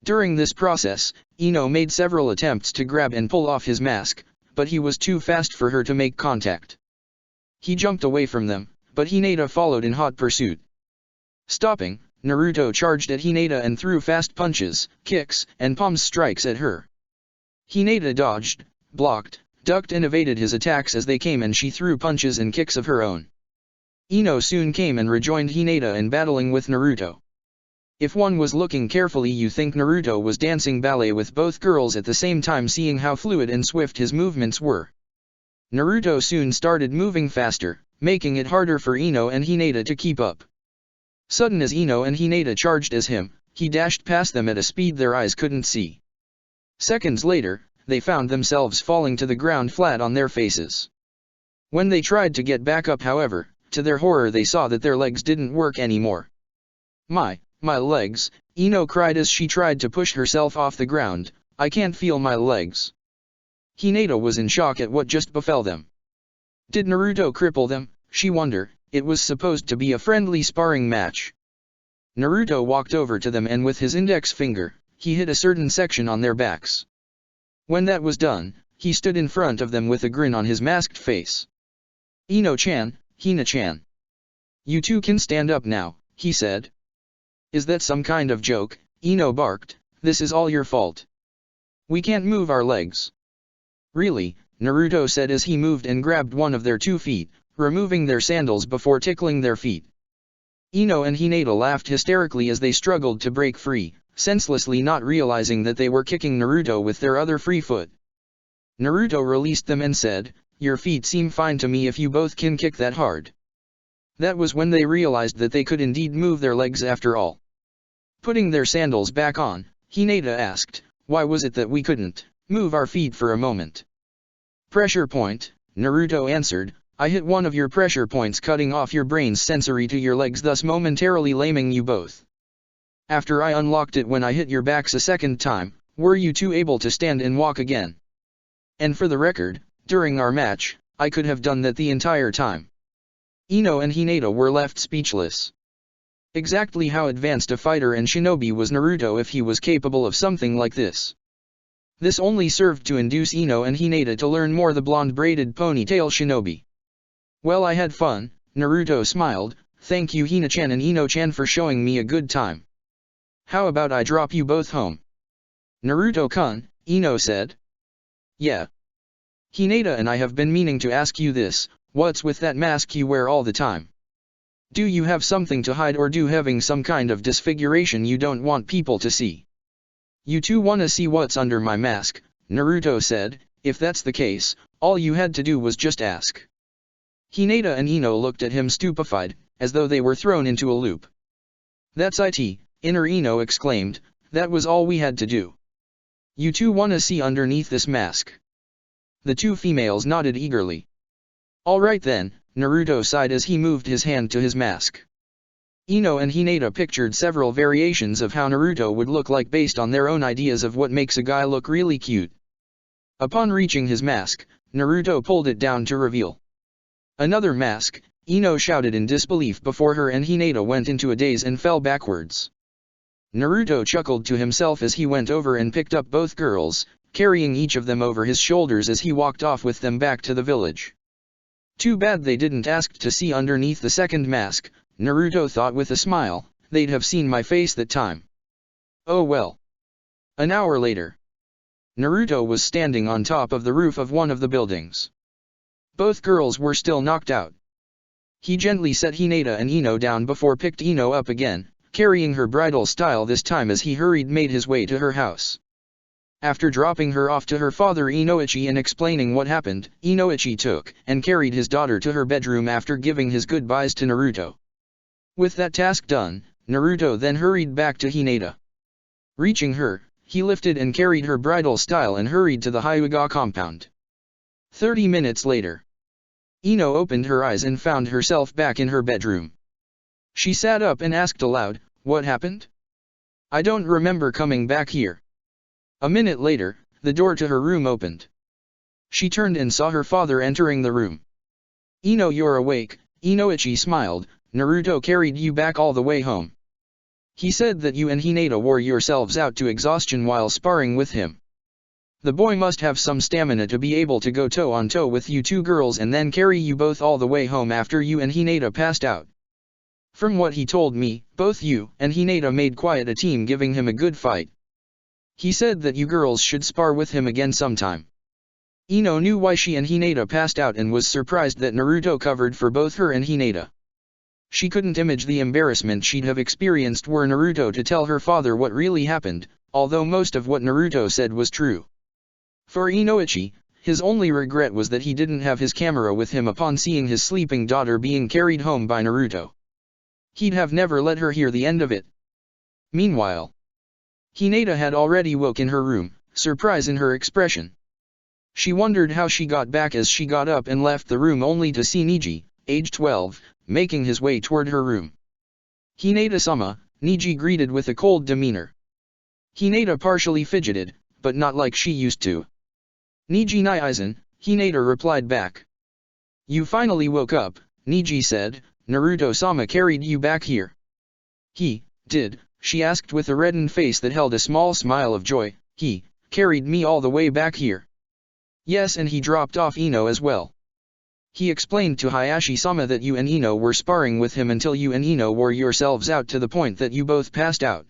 During this process, Ino made several attempts to grab and pull off his mask, but he was too fast for her to make contact. He jumped away from them, but Hinata followed in hot pursuit. Stopping, Naruto charged at Hinata and threw fast punches, kicks, and palm strikes at her. Hinata dodged, blocked, ducked and evaded his attacks as they came, and she threw punches and kicks of her own. Ino soon came and rejoined Hinata in battling with Naruto. If one was looking carefully, you think Naruto was dancing ballet with both girls at the same time, seeing how fluid and swift his movements were. Naruto soon started moving faster, making it harder for Ino and Hinata to keep up. Sudden as Ino and Hinata charged as him, he dashed past them at a speed their eyes couldn't see. Seconds later, they found themselves falling to the ground flat on their faces. When they tried to get back up, however, to their horror they saw that their legs didn't work anymore. My legs, Ino cried as she tried to push herself off the ground, I can't feel my legs. Hinata was in shock at what just befell them. Did Naruto cripple them, she wondered? It was supposed to be a friendly sparring match. Naruto walked over to them and with his index finger, he hit a certain section on their backs. When that was done, he stood in front of them with a grin on his masked face. Ino-chan, Hina-chan. You two can stand up now, he said. Is that some kind of joke? Ino barked, this is all your fault. We can't move our legs. Really, Naruto said as he moved and grabbed one of their 2 feet, removing their sandals before tickling their feet. Ino and Hinata laughed hysterically as they struggled to break free, senselessly not realizing that they were kicking Naruto with their other free foot. Naruto released them and said, your feet seem fine to me if you both can kick that hard. That was when they realized that they could indeed move their legs after all. Putting their sandals back on, Hinata asked, why was it that we couldn't move our feet for a moment? Pressure point, Naruto answered, I hit one of your pressure points, cutting off your brain's sensory to your legs, thus momentarily laming you both. After I unlocked it when I hit your backs a second time, were you two able to stand and walk again? And for the record, during our match, I could have done that the entire time. Ino and Hinata were left speechless. Exactly how advanced a fighter and shinobi was Naruto if he was capable of something like this? This only served to induce Ino and Hinata to learn more the blonde braided ponytail shinobi. Well, I had fun, Naruto smiled, thank you Hina-chan and Ino-chan for showing me a good time. How about I drop you both home? Naruto-kun, Ino said. Yeah. Hinata and I have been meaning to ask you this, what's with that mask you wear all the time? Do you have something to hide, or do having some kind of disfiguration you don't want people to see? You two wanna see what's under my mask, Naruto said, if that's the case, all you had to do was just ask. Hinata and Ino looked at him stupefied, as though they were thrown into a loop. That's it, Inner Ino exclaimed, that was all we had to do. You two wanna see underneath this mask? The 2 females nodded eagerly. Alright then, Naruto sighed as he moved his hand to his mask. Ino and Hinata pictured several variations of how Naruto would look like based on their own ideas of what makes a guy look really cute. Upon reaching his mask, Naruto pulled it down to reveal another mask. Ino shouted in disbelief before her and Hinata went into a daze and fell backwards. Naruto chuckled to himself as he went over and picked up both girls, carrying each of them over his shoulders as he walked off with them back to the village. Too bad they didn't ask to see underneath the second mask, Naruto thought with a smile. They'd have seen my face that time. Oh well. An hour later. Naruto was standing on top of the roof of one of the buildings. Both girls were still knocked out. He gently set Hinata and Ino down before picked Ino up again, carrying her bridal style this time as he made his way to her house. After dropping her off to her father Inoichi and explaining what happened, Inoichi took and carried his daughter to her bedroom after giving his goodbyes to Naruto. With that task done, Naruto then hurried back to Hinata. Reaching her, he lifted and carried her bridal style and hurried to the Hyuga compound. 30 minutes later. Ino opened her eyes and found herself back in her bedroom. She sat up and asked aloud, "What happened? I don't remember coming back here." A minute later, the door to her room opened. She turned and saw her father entering the room. "Ino, you're awake," Inoichi smiled. "Naruto carried you back all the way home. He said that you and Hinata wore yourselves out to exhaustion while sparring with him. The boy must have some stamina to be able to go toe-on-toe with you two girls and then carry you both all the way home after you and Hinata passed out. From what he told me, both you and Hinata made quite a team, giving him a good fight. He said that you girls should spar with him again sometime." Ino knew why she and Hinata passed out and was surprised that Naruto covered for both her and Hinata. She couldn't imagine the embarrassment she'd have experienced were Naruto to tell her father what really happened, although most of what Naruto said was true. For Inoichi, his only regret was that he didn't have his camera with him upon seeing his sleeping daughter being carried home by Naruto. He'd have never let her hear the end of it. Meanwhile, Hinata had already woke in her room, surprise in her expression. She wondered how she got back as she got up and left the room only to see Niji, age 12, making his way toward her room. "Hinata-sama," Niji greeted with a cold demeanor. Hinata partially fidgeted, but not like she used to. "Niji Naizen," Hinata replied back. "You finally woke up," Niji said. "Naruto-sama carried you back here." "He did?" she asked with a reddened face that held a small smile of joy. "He carried me all the way back here." "Yes, and he dropped off Ino as well. He explained to Hayashi-sama that you and Ino were sparring with him until you and Ino wore yourselves out to the point that you both passed out.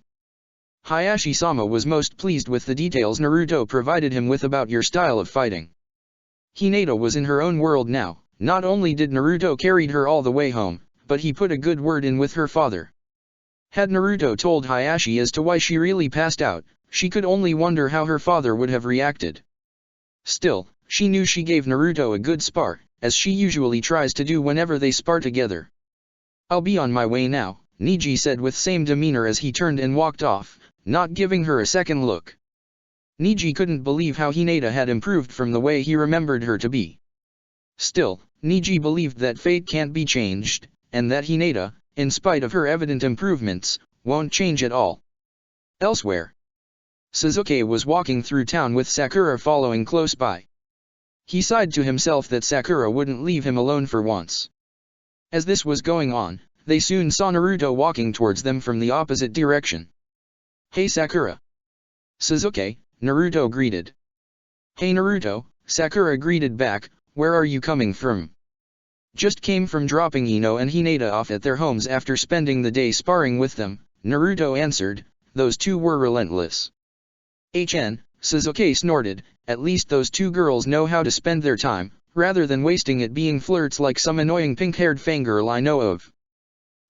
Hayashi-sama was most pleased with the details Naruto provided him with about your style of fighting." Hinata was in her own world now. Not only did Naruto carry her all the way home, but he put a good word in with her father. Had Naruto told Hayashi as to why she really passed out, she could only wonder how her father would have reacted. Still, she knew she gave Naruto a good spar, as she usually tries to do whenever they spar together. "I'll be on my way now," Niji said with same demeanor as he turned and walked off, not giving her a second look. Niji couldn't believe how Hinata had improved from the way he remembered her to be. Still, Niji believed that fate can't be changed, and that Hinata, in spite of her evident improvements, won't change at all. Elsewhere, Sasuke was walking through town with Sakura following close by. He sighed to himself that Sakura wouldn't leave him alone for once. As this was going on, they soon saw Naruto walking towards them from the opposite direction. "Hey Sakura." "Sasuke," Naruto greeted. "Hey Naruto," Sakura greeted back. "Where are you coming from?" "Just came from dropping Ino and Hinata off at their homes after spending the day sparring with them," Naruto answered. "Those two were relentless." Sasuke snorted. "At least those two girls know how to spend their time, rather than wasting it being flirts like some annoying pink-haired fangirl I know of."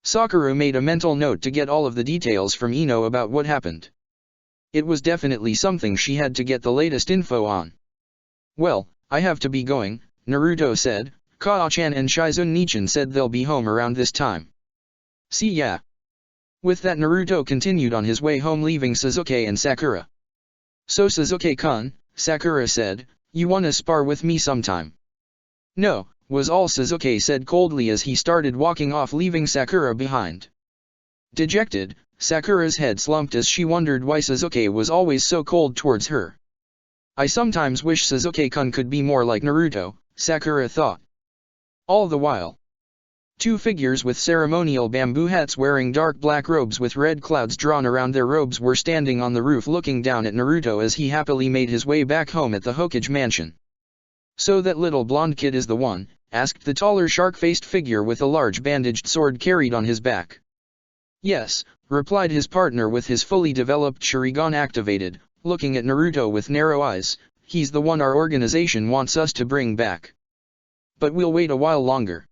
Sakura made a mental note to get all of the details from Ino about what happened. It was definitely something she had to get the latest info on. "Well, I have to be going," Naruto said. "Kaa-chan and Shizune Nichan said they'll be home around this time. See ya." With that, Naruto continued on his way home, leaving Sasuke and Sakura. "So Sasuke-kun," Sakura said, "you wanna spar with me sometime?" "No," was all Sasuke said coldly as he started walking off, leaving Sakura behind. Dejected, Sakura's head slumped as she wondered why Sasuke was always so cold towards her. "I sometimes wish Sasuke-kun could be more like Naruto," Sakura thought. All the while, Two figures with ceremonial bamboo hats wearing dark black robes with red clouds drawn around their robes were standing on the roof looking down at Naruto as he happily made his way back home at the Hokage mansion. "So that little blonde kid is the one?" asked the taller shark-faced figure with a large bandaged sword carried on his back. "Yes," replied his partner with his fully developed Sharingan activated, looking at Naruto with narrow eyes. "He's the one our organization wants us to bring back. But we'll wait a while longer."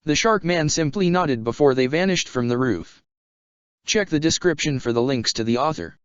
The shark man simply nodded before they vanished from the roof. Check the description for the links to the author.